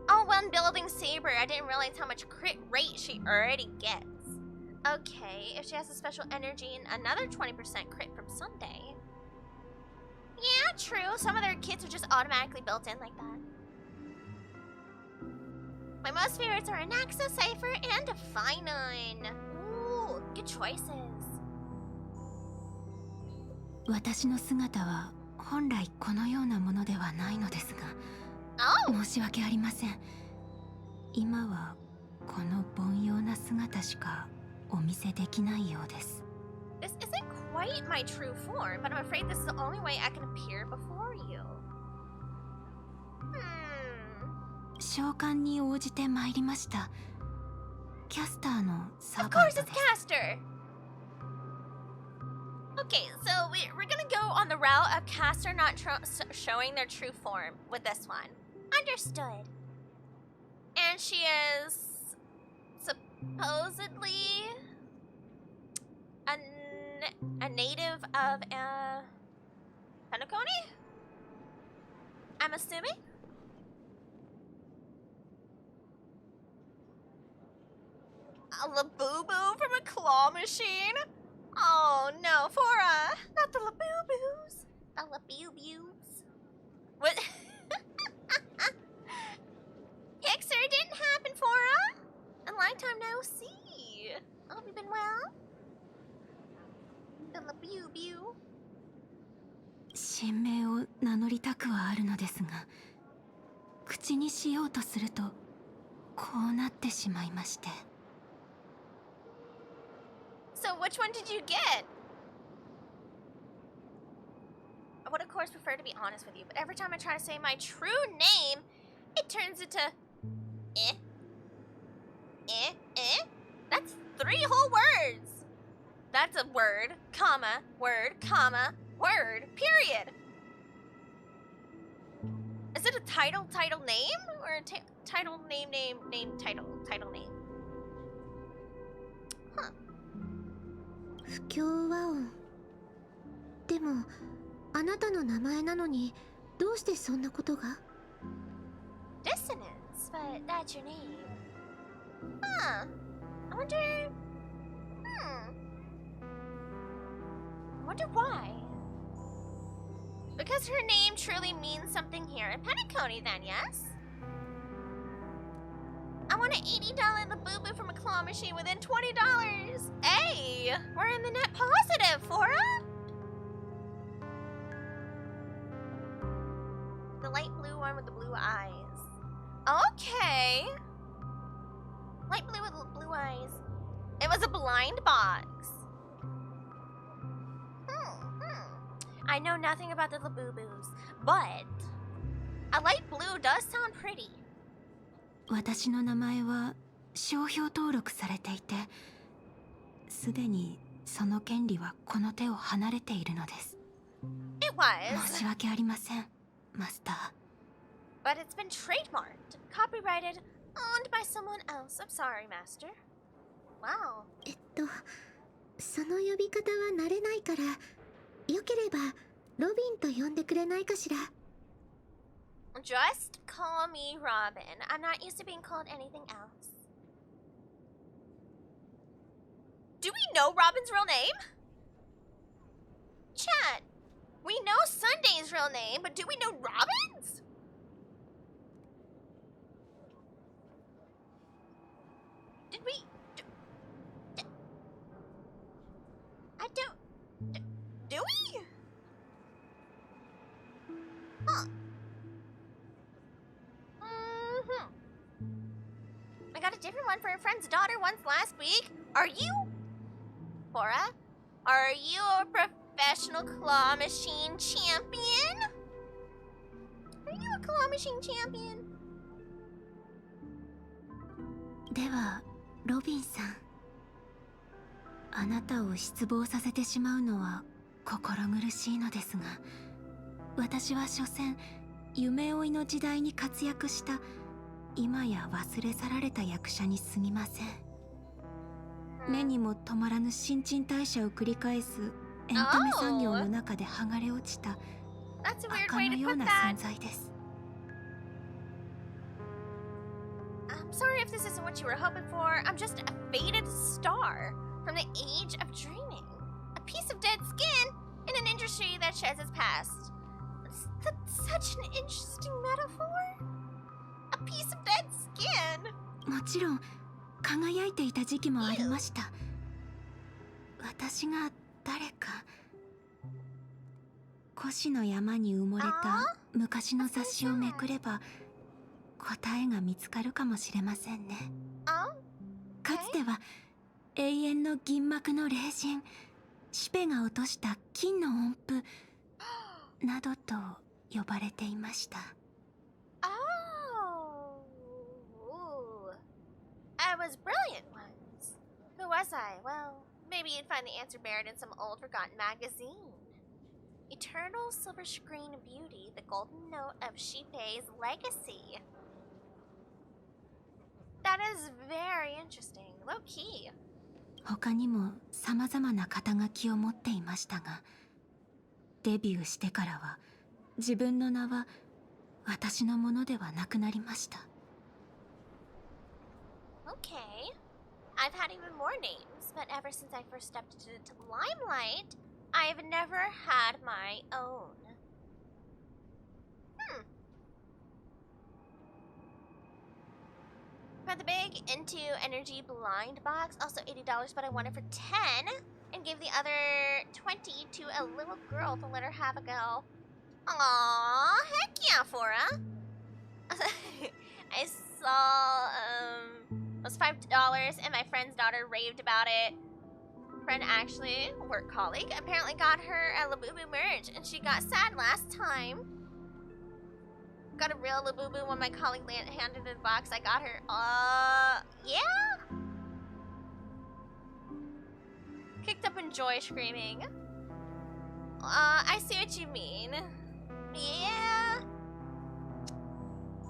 Oh, when building Saber, I didn't realize how much crit rate she already gets. Okay, if she has a special energy and another 20% crit from Sunday. Yeah, true. Some of their kits are just automatically built in like that. My most favorites are Anaxa, Cypher, and Definon. Ooh, good choices. 私の姿は本来このようなものではないのですが、申し訳ありません。今はこの凡庸な姿しかお見せできないようです。This isn't quite my true form, but I'm afraid this is the only way I can appear before you. 召喚に応じて参りました。キャスターのサー Of バン course ト it's です。Caster! Okay, so we're gonna go on the route of Caster not showing their true form with this one. Understood. And she is supposedly a native of Penacony? I'm assuming? A Labubu from a claw machine? Oh no, Fora! Not the Labubus! The Labubus. What? Hixer, it didn't happen, Fora! A lifetime no see. Hope you've been well? The Labubu. 神名を名乗りたくはあるのですが、口にしようとするとこうなってしまいまして。So which one did you get? I would of course prefer to be honest with you, but every time I try to say my true name, it turns into That's 3 whole words. That's a word, comma, word, period. Is it a title name? Or a title name, title name? Huh. 不協和音。でもあなたの名前なのにどうしてそんなことが？ Dissonance, but that's your name. Huh. I wonder... I wonder why. Because her name truly means something here in Penacony then, yes? I want an $80 Labubu from a claw machine within $20. Hey, we're in the net positive, Fora. The light blue one with the blue eyes. Okay. Light blue with blue eyes. It was a blind box. I know nothing about the Labubus, but a light blue does sound pretty. 私の名前は商標登録されていて、すでにその権利はこの手を離れているのです。It was. 申し訳ありません、マスター。But it's been trademarked, copyrighted, owned by someone else. I'm sorry, Master. Wow. その呼び方は慣れないから、よければロビンと呼んでくれないかしら。Just call me Robin. I'm not used to being called anything else. Do we know Robin's real name? Chat. We know Sunday's real name, but do we know Robin's? Did we? I don't. Do we? Huh. I got a different one for a friend's daughter once last week. Are you? Cora? Are you a professional claw machine champion? Are you a claw machine champion? ではロビンさん、あなたを失望させてしまうのは心苦しいのですが、私は所詮夢追いの時代に活躍した今や忘れ去られた役者に過ぎません。目にも止まらぬ新陳代謝を繰り返すエンタメ産業の中で剥がれ落ちた赤のような存在です。I'm sorry if this isn't what you were hoping for. I'm just a faded star from the age of dreaming. A piece of dead skin in an industry that sheds its past. That's such an interesting metaphor. A piece of dead skin. もちろん輝いていた時期もありました。私が誰か、古紙の山に埋もれた昔の雑誌をめくれば答えが見つかるかもしれませんね。かつては永遠の銀幕の霊人シペが落とした金の音符などと呼ばれていました。I was brilliant once. Who was I? Well, maybe you'd find the answer buried in some old forgotten magazine. Eternal silver screen beauty, the golden note of Shipei's legacy. That is very interesting. Low key. 他にも様々な肩書きを持っていましたが、デビューしてからは自分の名は私のものではなくなりました。Okay. I've had even more names, but ever since I first stepped into the limelight, I've never had my own. For the big Into Energy blind box, also $80, but I won it for 10 and gave the other 20 to a little girl to let her have a go. Aww, heck yeah, Fora. I saw, it was $5 and my friend's daughter raved about it. Friend actually, work colleague, apparently got her a Labubu merch and she got sad last time. Got a real Labubu when my colleague handed the box I got her. Yeah? Kicked up in joy screaming. I see what you mean. Yeah.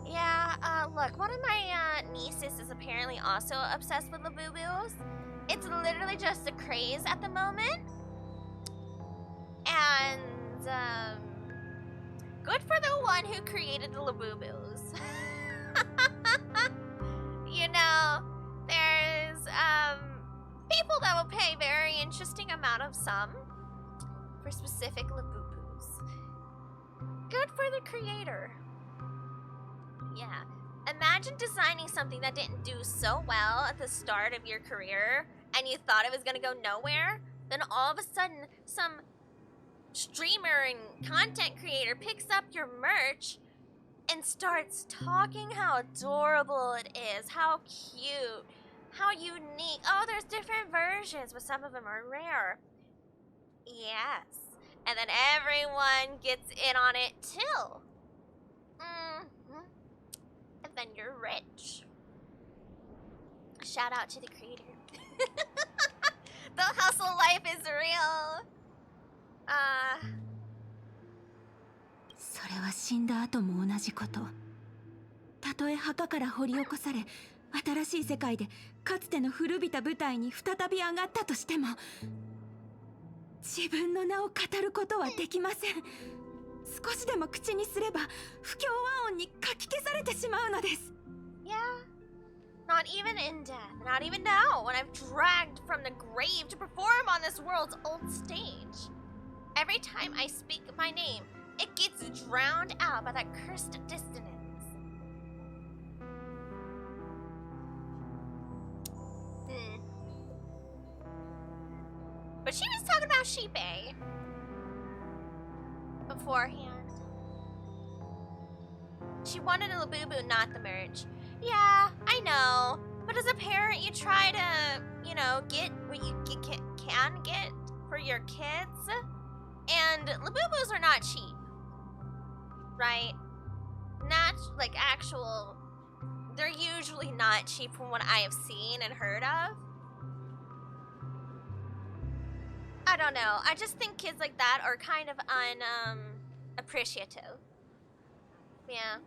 Yeah, look, one of my nieces is apparently also obsessed with Labubus. It's literally just a craze at the moment. And, good for the one who created the Labubus. You know, there's, people that will pay very interesting amount of sum for specific Labubus. Good for the creator. Yeah. Imagine designing something that didn't do so well at the start of your career and you thought it was gonna go nowhere. Then all of a sudden, some streamer and content creator picks up your merch and starts talking how adorable it is, how cute, how unique. Oh, there's different versions, but some of them are rare. Yes. And then everyone gets in on it too. And then you're rich. Shout out to the creator. The hustle life is real. それは死んだ後も同じこと。たとえ墓から掘り起こされ、新しい世界でかつての古びた舞台に再び上がったとしても、自分の名を語ることはできません。少しでも口にすれば不協和音にかき消されてしまうのです。 Yeah. Not even in death, not even now, when I'm dragged from the grave to perform on this world's old stage. Every time I speak my name, it gets drowned out by that cursed dissonance. But she was talking about Sheepay beforehand. She wanted a Labubu, not the merch. Yeah, I know. But as a parent, you try to, you know, get what you can get for your kids. And Labubus are not cheap. Right? Not like actual... They're usually not cheap from what I have seen and heard of. I don't know. I just think kids like that are kind of appreciative. Yeah.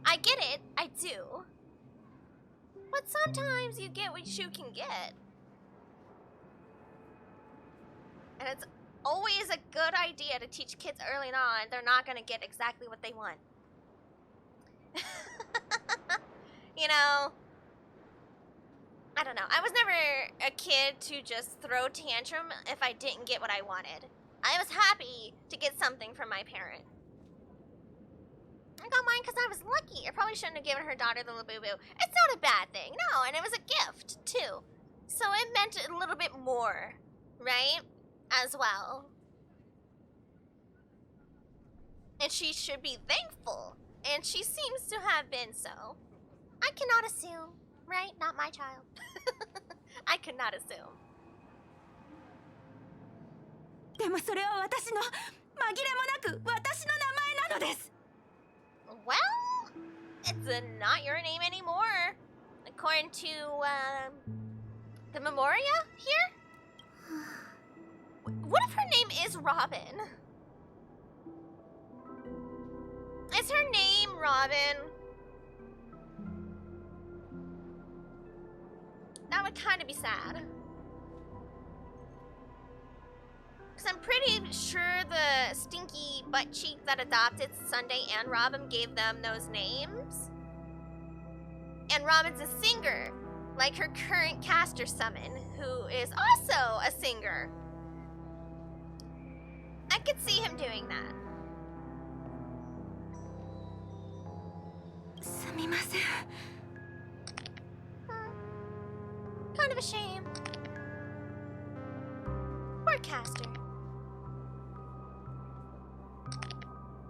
I get it. I do. But sometimes you get what you can get. And it's always a good idea to teach kids early on they're not going to get exactly what they want. You know, I don't know. I was never a kid to just throw tantrum if I didn't get what I wanted. I was happy to get something from my parent. I got mine because I was lucky. I probably shouldn't have given her daughter the Labubu. It's not a bad thing, no, and it was a gift, too. So it meant a little bit more, right? As well. And she should be thankful. And she seems to have been so. I cannot assume, right? Not my child. I could not assume. でもそれは私の紛れもなく私の名前なのです。 Well, it's not your name anymore. According to, the Memoria here? What if her name is Robin? Is her name Robin? That would kind of be sad. Because I'm pretty sure the stinky butt cheek that adopted Sunday and Robin gave them those names. And Robin's a singer, like her current caster summon, who is also a singer. I could see him doing that. すみません。 Kind of a shame. Poor caster.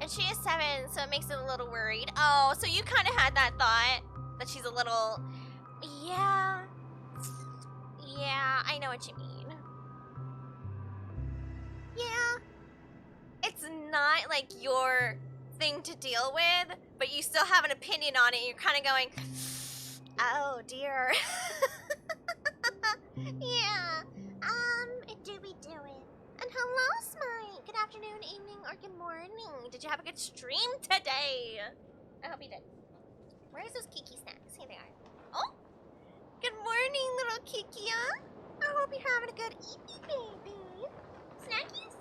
And she is 7, so it makes it a little worried. Oh, so you kind of had that thought that she's a little... Yeah. Yeah, I know what you mean. Yeah. It's not like your thing to deal with, but you still have an opinion on it, and you're kind of going, oh dear. Yeah. It do be doing. And hello, Smite. Good afternoon, evening, or good morning. Did you have a good stream today? I hope you did. Where's those Kiki snacks? Here they are. Oh! Good morning, little Kikia. I hope you're having a good evening, baby. Snackies?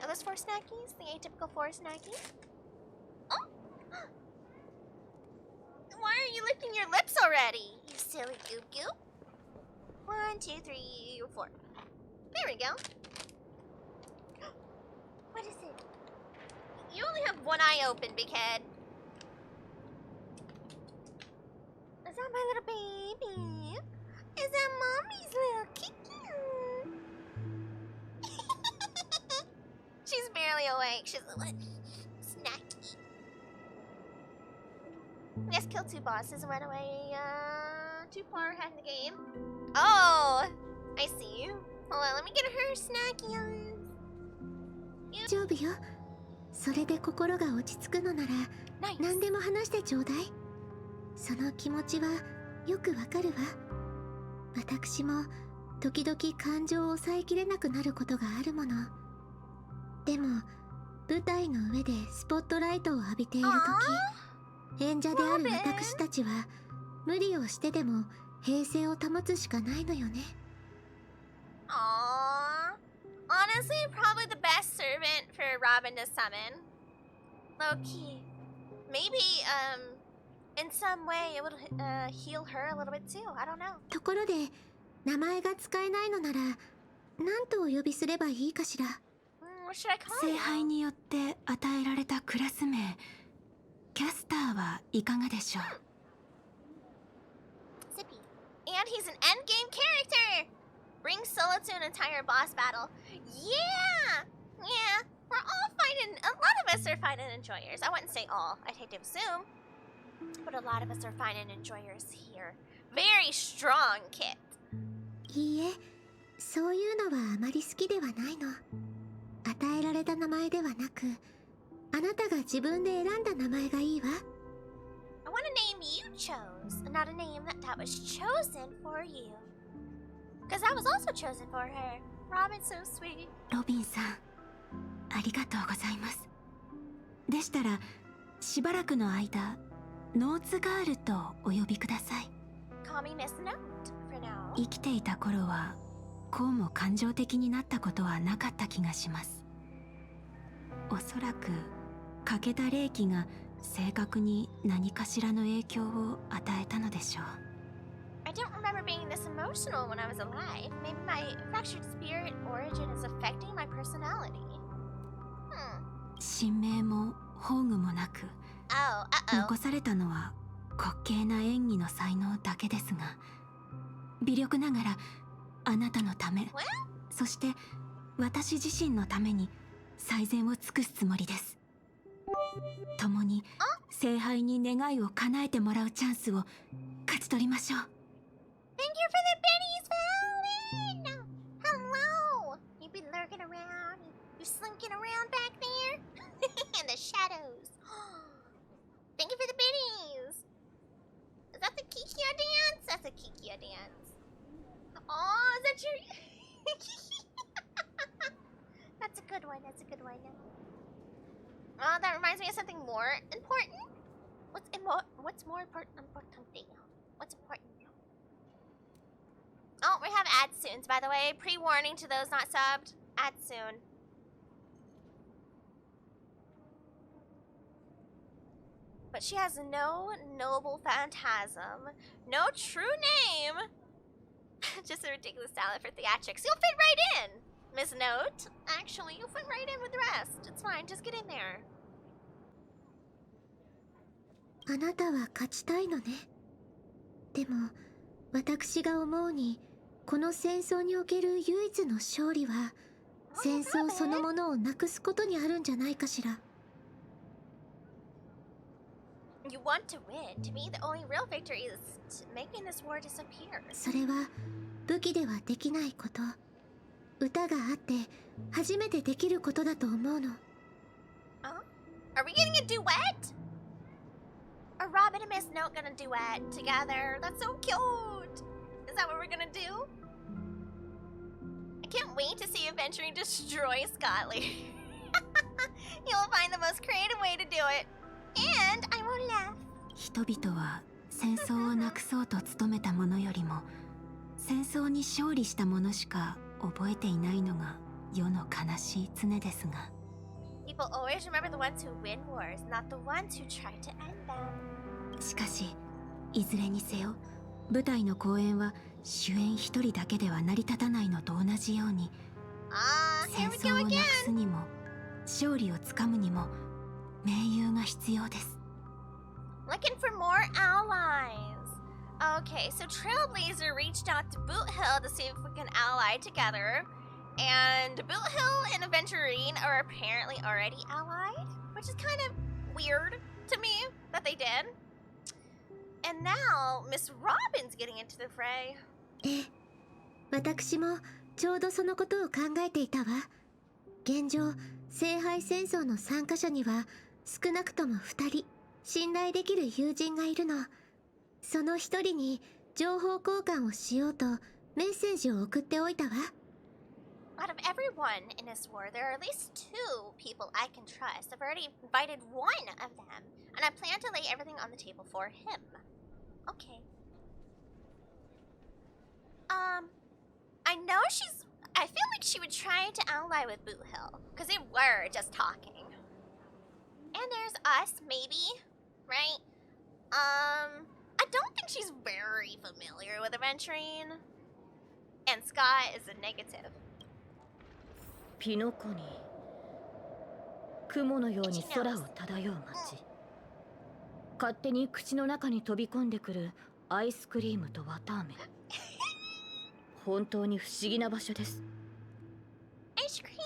Are those 4 snackies? The atypical 4 snackies? Oh! Why are you licking your lips already? You silly goop goop. 1, 2, 3, 4. There we go. What is it? You only have one eye open, big head. Is that my little baby? Is that mommy's little Kiki? She's barely awake. She's like, snacky. Let's kill 2 bosses and run away too far ahead in the game. Oh, I see you. Hold on, let me get her snacky on. 大丈夫よ。それで心が落ち着くのなら何でも話してちょうだい。その気持ちはよくわかるわ。私も時々感情を抑えきれなくなることがあるもの。でも舞台の上でスポットライトを浴びている時、演者である私たちは無理をしてでも平静を保つしかないのよね。Aww. Honestly, probably the best servant for for Robin to summon. Low key. Maybe, in some way it would heal her a little bit too. I don't know. ところで、名前が使えないのなら、何とお呼びすればいいかしら。What should I call 聖 you? 杯によって与えられたクラス名、キャスターはいかがでしょう。Zippy. And he's an endgame character! Bring solo to an entire boss battle. Yeah! Yeah, we're all fighting. A lot of us are fighting enjoyers. I wouldn't say all. I'd hate to assume. But a lot of us are fighting enjoyers here. Very strong, Kit. いいえ、そういうのはあまり好きではないの。与えられた名前ではなく、あなたが自分で選んだ名前がいいわ。I want a name you chose, not a name that was chosen for you. Because I was also chosen for her. Robin's so sweet. ロビンさん、ありがとうございます。でしたら、しばらくの間、ノーツガールとお呼びください。Call me Miss Note for now. 生きていた頃は、こうも感情的になったことはなかった気がします。おそらく、欠けた霊気が性格に何かしらの影響を与えたのでしょう。I don't remember being this emotional when I was alive. Maybe my fractured spirit origin is affecting my personality. 神明も宝具もなく、残されたのは滑稽な演技の才能だけですが、微力ながらあなたのため、そして私自身のために最善を尽くすつもりです。共に聖杯に願いを叶えてもらうチャンスを勝ち取りましょう。Thank you for the pennies, Valen! Hello! You've been lurking around. You slinking around back there? In the shadows. Thank you for the pennies! Is that the Kikia dance? That's a Kikia dance. Oh, is that your... That's a good one, that's a good one. Oh, that reminds me of something more important. What's more important? What's important? Oh, we have ads soon, by the way. Pre-warning to those not subbed. Ads soon. But she has no noble phantasm, no true name. Just a ridiculous talent for theatrics. You'll fit right in, Miss Note. Actually, you'll fit right in with the rest. It's fine, just get in there. あなたは勝ちたいのね。でも、私が思うに、この戦争における唯一の勝利は、戦争そのものをなくすことにあるんじゃないかしら。You want to win. To me, the only real victory is making this war disappear. それは武器ではできないこと。歌があって初めてできることだと思うの。Are we getting a duet? Are Robin and Miss Note gonna duet together? That's so cute. Is that what we're gonna do? I can't wait to see Adventuring destroy Scotly. You'll find the most creative way to do it. And I will laugh. 人々は戦争をなくそうと努めた者よりも戦争に勝利した者しか覚えていないのが世の悲しい常ですが People always remember the ones who win wars, not the ones who try to end them. しかしいずれにせよ舞台の公演は主演一人だけでは成り立たないのと同じように戦争をなくすにも勝利をつかむにも盟友が必要です。Looking for more allies. Okay, so Trailblazer reached out to Boot Hill to see if we can ally together. And Boot Hill and Aventurine are apparently already allied, which is kind of weird to me that they did. And now Miss Robin's getting into the fray. ええ、私もちょうどそのことを考えていたわ。現状、聖杯戦争の参加者には少なくとも2人信頼できる友人がいるの。その1人に情報交換をしようとメッセージを送っておいたわ。Out of everyone in this war, there are at least 2 people I can trust. I've already invited one of them, and I plan to lay everything on the table for him. Okay. I know she's I feel like she would try to ally with Boot Hill, because they were just talking. And there's us, maybe, right? I don't think she's very familiar with adventuring. And Scott is a negative. ピノコニー。雲のように空を漂う街。勝手に口の中に飛び込んでくるアイスクリームと綿あめ。本当に不思議な場所です。Ice cream.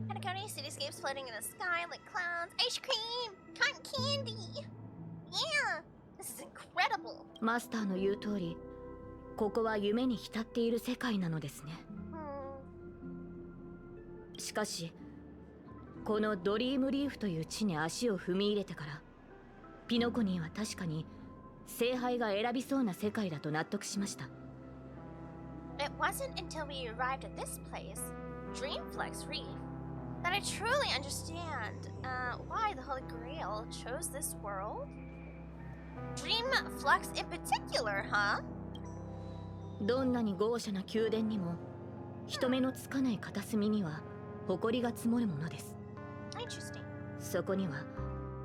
Penacony cityscapes floating in the sky like clouds. Ice cream, cotton candy. Yeah, this is incredible. マスターの言う通り、ここは夢に浸っている世界なのですね。しかし、このドリームリーフという地に足を踏み入れてから、ピノコニーは確かに聖杯が選びそうな世界だと納得しました。It wasn't until we arrived at this place, Dreamflex Reef, that I truly understand why the Holy Grail chose this world. Dreamflux in particular, huh? どんなに豪奢な宮殿にも、人目のつかない片隅には埃が積もるものです。Interesting. そこには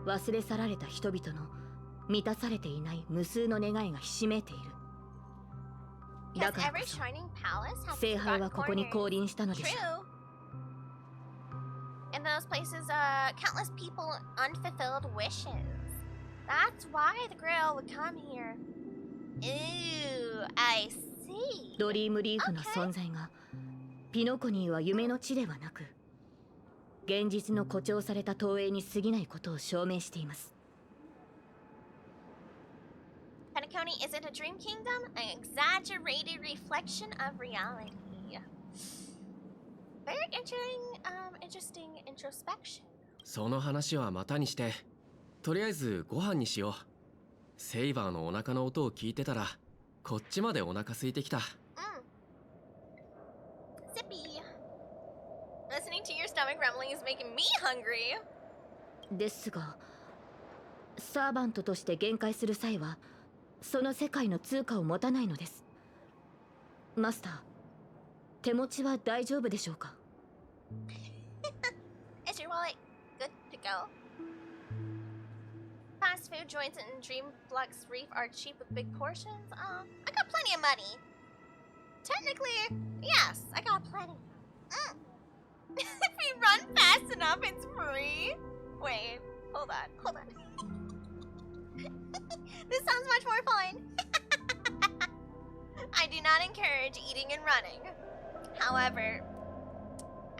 忘れ去られた人々の満たされていない無数の願いがひしめいている。だからこそ聖杯はここに降臨したのでしょう。In those places, countless people unfulfilled wishes. That's why the Grail would come here. Ooh, I see. ドリームリーフの存在が、ピノコニーは夢の地ではなく、現実の誇張された投影に過ぎないことを証明しています。Penacony isn't a dream kingdom, an exaggerated reflection of reality. Very interesting introspection. その話はまたにして、とりあえずご飯にしよう。セイバーのお腹の音を聞いてたら、こっちまでお腹空いてきた。Zippy. Listening to your stomach rumbling is making me hungry. ですが、サーバントとして限界する際は、その世界の通貨を持たないのです。マスター、手持ちは大丈夫でしょうか？ Is your wallet good to go? Fast food joints in Dreamflux Reef are cheap with big portions. I got plenty of money. Technically, yes, I got plenty. If we run fast enough, it's free. Wait, hold on. This sounds much more fun. I do not encourage eating and running. However,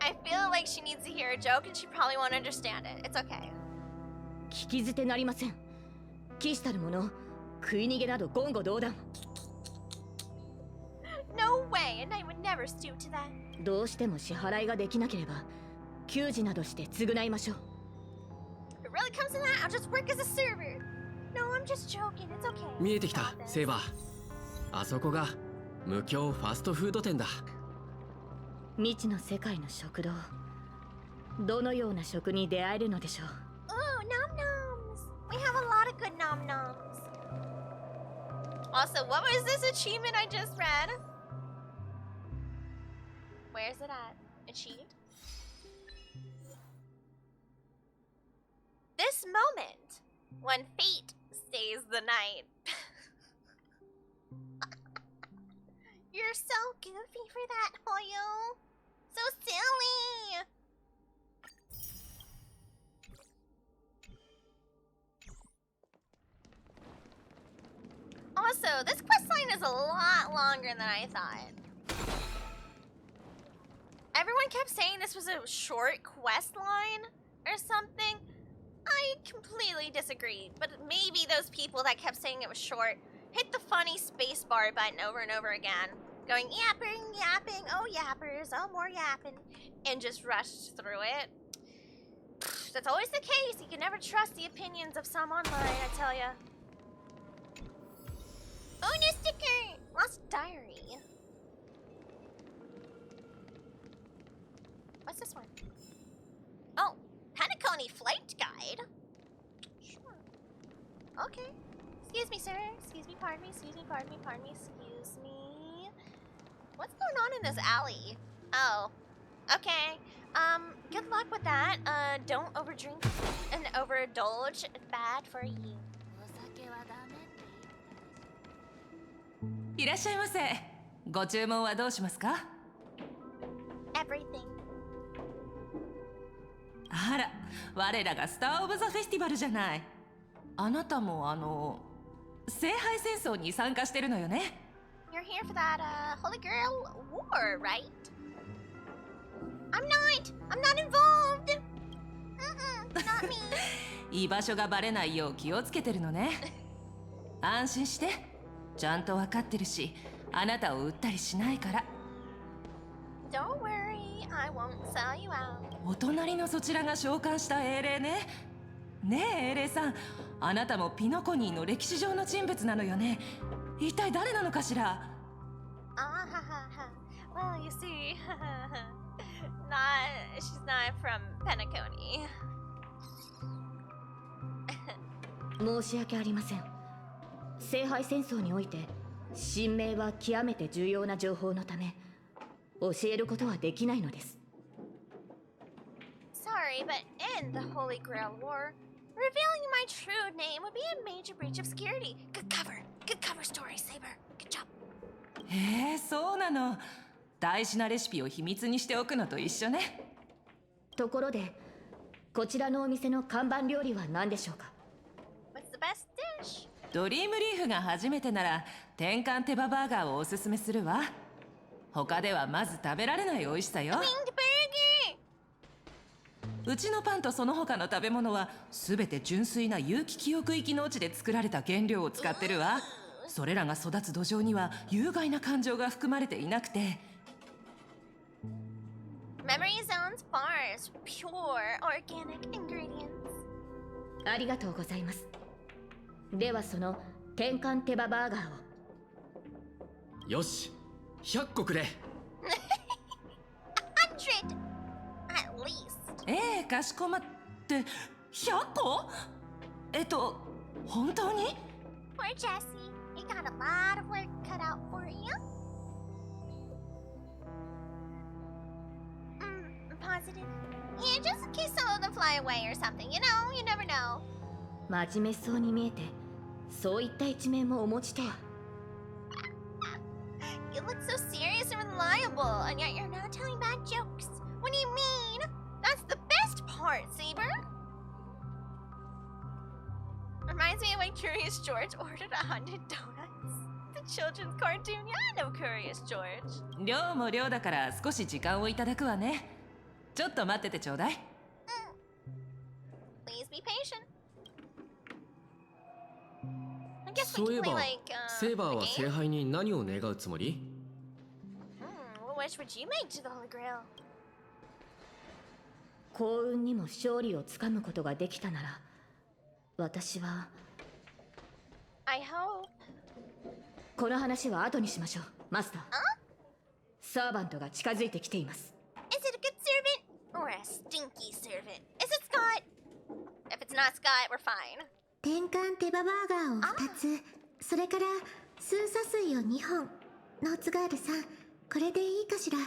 I feel like she needs to hear a joke and she probably won't understand it. It's okay. 聞き捨てなりません。騎士たる者、食い逃げなど言語道断。No way, and I would never stoop to that. どうしても支払いができなければ、給仕などして償いましょう。If it really comes to that, I'll just work as a server. No, I'm just joking. It's okay. 見えてきた、セイバー。あそこが無教ファストフード店だ。未知の世界の食堂。どのような食に出会えるのでしょう。Ooh, nom noms. We have a lot of good nom noms. Also, what was this achievement I just read? Where's it at? Achieved? This moment, when fate stays the night. You're so goofy for that, Hoyo. So silly. Also, this questline is a lot longer than I thought. Everyone kept saying this was a short quest line or something. I completely disagree, but maybe those people that kept saying it was short hit the funny spacebar button over and over again, going yapping, yapping, oh yappers, oh more yapping, and just rushed through it. That's always the case. You can never trust the opinions of some online, I tell ya. Oh, new sticker! Lost diary. What's this one? Oh, Penacony flight guide. Sure. Okay. Excuse me, sir. Excuse me, pardon me, excuse me, pardon me, pardon me, excuse me. What's going on in this alley? Oh, okay. Good luck with that. Don't overdrink and overindulge. It's bad for you. いらっしゃいませ。ご注文はどうしますか？ Everything. あら、我らがスター・オブ・ザ・フェスティバルじゃない。あなたも聖杯戦争に参加してるのよね。You're here for that Holy Grail war, right? I'm not involved. Not me. 居場所がバレないよう気をつけてるのね。安心して。ちゃんと分かってるし、あなたを売ったりしないから。Don't worry, I won't sell you out. お隣のそちらが召喚した英霊ね。ねえ英霊さん、あなたもピノコニーの歴史上の人物なのよね。一体誰なのかしら。Well, you see, she's not from Penacony. 申し訳ありません。聖杯戦争において神明は極めて重要な情報のため教えることはできないのです。 Sorry, but in the Holy Grail War, revealing my true name would be a major breach of security. Good cover story, Saber. Good job. へえ、そうなの。大事なレシピを秘密にしておくのと一緒ね。ところで、こちらのお店の看板料理は何でしょうか？ What's the best dish? ドリームリーフが初めてなら天かん手羽バーガーをおすすめするわ。他ではまず食べられない美味しさよ。うちのパンとその他の食べ物は全て純粋な有機記憶域農地で作られた原料を使ってるわ。それらが育つ土壌には有害な感情が含まれていなくて。Memory Zone's bars, pure organic ingredients. ありがとうございます。ではその天かん手羽バーガーを。よし、100個くれ。100 at least. ええ、かしこまって。100個？本当に？ Poor Jessie, you got a lot of work cut out for you. Positive. Yeah, just in case some of them fly away or something. You know, you never know. 真面目そうに見えて、そういった一面もお持ちとは。You look so serious and reliable, and yet you're not telling bad jokes. What do you mean? That's the best part, Saber. Reminds me of when Curious George ordered 100 donuts. The children's cartoon. Yeah, I know Curious George. 量も量だから少し時間をいただくわね。ちょっと待っててちょうだい。Please be patient. そういえば、セーバーは聖杯に何を願うつもり？ What wish would you make to the Holy Grail? 幸運にも勝利をつかむことができたなら、私は。I hope. この話は後にしましょう、マスター。サーバントが近づいてきています。Is it a good servant or a stinky servant? Is it Scott? If it's not Scott, we're fine. 天かん手羽バーガーを2つ、それからスーサ水を2本。ノーツガールさん、これでいいかしら？ Oh,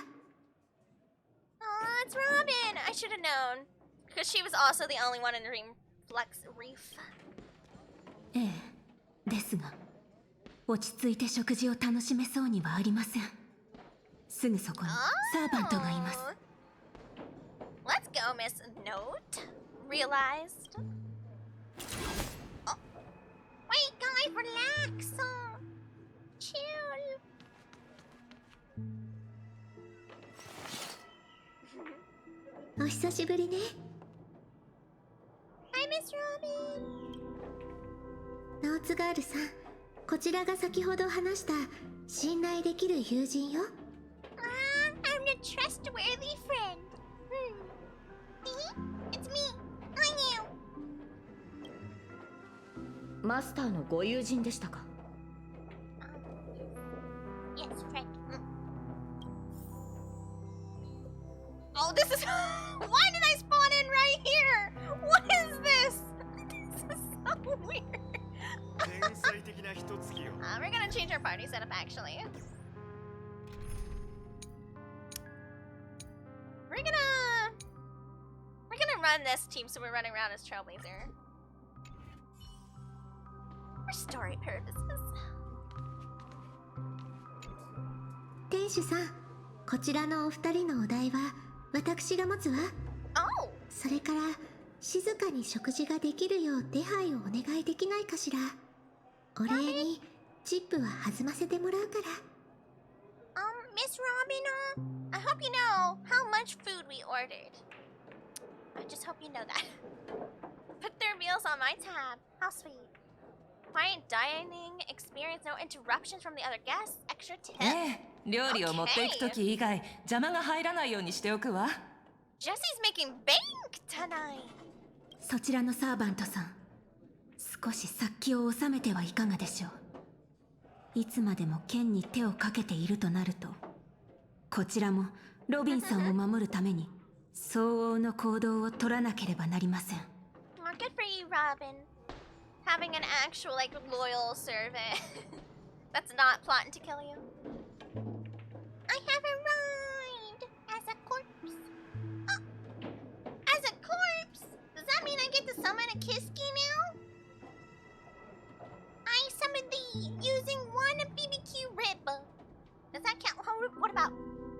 it's Robin. I should have known. Because she was also the only one in Reflex Reef. ええ、ですが、落ち着いて食事を楽しめそうにはありません。すぐそこにサーバントがいます。Let's go, Miss Note. Realized. Oh. Wait, guys, relax. Chill. お久しぶりね。Hi, Miss Robin. ノーツガールさん、こちらが先ほど話した信頼できる友人よ。I'm a trustworthy friend. See? It's me. I knew. マスターのご友人でしたか？ Yes, friend. Oh, this is. Why did I spawn in right here? What is this? This is so weird. We're gonna change our party setup actually. can run this team, so we're running around as Trailblazer. For story purposes. 店主さん、こちらのお二人のお題は私が持つわ。Oh. それから静かに食事ができるよう手配をお願いできないかしら。お礼にチップは弾ませてもらうから。Miss Robin, I hope you know how much food we ordered. I just hope you know that. Put their meals on my tab. How sweet. Quiet dining, experience no interruptions from the other guests, extra tip. 料理を持っていくとき以外、邪魔が入らないようにしておくわ。Jessie's making bank tonight. そちらのサーバントさん、少し殺気を収めてはいかがでしょう。いつまでも剣に手をかけているとなると、こちらもロビンさんを守るために相応の行動を取らなければなりません。Well, good for you, Robin. Having an actual, like, loyal servant that's not plotting to kill you. I have arrived as a corpse. Oh, as a corpse? Does that mean I get to summon a Kiski now? I summoned thee using one BBQ rib. Does that count? What about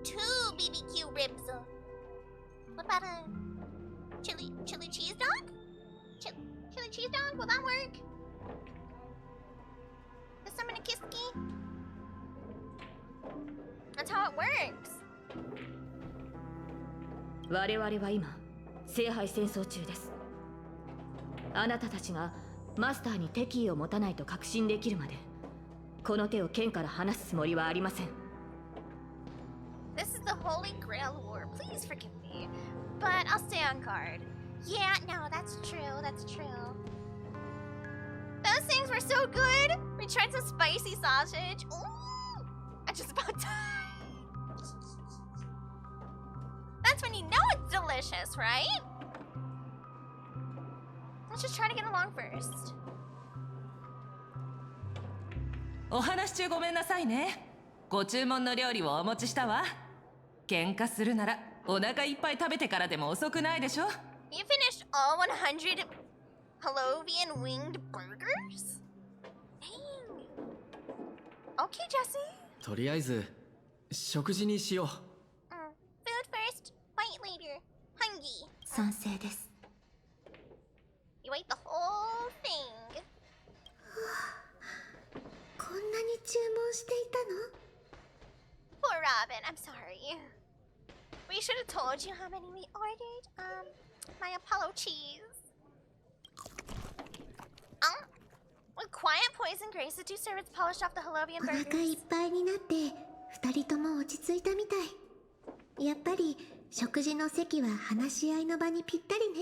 2 BBQ ribs? What about a chili cheese dog? Chili cheese dog? Will that work? To summon a Kiski? That's how it works. 我々は今聖杯戦争中です。あなたたちがマスターに敵意を持たないと確信できるまでこの手を剣から離すつもりはありません。 This is the Holy Grail War. Please forgive me, but I'll stay on guard. Yeah, no, that's true. That's true. Those things were so good. We tried some spicy sausage. Ooh, I just about died. That's when you know it's delicious, right? Let's just try to get along first. お話中ごめんなさいね。ご注文の料理をお持ちしたわ。喧嘩するならお腹いっぱい食べてからでも遅くないでしょ。You finished all 100 Holovian winged burgers? Dang. Okay, Jesse. とりあえず食事にしよう。Food first, fight later. Hungry. 賛成です。You ate the whole thing. こんなに注文していたの？ Poor Robin, I'm sorry. We should have told you how many we ordered. My Apollo cheese. With quiet poison grace, the 2 servants polished off the Holovian お腹い burgers. っぱいになって二人とも落ち着いたみたい。やっぱり食事の席は話し合いの場にぴったりね。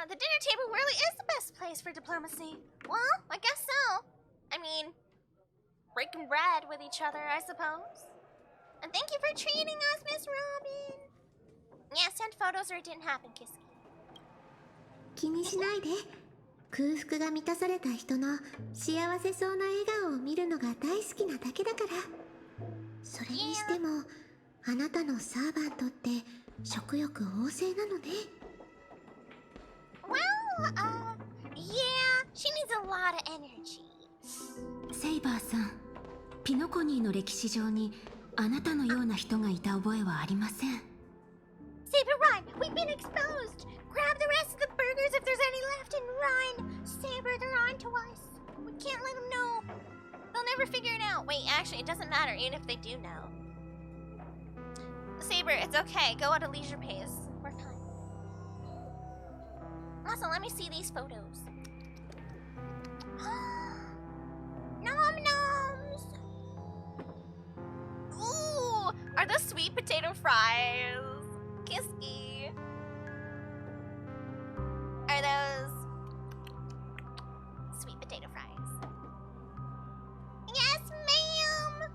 The dinner table really is the best place for diplomacy. Well, I guess so. I mean, breaking bread with each other, I suppose. And thank you for treating us, Miss Robin. Yeah, send photos or it didn't happen, Kiski. 気にしないで。空腹が満たされた人の幸せそうな笑顔を見るのが大好きなだけだから。それにしても、あなたのサーバントって食欲旺盛なのね。Well, yeah, she needs a lot of energy. セイバーさん、ピノコニーの歴史上にあなたのような人がいた覚えはありません。Saber, run! We've been exposed! Grab the rest of the burgers if there's any left and run! Saber, they're on to us. We can't let them know. They'll never figure it out. Wait, actually, it doesn't matter even if they do know. Saber, it's okay. Go at a leisure pace. We're fine. Also, let me see these photos. Nom noms! Ooh! Are those sweet potato fries? Kiski. Are those sweet potato fries? Yes, ma'am!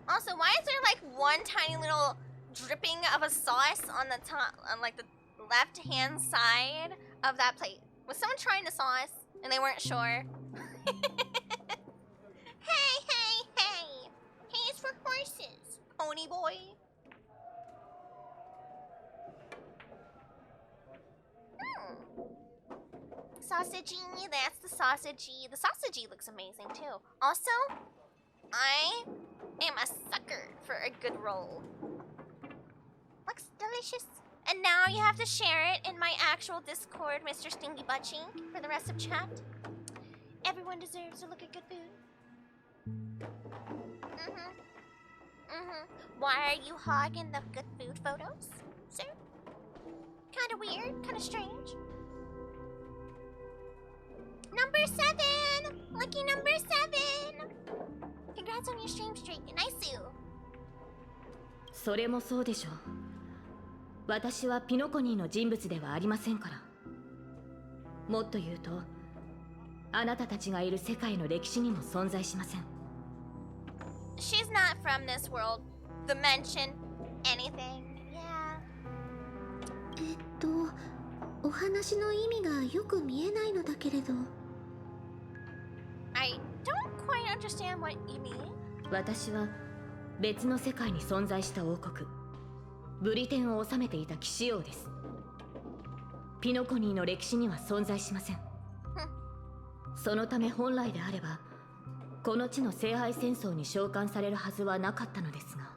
Also, why is there like one tiny little dripping of a sauce on the top, on like the left-hand side of that plate? Was someone trying the sauce? And they weren't sure. Hey, hey, hey! Hey, it's for horses, pony boy. Sausagey, that's the sausagey. The sausagey looks amazing too. Also, I am a sucker for a good roll. Looks delicious. And now you have to share it in my actual Discord, Mr. Stingy Buttchink, for the rest of chat. Everyone deserves to look at good food. Why are you hogging the good food photos, sir? Kinda weird, kinda strange. Number 7! Lucky number 7! Congrats on your stream streak, nice you. それもそうでしょう。私はピノコニーの人物ではありませんから。もっと言うと、あなたたちがいる世界の歴史にも存在しません。She's not from this world, dimension, anything. Yeah. お話の意味がよく見えないのだけれど。I don't quite understand what you mean. 私は別の世界に存在した王国、ブリテンを治めていた騎士王です。ピノコニーの歴史には存在しません。そのため本来であれば、この地の聖杯戦争に召喚されるはずはなかったのですが。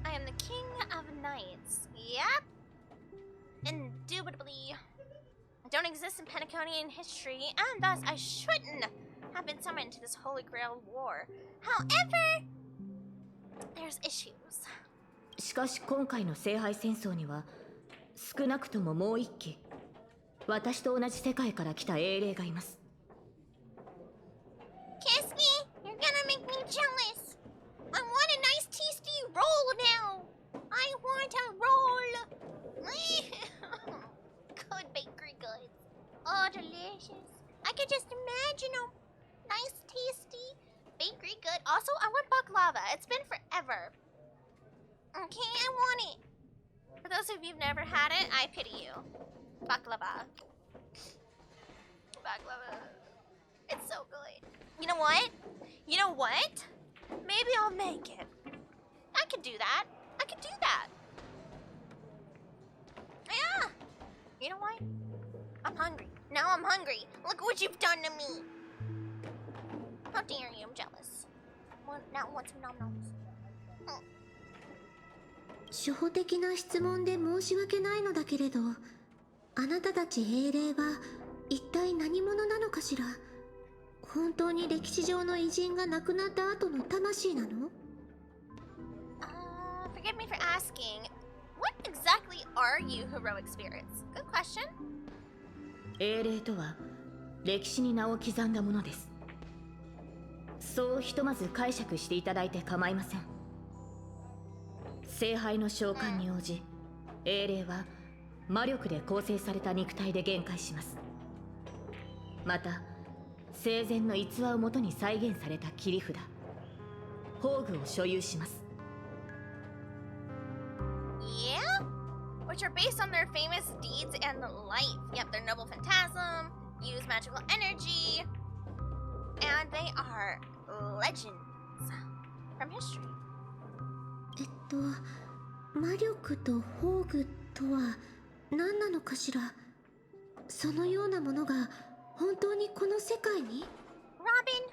I am the king of knights. Yep. Indubitably don't exist in Penacony history, and thus I shouldn't have been summoned to this Holy Grail war. However, there's issues. しかし今回の聖杯戦争には少なくとももう一機私と同じ世界から来た英霊がいます。Kiss me, you're gonna make me jealous. I want a nice tasty roll now. I want a roll. Good bakery goods. Oh, delicious. I could just imagine them. Nice, tasty bakery good. Also, I want baklava. It's been forever. Okay, I want it. For those of you who've never had it, I pity you. Baklava. Baklava. It's so good. You know what? You know what? Maybe I'll make it. I could do that. I could do that. Yeah. You know what? I'm hungry. Now I'm hungry. Look what you've done to me. How dare you? I'm jealous. Now want some nom noms. 初歩的な質問で申し訳ないのだけれど、あなたたち英霊は一体何者なのかしら。本当に歴史上の偉人が亡くなった後の魂なの？ Forgive me for asking. What exactly are you, heroic spirits? Good question. 英霊とは歴史に名を刻んだものです。そうひとまず解釈していただいて構いません。聖杯の召喚に応じ、英霊は魔力で構成された肉体で限界します。また生前の逸話をもとに再現された切り札宝具を所有します。 Yeah? Which are based on their famous deeds and life. Yep, they're noble phantasm, use magical energy, and they are legends from history. 魔力と宝具とは何なのかしら。そのようなものが本当にこの世界に？ Robin,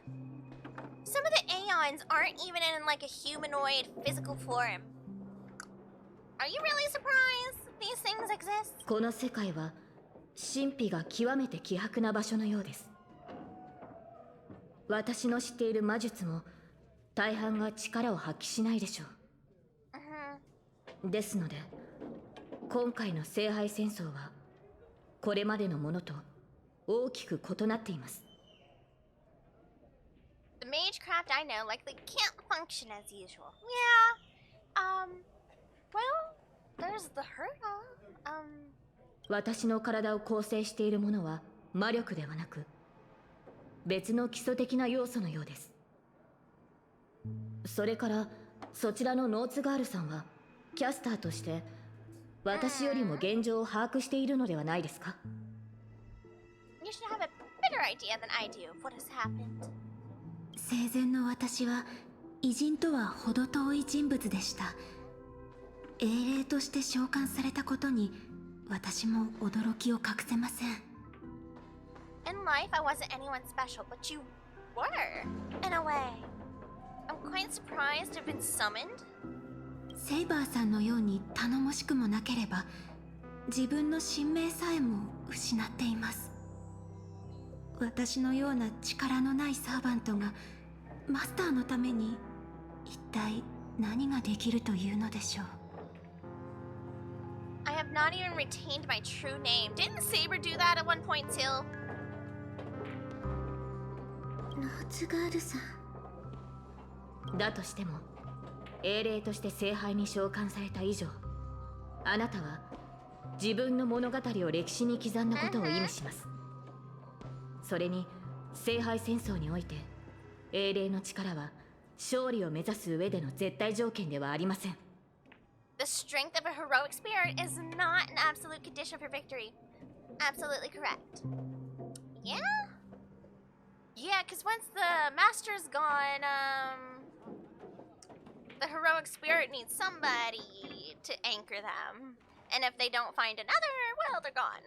some of the Aeons aren't even in like a humanoid physical form. Are you really surprised these things exist? この世界は神秘が極めて希薄な場所のようです。私の知っている魔術も大半が力を発揮しないでしょう。ですので今回の聖杯戦争はこれまでのものと大きく異なっています。 The magecraft I know likely can't function as usual. Yeah. Well, there's the hurdle. 私の体を構成しているものは魔力ではなく別の基礎的な要素のようです。それからそちらのノーツガールさんはキャスターとして私よりも現状を把握しているのではないですか？ You should have a idea than I do of what has happened. 生前の私は偉人とは程遠い人物でした。英霊として召喚されたことに私も驚きを隠せません。In life, I wasn't anyone special, but you were, in a way. I'm quite surprised to have been summoned. セイバーさんのように頼もしくもなければ、自分の神明さえも失っています。私のような力のないサーバントがマスターのために一体何ができるというのでしょう。I have not even retained my true name. Didn't Saber do that at one point too? ノーツガールさん。だとしても英霊として聖杯に召喚された以上、あなたは自分の物語を歴史に刻んだことを意味します。それに聖杯戦争において英霊の力は勝利を目指す上での絶対条件ではありません。The strength of a heroic spirit is not an absolute condition for victory. Absolutely correct. Yeah? Yeah, because once the master's gone, the heroic spirit needs somebody to anchor them. And if they don't find another, well, they're gone.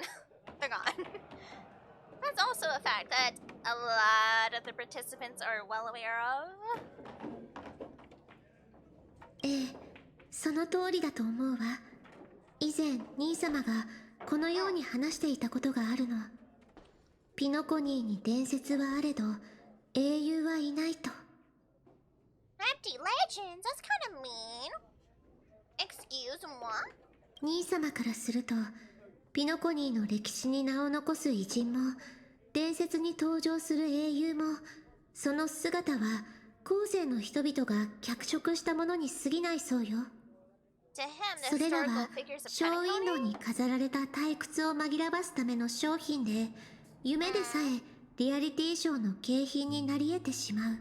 They're gone. That's also a fact that a lot of the participants are well aware of. ええ、その通りだと思うわ。以前兄様がこのように話していたことがあるの。ピノコニーに伝説はあれど英雄はいないと。 Empty legends? That's kind of mean. Excuse what? 兄様からするとピノコニーの歴史に名を残す偉人も伝説に登場する英雄もその姿は後世の人々が脚色したものに過ぎないそうよ。 To him, そ the れらは historical figures of ショーウィンドウ Penacony? に飾られた退屈を紛らわすための商品で夢でさえリアリティショーの景品になり得てしまう。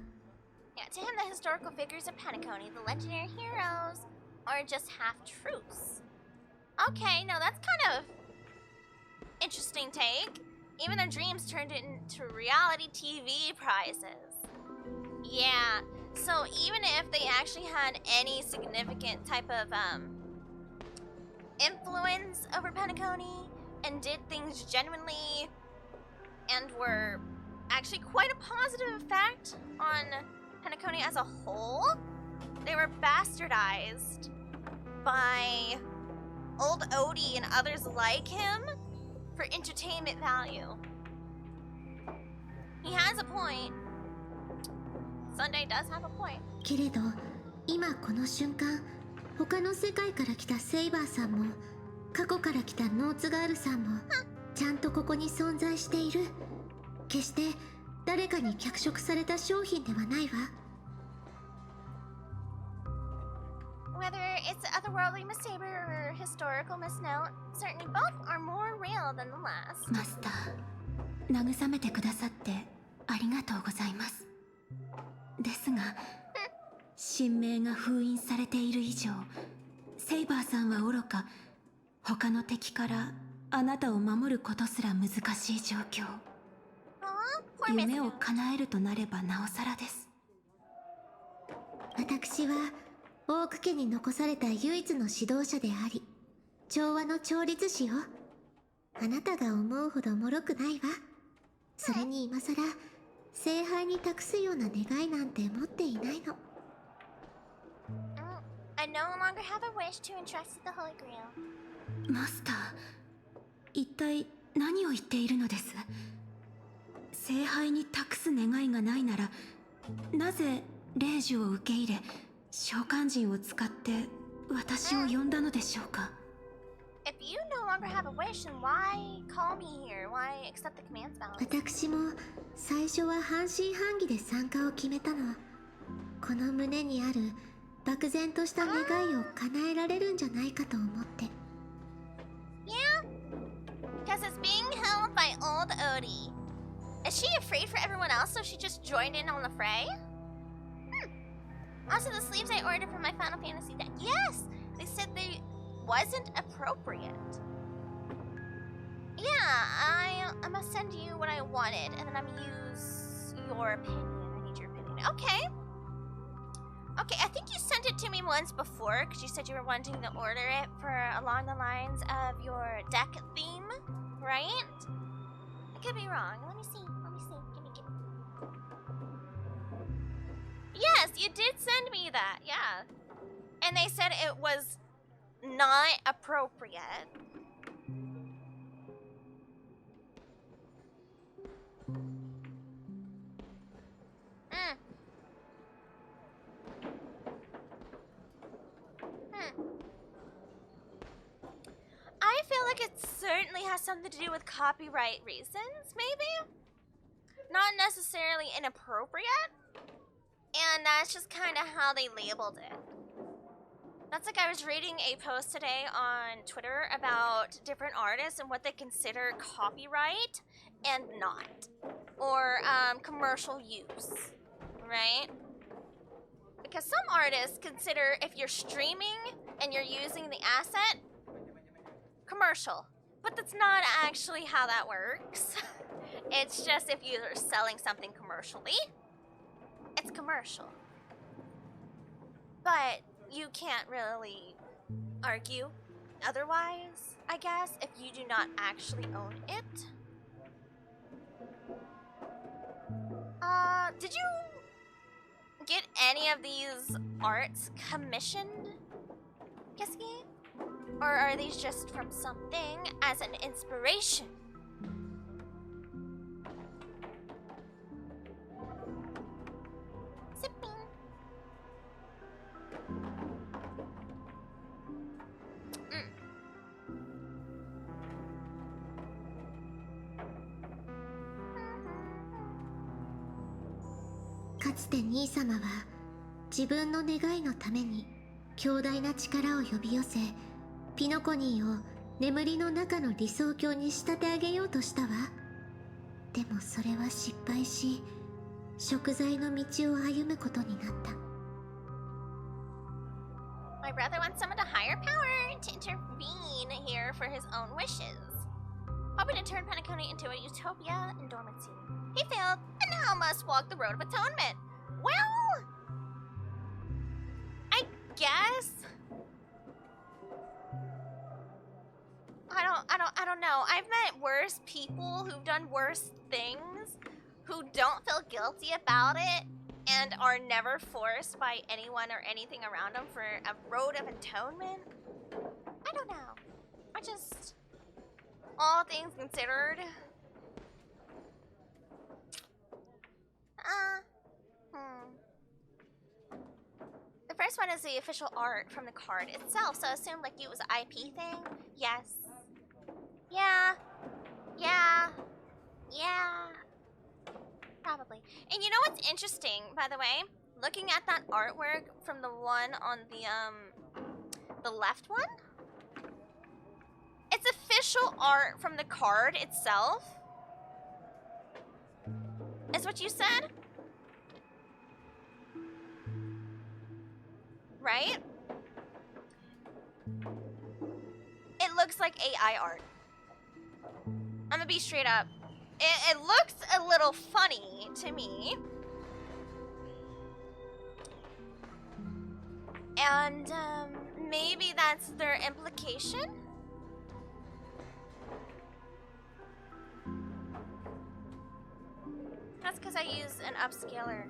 Yeah, to him, the historical figures of Penacony, the legendary heroes, are just half-truths. Okay, no, that's kind of interesting take. Even their dreams turned into reality TV prizes. Yeah, so even if they actually had any significant type of influence over Penacony and did things genuinely and were actually quite a positive effect on Penacony as a whole, they were bastardized by old Odie and others like him for entertainment value. He has a point. Sunday does have a point. けれど今この瞬間他の世界から来たセイバーさんも過去から来たノーツガールさんもちゃんとここに存在している。決して誰かに脚色された商品ではないわ。 Whether it's the otherworldly Miss Saber or historical Miss Note, certainly both are more real than the last. マスター、慰めてくださってありがとうございます。ですが神明が封印されている以上、セイバーさんは愚か、他の敵からあなたを守ることすら難しい状況。夢を叶えるとなればなおさらです。私はオーク家に残された唯一の指導者であり調和の調律師よ。あなたが思うほど脆くないわ。それに今さら聖杯に託すような願いなんて持っていないの。 I no longer have a wish to entrust the Holy Grail. マスター、一体何を言っているのです？聖杯に託す願いがないなら、なぜ霊樹を受け入れ、召喚人を使って私を呼んだのでしょうか？ If you no longer have a wish, then why call me here? Why accept the command spell? 私も最初は半信半疑で参加を決めたの。この胸にある漠然とした願いを叶えられるんじゃないかと思って。 Yeah, because it's being held by old Odie. Is she afraid for everyone else, so she just joined in on the fray? Also, the sleeves I ordered for my Final Fantasy deck. Yes, they said they wasn't appropriate. Yeah, I'm gonna send you what I wanted, and then I'm gonna use your opinion. I need your opinion. Okay. Okay, I think you sent it to me once before, because you said you were wanting to order it for along the lines of your deck theme, right? I could be wrong. Let me see. Give me. Yes, you did send me that, yeah. And they said it was not appropriate. I feel like it certainly has something to do with copyright reasons, maybe? Not necessarily inappropriate. And that's just kind of how they labeled it. That's like I was reading a post today on Twitter about different artists and what they consider copyright and not. Or commercial use, right? Because some artists consider if you're streaming and you're using the asset, commercial. But that's not actually how that works. It's just if you're selling something commercially, it's commercial. But you can't really argue otherwise, I guess, if you do not actually own it. Did you get any of these arts commissioned, Kiski? Or are these just from something as an inspiration? Sipping.かつて兄様は自分の願いのために強大な力を呼び寄せ、ピノコニーを眠りの中の理想郷に仕立て上げようとしたわ。でもそれは失敗し、贖罪の道を歩むことになった。My brother wants someone to higher power to intervene here for his own wishes, hoping to turn Penacony into a utopia in dormancy. He failed, and now must walk the road of atonement. Well, I guess. I don't know. I've met worse people who've done worse things, who don't feel guilty about it, and are never forced by anyone or anything around them for a road of atonement. I don't know. I just, all things considered. The first one is the official art from the card itself, so I assume like it was an IP thing. Yes. Yeah. Probably. And you know what's interesting, by the way? Looking at that artwork from the one on the left one, it's official art from the card itself. Is what you said? Right? It looks like AI art. I'm gonna be straight up. It looks a little funny to me. And maybe that's their implication? That's because I use an upscaler.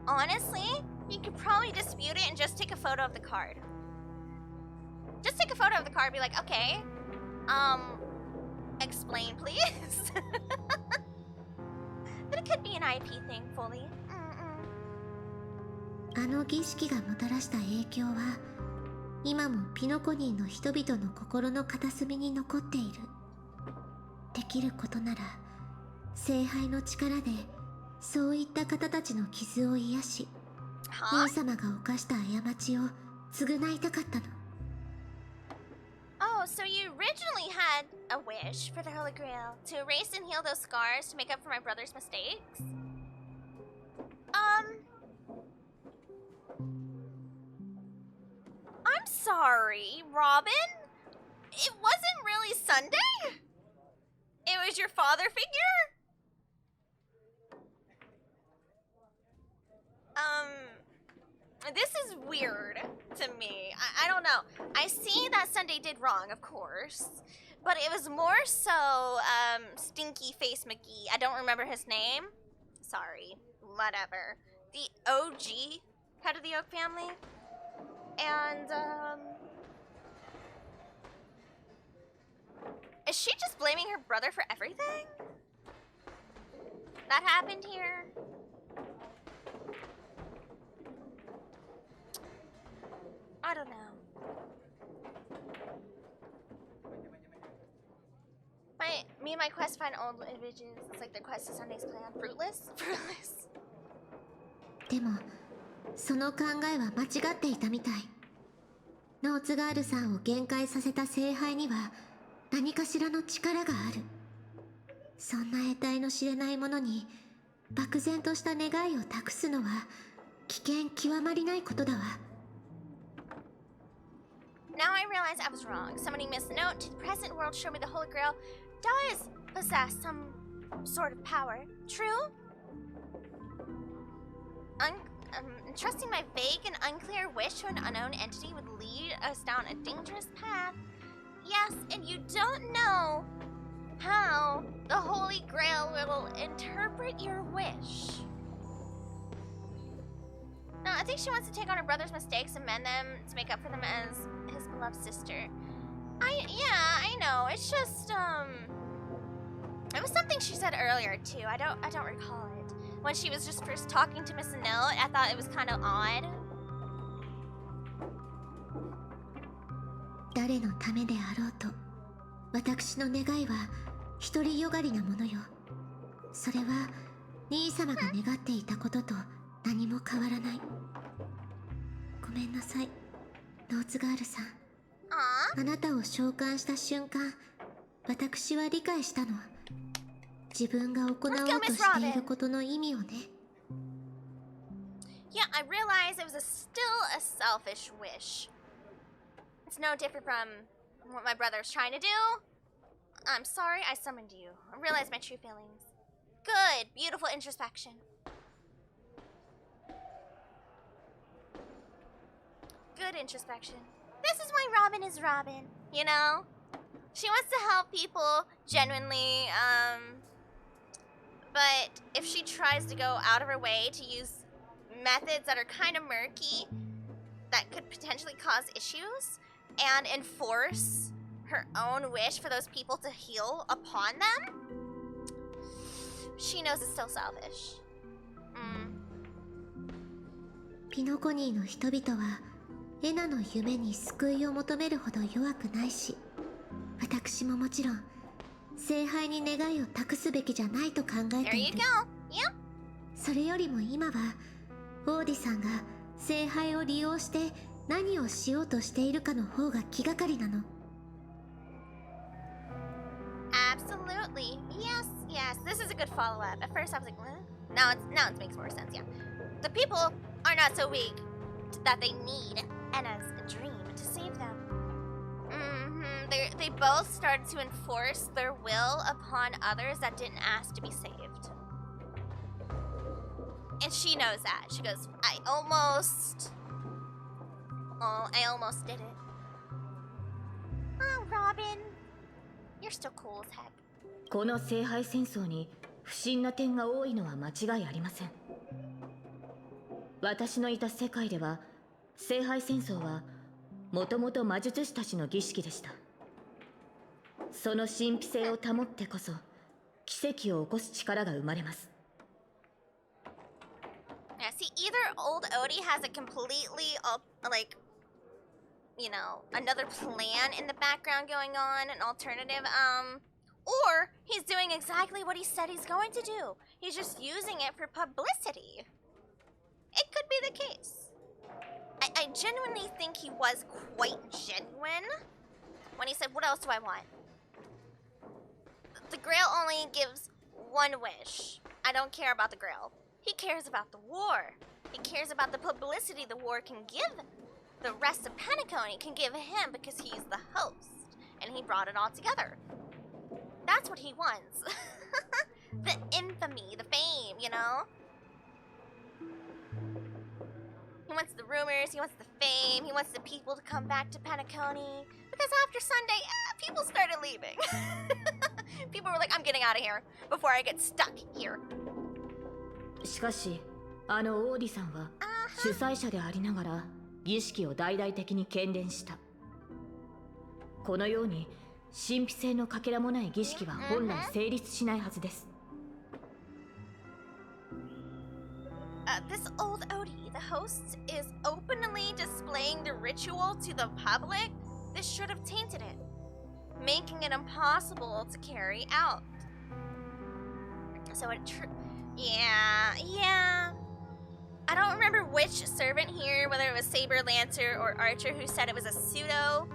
Honestly, you could probably dispute it and just take a photo of the card. Just take a photo of the card and be like, okay, explain please. But it could be an IP thing fully. あの儀式がもたらした影響は今もピノコニーの人々の心の片隅に残っている。できることなら聖杯の力でそういった方たちの傷を癒し、兄様が犯した過ちを償いたかったの。Oh, so you originally had a wish for the Holy Grail to erase and heal those scars to make up for my brother's mistakes? I'm sorry, Robin. It wasn't really Sunday. It was your father figure? This is weird to me. I don't know. I see that Sunday did wrong, of course. But it was more so, Stinky Face McGee. I don't remember his name. Sorry. Whatever. The OG head of the Oak family. And, is she just blaming her brother for everything? That happened here? I don't know. Me and my quest to find old images. It's like the quest to Sunday's plan. Fruitless? Fruitless. でもその考えは間違っていたみたい。ノーツガールさんを限界させた聖杯には何かしらの力がある。そんな得体の知れないものに漠然とした願いを託すのは危険極まりないことだわ。Now I realize I was wrong. Summoning Miss Note to the present world showed me the Holy Grail does possess some sort of power. True? Entrusting my vague and unclear wish to an unknown entity would lead us down a dangerous path. Yes, and you don't know how the Holy Grail will interpret your wish. No, I think she wants to take on her brother's mistakes and mend them to make up for them as his beloved sister. I know. It's just it was something she said earlier too. I don't recall it. When she was just first talking to Miss Note, I thought it was kind of odd. 誰のためであろうと、私の願いは独りよがりなものよ。それは兄様が願っていたことと何も変わらない。ごめんなさい、ノーツガールさん。あなたを召喚した瞬間、私は理解したの。自分が行おうとしていることの意味をね。Yeah, I realize it was still a selfish wish. It's no different from what my brother was trying to do. I'm sorry I summoned you. I realized my true feelings. Good, beautiful introspection. Good introspection. This is why Robin is Robin, you know? She wants to help people genuinely, but if she tries to go out of her way to use methods that are kind of murky, that could potentially cause issues, and enforce her own wish for those people to heal upon them, she knows it's still selfish. ピノコニーの人々はエナの夢に救いを求めるほど弱くないし、私ももちろん聖杯に願いを託すべきじゃないと考えている。それよりも今はオーディさんが聖杯を利用して何をしようとしているかの方が気がかりなの。Absolutely. Yes. This is a good follow-up. At first I was like, what? Now it makes more sense, yeah. The people are not so weak that they need Enna's dream to save them. They both started to enforce their will upon others that didn't ask to be saved. And she knows that. She goes, I almost did it. Oh, Robin. You're still cool as heck. この聖杯戦争に不審な点が多いのは間違いありません。私のいた世界では聖杯戦争はもともと魔術師たちの儀式でした。その神秘性を保ってこそ奇跡を起こす力が生まれます。Yeah, see, either old Odie has a completely, another plan in the background going on, an alternative, or he's doing exactly what he said he's going to do. He's just using it for publicity. It could be the case. I genuinely think he was quite genuine when he said, what else do I want? The Grail only gives one wish. I don't care about the Grail. He cares about the war. He cares about the publicity the war can give the rest of Penacony can give him because he's the host and he brought it all together. That's what he wants. The infamy, the fame, you know? He wants the rumors, he wants the fame, he wants the people to come back to Penacony. Because after Sunday, people started leaving. People were like, I'm getting out of here before I get stuck here. しかし、あのオーディさんは主催者でありながら儀式を大々的に喧伝した。このように神秘性のかけらもない儀式は本来成立しないはずです。This old Odie, the host, is openly displaying the ritual to the public. This should have tainted it, making it impossible to carry out. So yeah. I don't remember which servant here, whether it was Saber, Lancer, or Archer, who said it was a pseudo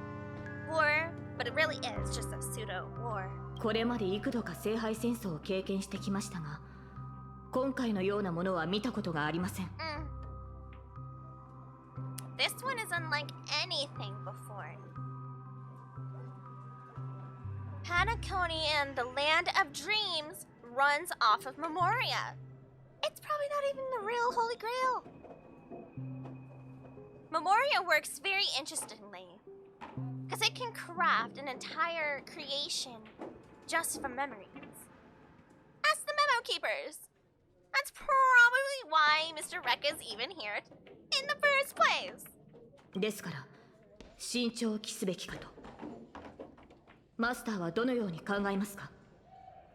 war, but it really is just a pseudo war. これまで幾度か聖杯戦争を経験してきましたが、今回のようなものは見たことがありません。This one is unlike anything before. Penacony and the Land of Dreams runs off of Memoria. It's probably not even the real Holy Grail. Memoria works very interestingly, because it can craft an entire creation just from memories. Ask the Memo Keepers. That's probably why Mr. Rekka's even here in the first place. ですから、慎重を期すべきかと。マスターはどのように考えますか？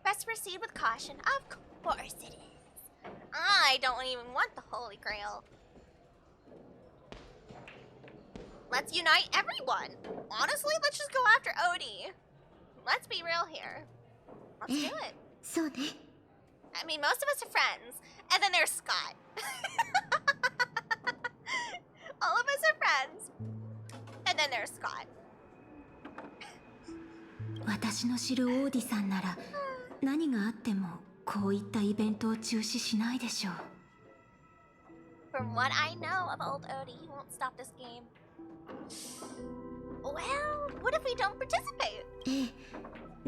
Best proceed with caution. Of course it is. I don't even want the Holy Grail. Let's unite everyone. Honestly, let's just go after Odie. Let's be real here. Let's do it. そうね。I mean, most of us are friends. And then there's Scott. All of us are friends. And then there's Scott. 私の知るオーディさんなら何があってもこういったイベントを中止しないでしょう。 From what I know of old Odie, he won't stop this game. Well, what if we don't participate? ええ、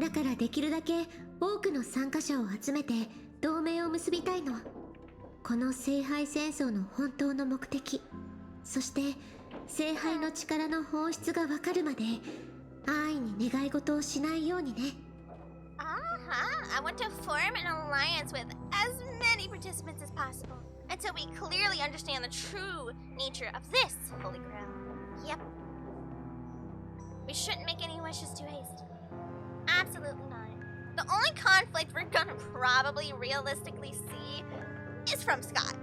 だからできるだけ多くの参加者を集めて同盟を結びたいの。この聖杯戦争の本当の目的、そして聖杯の力の本質がわかるまで安易に願い事をしないようにね。I want to form an alliance with as many participants as possible until we clearly understand the true nature of this Holy Grail. Yep. We shouldn't make any wishes too hasty. Absolutely not. The only conflict we're gonna probably realistically see is from Scott.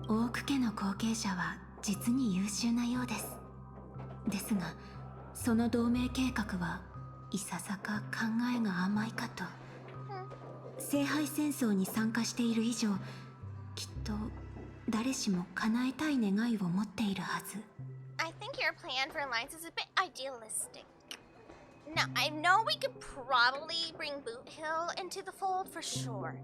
オーク家の後継者は実に優秀なようです。ですが、その同盟計画はいささか考えが甘いかと。聖杯戦争に参加している以上、きっと誰しも叶えたい願いを持っているはず。I think your plan for alliance is a bit idealistic. Now, I know we could probably bring Boot Hill into the fold for sure.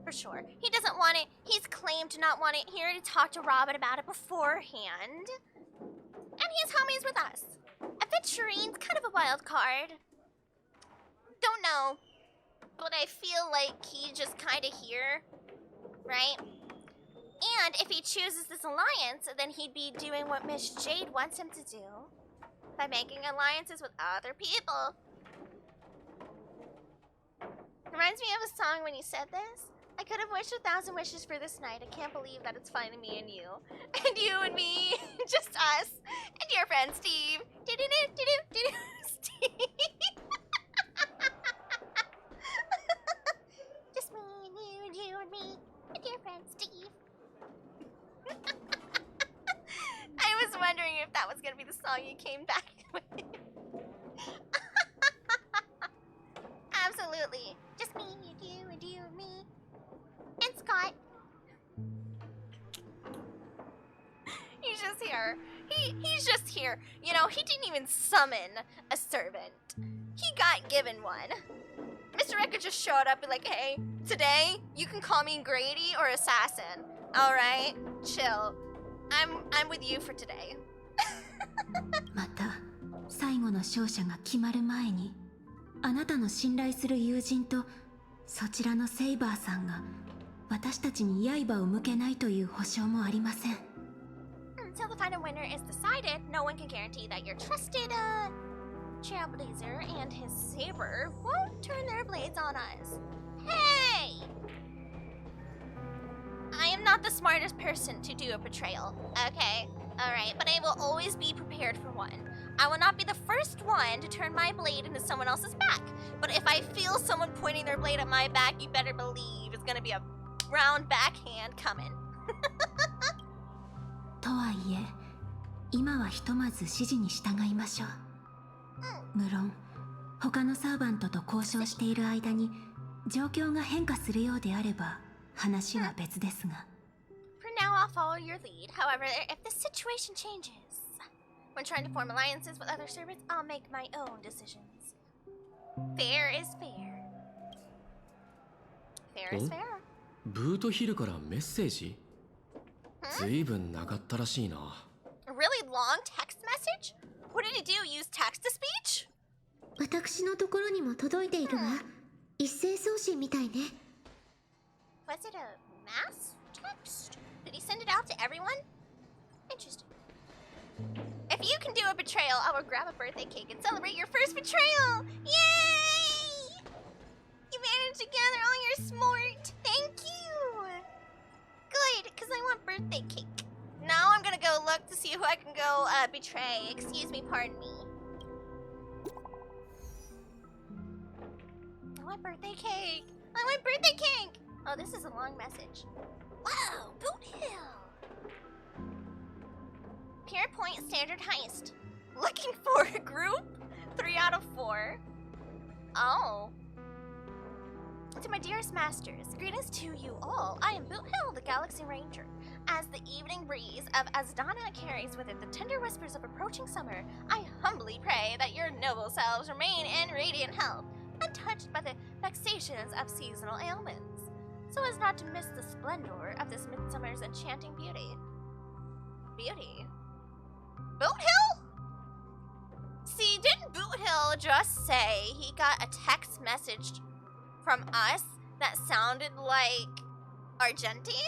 For sure. He doesn't want it. He's claimed to not want it. He already talked to Robin about it beforehand. And he's homies with us. Aventuриne's kind of a wild card. Don't know. But I feel like he's just kind of here. Right? And if he chooses this alliance, then he'd be doing what Miss Jade wants him to do. By making alliances with other people. Reminds me of a song when you said this. I could have wished 1,000 wishes for this night. I can't believe that it's finding me and you. And you and me. Just us. And your friend Steve. Steve. Just me and you and me. And your friend Steve. I was wondering if that was gonna be the song you came back with. Absolutely. Just me and you and me. And Scott. He's just here. He's just here. You know, he didn't even summon a servant. He got given one. Mr. Rekka just showed up and like, hey, today you can call me Grady or Assassin. Alright? Chill. I'm with you for today. また最後の勝者が決まる前に、あなたの信頼する友人とそちらのセイバーさんが私たちに刃を向けないという保証もありません。 Until the final winner is decided, no one can guarantee that your trusted Trailblazer and his saber won't turn their blades on us. Hey! I am not the smartest person to do a betrayal, okay? Alright, but I will always be prepared for one. I will not be the first one to turn my blade into someone else's back. But if I feel someone pointing their blade at my back, you better believe it's gonna be a round backhand coming. とはいえ、今はひとまず指示に従いましょう。無論、他のサーバントと交渉している間に状況が変化するようであれば話は別ですが。For now, I'll follow your lead. However, if the situation changes, when trying to form alliances with other servants, I'll make my own decisions. Fair is fair. Fair is fair. ブートヒルからメッセージ？ずいぶん長ったらしいな。A really long text message? What did he do? Use text to speech? 私のところにも届いているわ。一斉送信みたいね。Was it a mass text? Did he send it out to everyone? Interesting. If you can do a betrayal, I will grab a birthday cake and celebrate your first betrayal! Yay! You managed to gather all your smart. Thank you! Good, because I want birthday cake. Now I'm gonna go look to see who I can go betray. Excuse me, pardon me. I want birthday cake! I want birthday cake! Oh, this is a long message. Wow, Boot Hill! Pier Point Standard Heist. Looking for a group? 3 out of 4. Oh. To my dearest masters, greetings to you all. I am Boot Hill, the Galaxy Ranger. As the evening breeze of Azdana carries with it the tender whispers of approaching summer, I humbly pray that your noble selves remain in radiant health, untouched by the vexations of seasonal ailments, so as not to miss the splendor of this midsummer's enchanting beauty. Beauty? Boot Hill? See, didn't Boot Hill just say he got a text message from us that sounded like Argenti?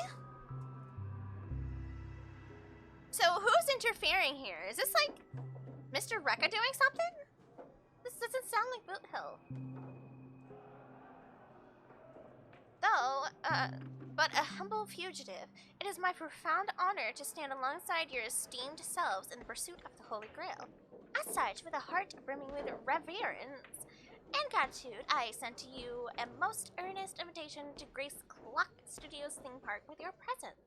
So who's interfering here? Is this like Mr. Rekka doing something? This doesn't sound like Boot Hill. Though, but a humble fugitive, it is my profound honor to stand alongside your esteemed selves in the pursuit of the Holy Grail. As such, with a heart brimming with reverence and gratitude, I send to you a most earnest invitation to grace Clock Studios theme park with your presence.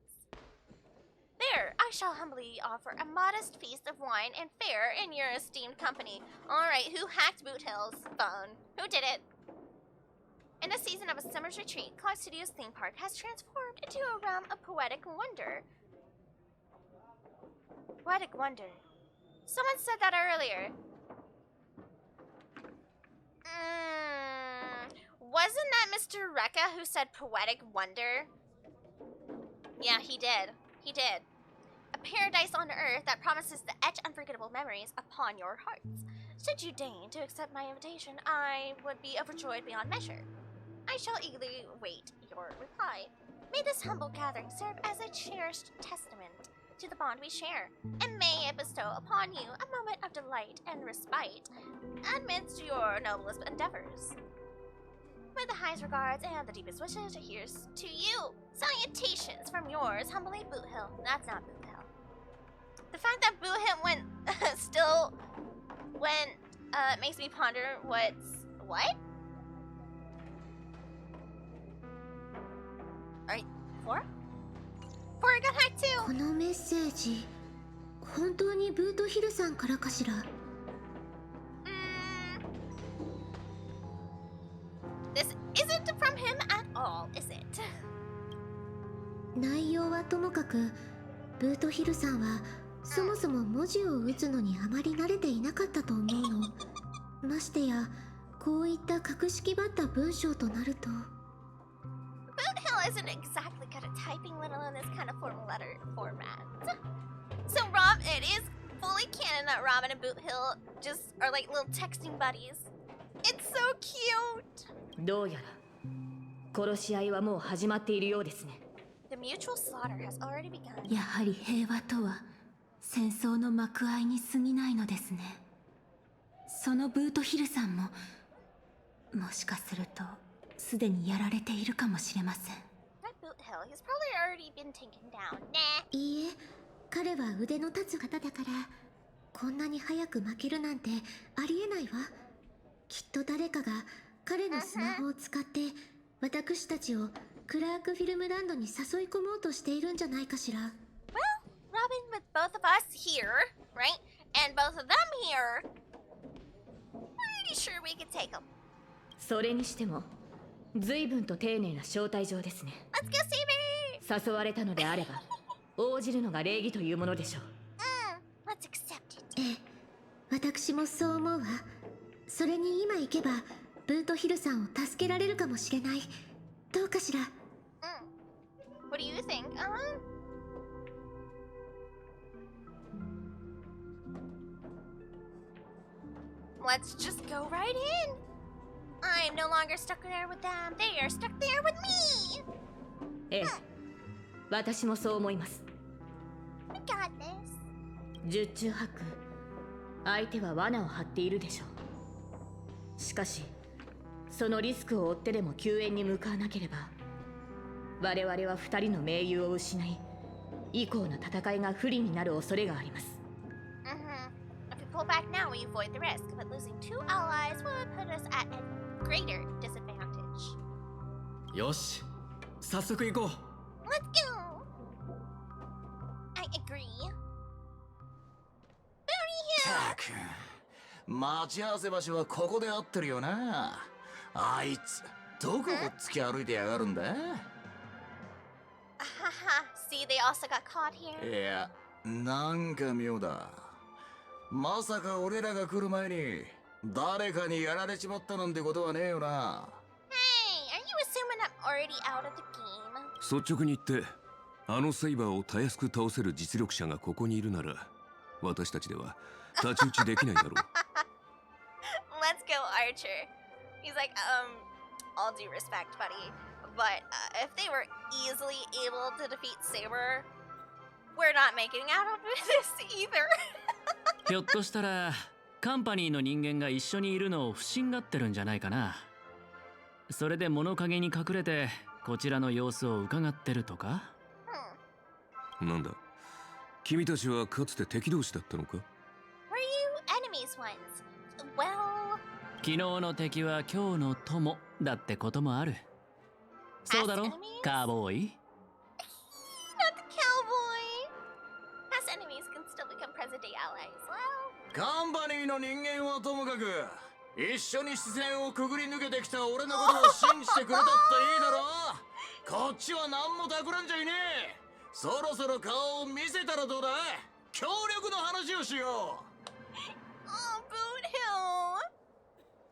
There, I shall humbly offer a modest feast of wine and fare in your esteemed company. Alright, who hacked Boot Hill's phone? Who did it? In the season of a summer's retreat, Clock Studios theme park has transformed into a realm of poetic wonder. Poetic wonder. Someone said that earlier. Wasn't that Mr. Rekka who said poetic wonder? Yeah, he did. He did. A paradise on earth that promises to etch unforgettable memories upon your hearts. Should you deign to accept my invitation, I would be overjoyed beyond measure. I shall eagerly wait your reply. May this humble gathering serve as a cherished testament to the bond we share, and may it bestow upon you a moment of delight and respite amidst your noblest endeavors. With the highest regards and the deepest wishes, here's to you. Salutations from yours humbly, Boot Hill. That's not Boot Hill. The fact that Boot Hill makes me ponder what? 4? 4 got hacked too. このメッセージ、本当にブートヒルさんからかしら。This isn't from him at all, is it? 内容はともかく、ブートヒルさんはそもそも文字を打つのにあまり慣れていなかったと思うの。ましてや、こういった格式ばった文章となると。Boot Hill isn't exactly good at typing, let alone this kind of formal letter format. So it is fully canon that Robin and Boot Hill just are like little texting buddies. It's so cute. どうやら殺し合いはもう始まっているようですね。 The mutual slaughter has already begun. やはり平和とは戦争の幕間に過ぎないのですね。そのブートヒルさんももしかするとすでにやられているかもしれません。 That Boot Hill, he's probably already been taken down. Nah. いいえ、彼は腕の立つ方だからこんなに早く負けるなんてありえないわ。きっと誰かが彼のスマホを使って私たちをクラークフィルムランドに誘い込もうとしているんじゃないかしら。 Well, Robin, with both of us here, right, and both of them here, pretty sure we could take them. それにしても随分と丁寧な招待状ですね。 Let's go, Saber! 誘われたのであれば応じるのが礼儀というものでしょう。Let's accept it. ええ、私もそう思うわ。それに今行けばブートヒルさんを助けられるかもしれない。どうかしら。What do you think? Let's just go right in. I'm no longer stuck there with them. They are stuck there with me. ええ、私もそう思います。 We got this. 十中八九相手は罠を張っているでしょう。しかしそのリスクを負ってでも救援に向かわなければ我々は二人の盟友を失い以降の戦いが不利になる恐れがあります。 If we pull back now, we avoid the risk, but losing two allies would put us at a greater disadvantage. よし、早速行こう。 Let's go. I agree. Booty Hill. たく待ち合わせ場所はここで合ってるよな。あいつどここっつき歩いてやがるんだ。 Haha. See, they also got caught here. いや、なんか妙だ。まさか俺らが来る前に誰かにやられちまったなんてことはねえよな。 Hey, are you assuming I'm already out of the game? 率直に言ってあのセイバーをたやすく倒せる実力者がここにいるなら私たちでは太刀打ちできないだろう。 Let's go, Archer. He's like, all due respect, buddy, but if they were easily able to defeat Saber, we're not making out of this either. ひょっとしたらカンパニーの人間が一緒にいるのを不審がってるんじゃないかな。それで物陰に隠れてこちらの様子を伺ってるとか。なんだ、君たちはかつて敵同士だったのか。 Were you enemies once? Well... 昨日の敵は今日の友だってこともある。そうだろ、カーボーイ。 Not the cowboy. Past enemies can still become present-day allies. Well... カンパニーの人間はともかく一緒に視線をくぐり抜けてきた俺のことを信じてくれたっていいだろ。こっちは何も企んじゃいねえ。そろそろ顔を見せたらどうだ。協力の話をしよう。 Oh, Boot Hill.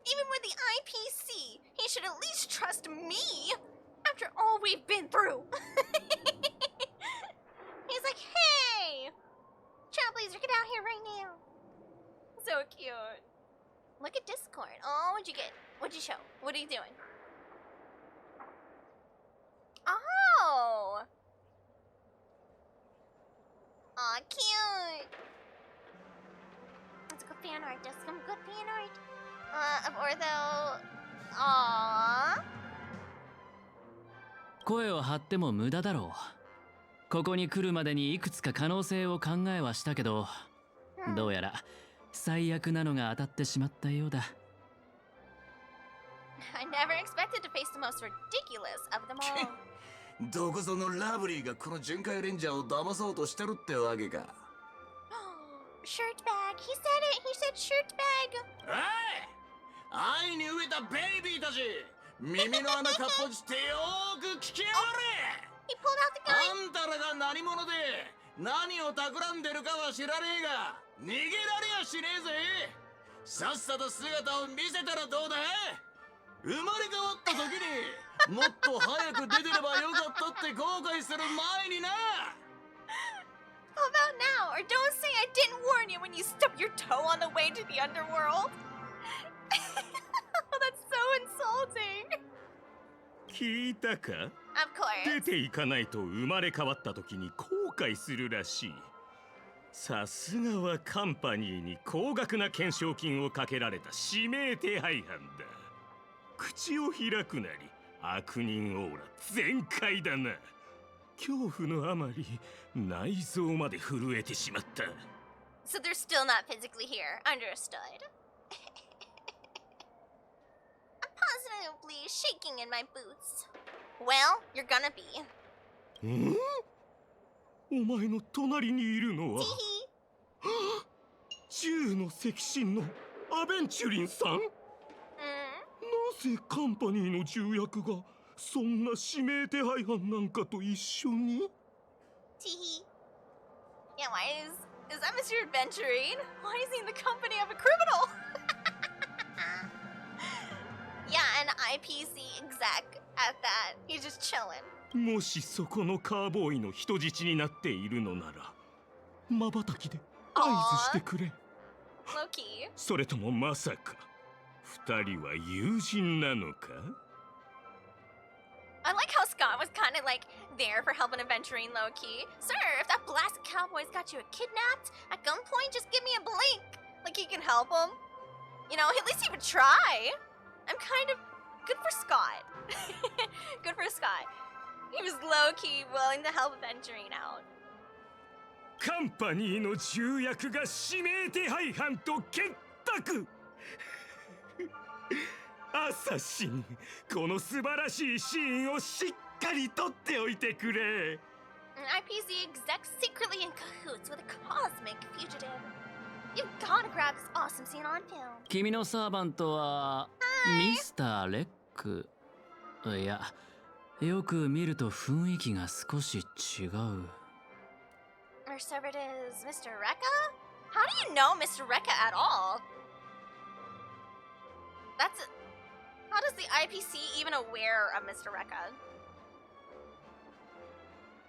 Even with the IPC, he should at least trust me after all we've been through. He's like, hey, Trailblazer, get out here right now. So cute. Look at Discord. Oh, what'd you get? What'd you show? What are you doing? Oh. Aw, cute. Let's go fan art. Just some good fan art. Of Ortho. Aww. 声を張っても無駄だろう。ここに来るまでにいくつか可能性を考えはしたけど、どうやら最悪なのが当たってしまったようだ。I never expected to face the most ridiculous of them all. どこぞのラブリーがこの巡回レンジャーを騙そうとしてるってわけか。Shirt bag. He said it. He said shirt bag. 愛に飢えたベイビーたち、耳の穴かっぽじってよーく聞きやがれ。 He pulled out the gun. あんたらが何者で何を企んでるかは知らねえが逃げられやしねえぜ。さっさと姿を見せたらどうだ。生まれ変わった時にもっと早く出てればよかったって後悔する前にな。 How about now? Or don't say I didn't warn you when you stubbed your toe on the way to the underworld. That's so insulting. 聞いたか？ Of course. 出ていかないと生まれ変わった時に後悔するらしい。さすがはカンパニーに高額な懸賞金をかけられた指名手配犯だ。口を開くなり悪人オーラ全開だな。恐怖のあまり内臓まで震えてしまった。 So they're still not physically here. Understood. I'm positively shaking in my boots. Well, you're gonna be. ん？お前の隣にいるのは銃の赤心のアベンチュリンさん？なぜカンパニーの重役がそんな指名手配犯なんかと一緒に？ Teehee. Yeah, why is that Mr. Adventuring? Why is he in the company of a criminal? Yeah, an IPC exec at that. He's just chilling. もしそこのカーボーイの人質になっているのなら瞬きで合図してくれ。 Low-key. それともまさか二人は友人なのか？ I like how Scott was kind of like there for helping Adventuring low-key. Sir, if that blasted cowboy's got you kidnapped at gunpoint, just give me a blink. Like he can help him. You know, at least he would try. I'm kind of good for Scott. Good for Scott. He was low-key willing to help Adventuring out. カンパニーの重役が指名手配犯と結託。アサシン、この素晴らしいシーンをしっかり撮っておいてくれ。 An IPC exec secretly in cahoots with a cosmic fugitive. You've gotta grab this awesome scene on film. 君のサーバントはミスター・レック。いや、よく見ると雰囲気が少し違う。 Our servant is Mr. Rekka? How do you know Mr. Rekka at all? How does the IPC even aware of Mr. Rekka?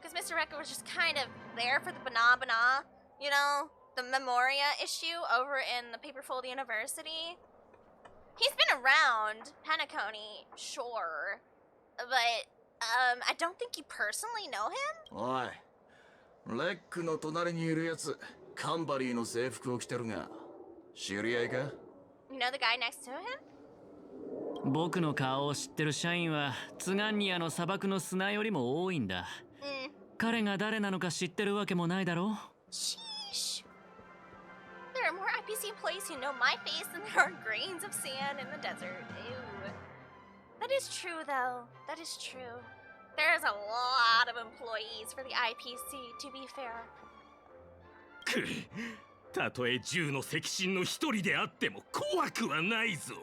Because Mr. Rekka was just kind of there for the Bana, you know? The Memoria issue over in the Paperfold University. He's been around Penacony, sure. But, I don't think you personally know him? おい、レックの隣にいるやつ、カンバリーの制服を着てるが、知り合いか？ You know the guy next to him? 僕の顔を知ってる社員はツガンニアの砂漠の砂よりも多いんだ。彼が誰なのか知ってるわけもないだろう。 Sheesh. There are more IPC employees who know my face than there are grains of sand in the desert. Ew. That is true, though. That is true. There's a lot of employees for the IPC, to be fair. たとえ銃の赤心の一人であっても怖くはないぞ。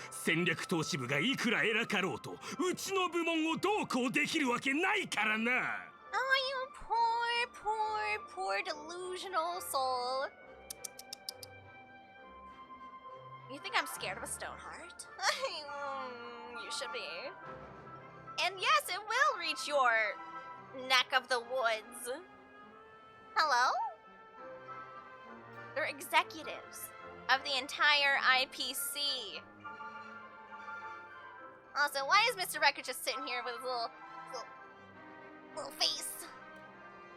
戦略投資部がいくら偉かろうとうちの部門をどうこうできるわけないからな。 Oh, you poor delusional soul. You think I'm scared of a stone heart? You should be. And yes, it will reach your neck of the woods. Hello? They're executives of the entire IPC. Also, why is Mr. Record just sitting here with his little face?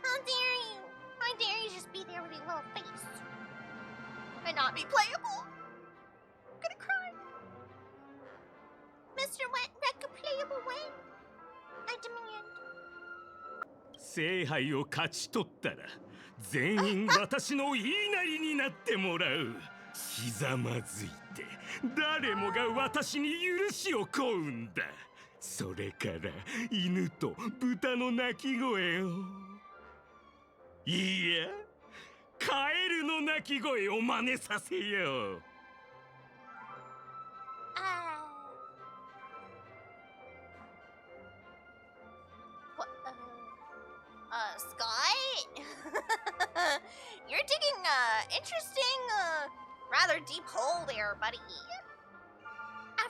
How dare you? How dare you just be there with your little face? And not be playable? I'm gonna cry. Mr. Record playable when? I demand. 聖杯を勝ち取ったら全員私の言いなりになってもらう。ひざまずいて誰もが私に許しを請うんだ。それから犬と豚の鳴き声を、いやカエルの鳴き声を真似させよう。Scott? You're digging interesting, rather deep hole there, buddy.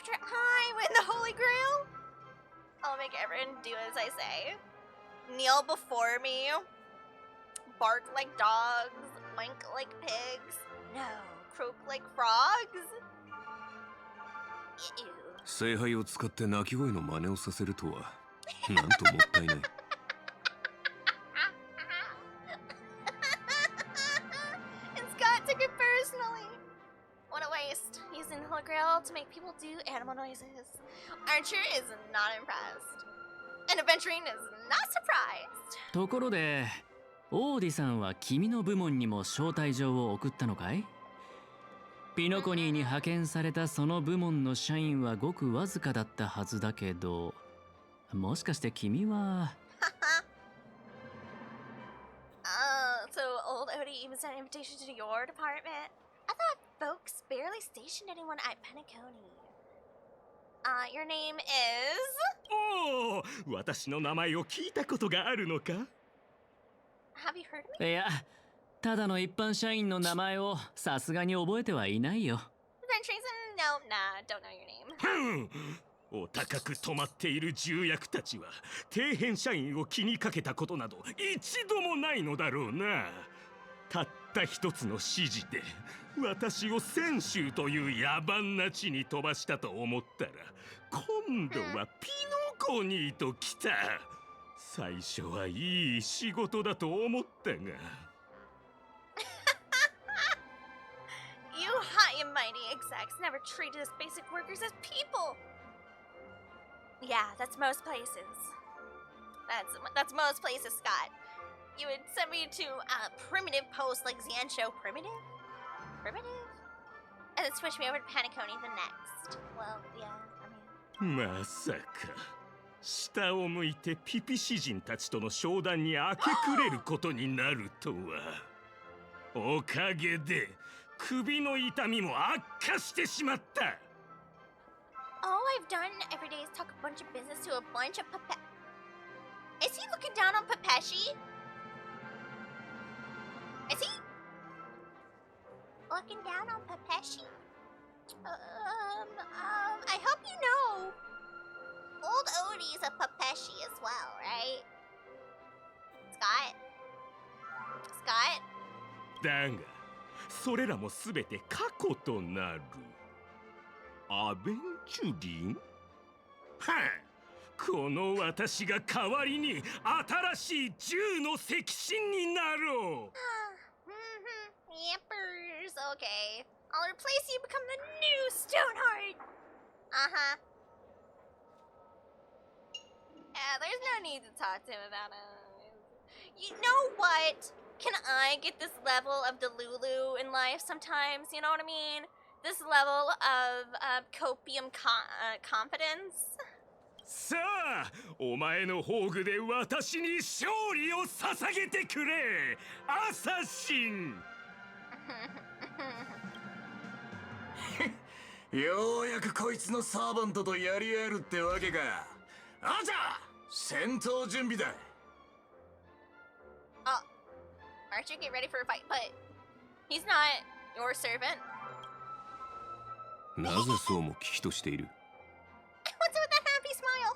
after I win the Holy Grail, I'll make everyone do as I say. Kneel before me, bark like dogs, wink like pigs, no, croak like frogs. Ew. 聖杯を使って鳴き声の真似をさせるとは、なんともったいない。And Scott took it personally. What a waste, using the Holy Grail to make people do animal noises. Archer is not impressed. And Adventuring is not surprised. ところで、オーディさんは君の部門にも招待状を送ったのかい？ピノコニーに派遣されたその部門の社員はごくわずかだったはずだけど、もしかして君はSo old Odie even sent an invitation to your department? I thought folks barely stationed anyone at Penacony. Your name is? おお、私の名前を聞いたことがあるのか？ Have you heard of me? いや、ただの一般社員の名前をさすがに覚えてはいないよ。Adventuring? No, nah, don't know your name. お高く止まっている重役たちは底辺社員を気にかけたことなど一度もないのだろうな。たった一つの指示で私を泉州という野蛮な地に飛ばしたと思ったら、今度はピノコニーと来た。最初はいい仕事だと思ったが。You high and mighty execs never treated us basic workers as people. Yeah, that's most places. That's most places, Scott. You would send me to a primitive post like Xianzhou Primitive? And then switch me over to Penacony the next. Well, yeah, I mean... まさか下を向いてピピ詩人たちとの商談に明け暮れることになるとは。おかげで首の痛みも悪化してしまった。All I've done every day is talk a bunch of business to a bunch of Is he looking down on Pepeshi? Is he? Looking down on Pepeshi? I hope you know. Old Odie's a Pepeshi as well, right? Scott? Scott? だが、それらもすべて過去となる。アベンチュリン？はあ、この私が代わりに新しい銃の赤心になろう。Yippers, okay. I'll replace you, become the new Stoneheart. Uh-huh. Yeah, there's no need to talk to him about it. You know what? Can I get this level of Delulu in life sometimes? You know what I mean? This level of copium confidence? さあ、お前の宝具で私に勝利を捧げてくれ、アサシン。ようやくこいつのサーバントとやり合えるってわけか。あじゃ、戦闘準備だ。Archer, get ready for a fight, but he's not your servant. なぜそうも聞きとしている？ What's with that happy smile?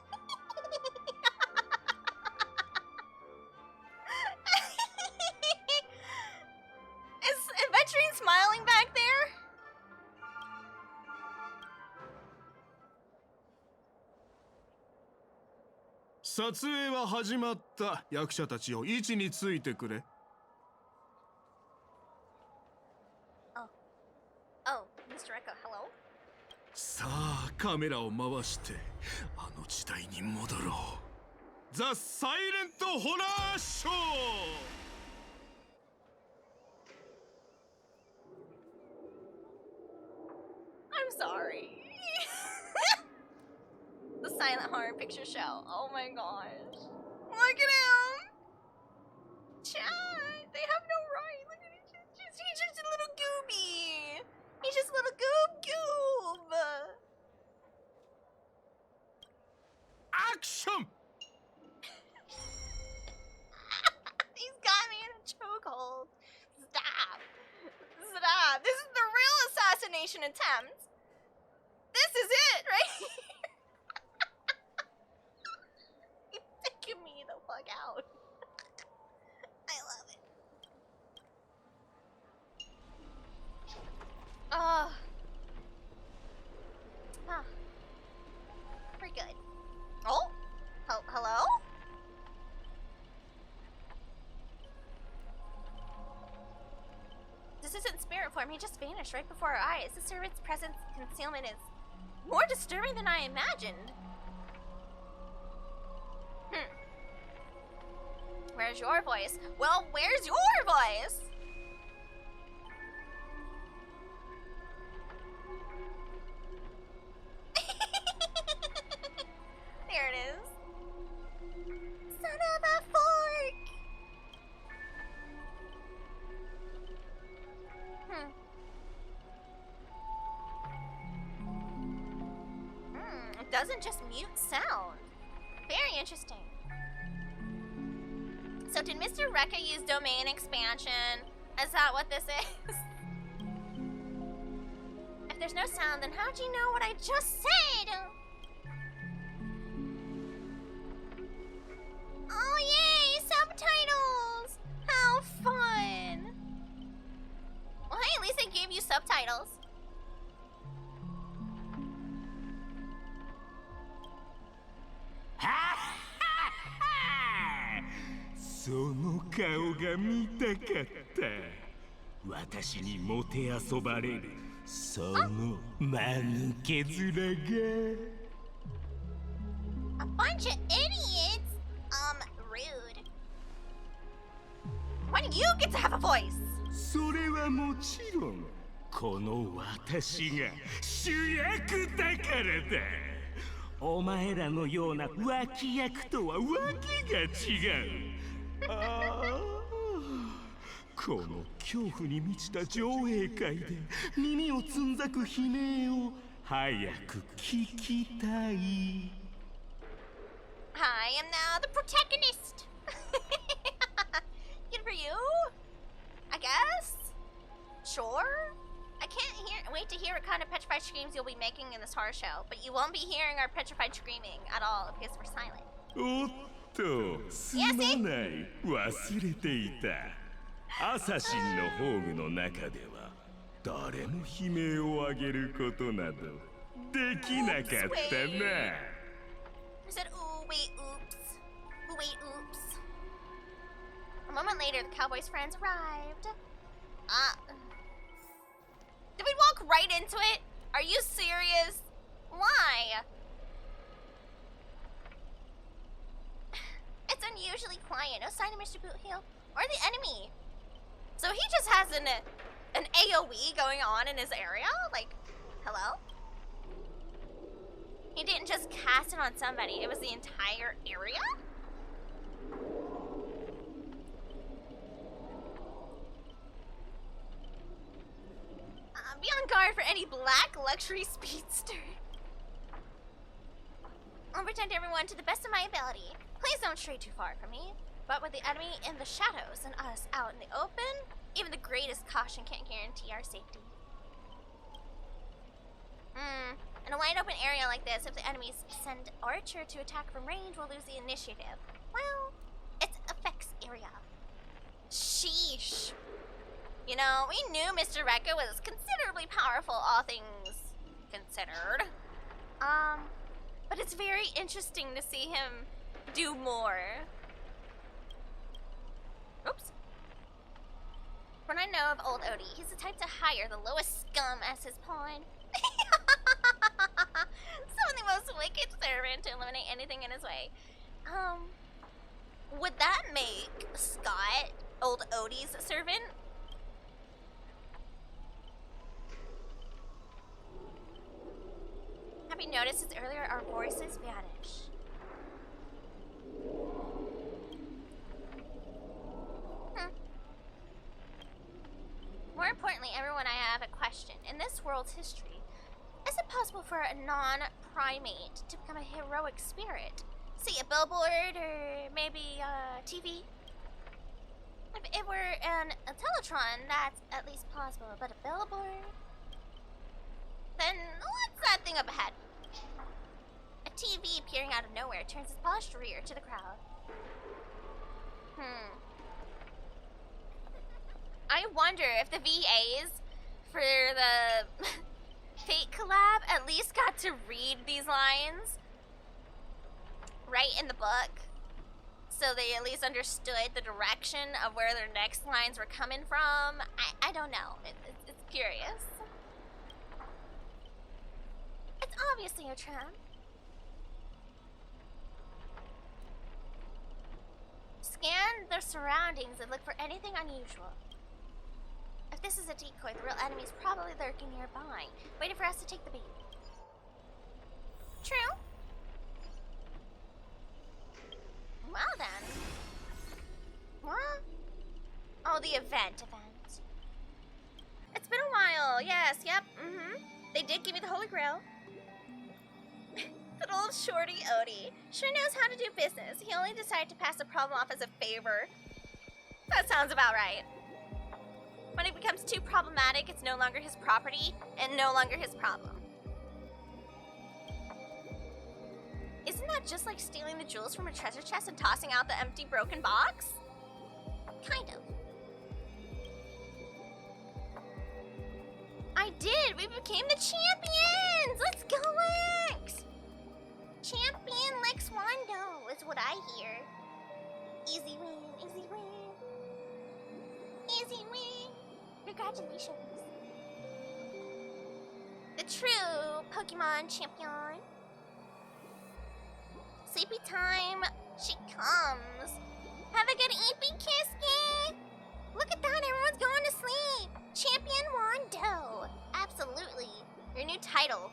Is Adventuring smiling back there? 撮影は始まった。役者たちよ、位置についてくれ。Oh, Mr. Echo, hello? さあ、カメラを回してあの時代に戻ろう。ザ・サイレント・ホラーショー。I'm sorry. The silent horror picture show. Oh my gosh. Look at him! Chat! They have no right. Look at him. He's just a little gooby. He's just a little goob. Action! He's got me in a chokehold. Stop. Stop. This is the real assassination attempt. This is it, right? It's taking me the fuck out. I love it. Oh. Huh. We're good. Oh? Hello? This isn't spirit form, he just vanished right before our eyes. The servant's presence concealment is more disturbing than I imagined. Where's your voice? Well, where's your voice? There it is. Son of a fork! It doesn't just mute sound. Very interesting. So did Mr. Rekka use domain expansion? Is that what this is? If there's no sound, then how'd you know what I just said? Oh yay, subtitles! How fun! Well hey, at least they gave you subtitles. その顔が見たかった。私にもてあそばれるその間抜け面が。A bunch of idiots. Rude. Why do you get to have a voice? それはもちろんこの私が主役だからだ。お前らのような脇役とはわけが違う。ああ、この恐怖に満ちた上映会で耳をつんざく悲鳴を早く聞きたい。I am now the protagonist. Good for you, I guess. Sure. I can't wait to hear what kind of petrified screams you'll be making in this horror show, but you won't be hearing our petrified screaming at all because we're silent. おっと、すまない、忘れていた。アサシンのホームの中では誰も悲鳴を上げることなどできなかったな。I said, ooh, wait, oops. Ooh, wait, oops. A moment later, the cowboy's friends arrived. Did we walk right into it? Are you serious? Why? It's unusually quiet. No sign of Mr. Bootheel or the enemy. So he just has an AoE going on in his area? Like, hello? He didn't just cast it on somebody. It was the entire area? Be on guard for any black luxury speedster. I'll protect everyone to the best of my ability. Please don't stray too far from me. But with the enemy in the shadows and us out in the open, even the greatest caution can't guarantee our safety. In a wide open area like this, if the enemies send Archer to attack from range, we'll lose the initiative. Well, it's effects area. Sheesh. You know, we knew Mr. Rekka was considerably powerful, all things considered. But it's very interesting to see him do more. Oops. From what I know of old Odie, he's the type to hire the lowest scum as his pawn. Some of the most wicked servant to eliminate anything in his way. Would that make Scott old Odie's servant? Have you noticed since earlier our voices vanish? More importantly, everyone, I have a question. In this world's history, is it possible for a non-primate to become a heroic spirit? See, a billboard or maybe TV? If it were a Teletron, that's at least possible, but a billboard? Then what's that thing up ahead? A TV appearing out of nowhere turns its polished rear to the crowd. I wonder if the VAs for the Fate collab at least got to read these lines right in the book, so they at least understood the direction of where their next lines were coming from. I don't know. It's curious. It's obviously a tramp. Scan the surroundings and look for anything unusual. If this is a decoy, the real enemy is probably lurking nearby, waiting for us to take the bait. True. Well then. What? Oh, the event. It's been a while. Yes, yep, They did give me the Holy Grail. Good old Shorty Odie. Sure knows how to do business. He only decided to pass the problem off as a favor. That sounds about right. When it becomes too problematic, it's no longer his property and no longer his problem. Isn't that just like stealing the jewels from a treasure chest and tossing out the empty, broken box? Kind of. I did! We became the champions! Let's go, Lex! Champion Lex Wando is what I hear. Easy win, easy win. Easy win. Congratulations. The true Pokemon champion. Sleepy time, she comes. Have a good eepy kiski. Look at that, everyone's going to sleep. Champion Wando. Absolutely. Your new title.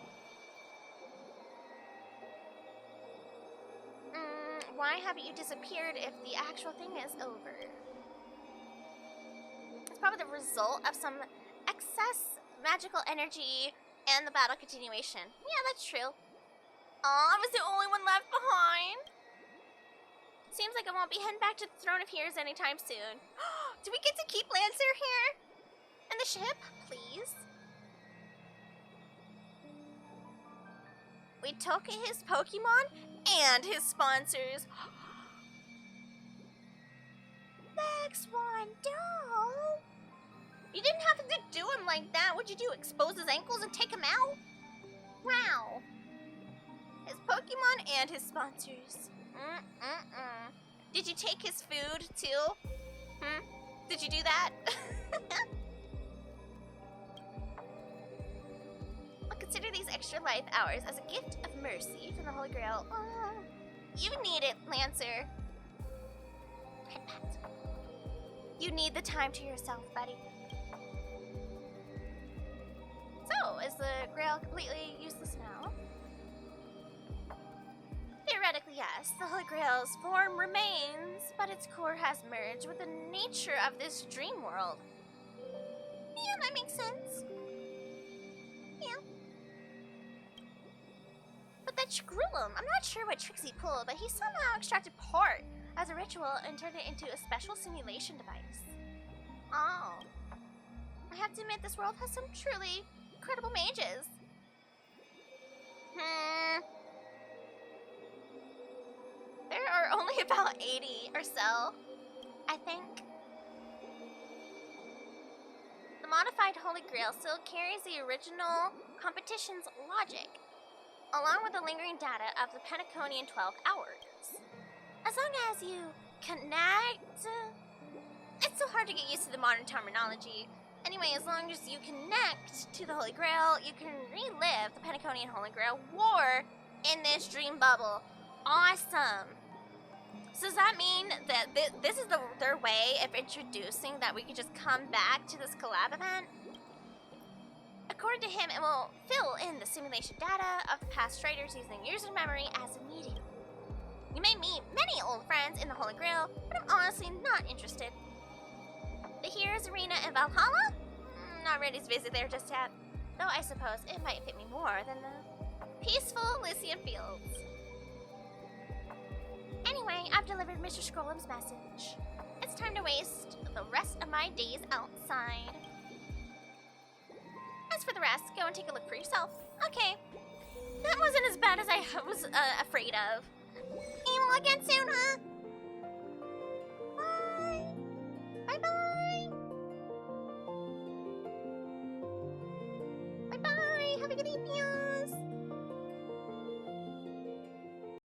Why haven't you disappeared if the actual thing is over? It's probably the result of some excess magical energy and the battle continuation. Yeah, that's true. Aw, I was the only one left behind. Seems like I won't be heading back to the Throne of Heroes anytime soon. Do we get to keep Lancer here? And the ship, please? We took his Pokemon and his sponsors. Lex Wando! You didn't have to do him like that. What'd you do, expose his ankles and take him out? Wow. His Pokemon and his sponsors. Did you take his food, too? Did you do that? I'll consider these extra life hours as a gift of mercy from the Holy Grail. You need it, Lancer. You need the time to yourself, buddy. So, is the Grail completely useless now? Theoretically, yes. The Holy Grail's form remains, but its core has merged with the nature of this dream world. Yeah, that makes sense. Yeah. But that Shgrullum, I'm not sure what tricks he pulled, but he somehow extracted part as a ritual and turned it into a special simulation device. Oh. I have to admit, this world has some truly incredible mages. There are only about 80 or so, I think. The modified Holy Grail still carries the original competition's logic, along with the lingering data of the Penacony in 12 hours. As long as you connect... It's so hard to get used to the modern terminology. Anyway, as long as you connect to the Holy Grail, you can relive the Penacony and Holy Grail war in this dream bubble. Awesome. So does that mean that this is their way of introducing that we could just come back to this collab event? According to him, it will fill in the simulation data of the past traders using user memory as a medium. You may meet many old friends in the Holy Grail, but I'm honestly not interested. The Heroes Arena in Valhalla? Not ready to visit there just yet, though I suppose it might fit me more than the peaceful Elysian fields. Anyway, I've delivered Mr. Shgrullum's message. It's time to waste the rest of my days outside. As for the rest, go and take a look for yourself. Okay. That wasn't as bad as I was afraid of. You will again soon, huh?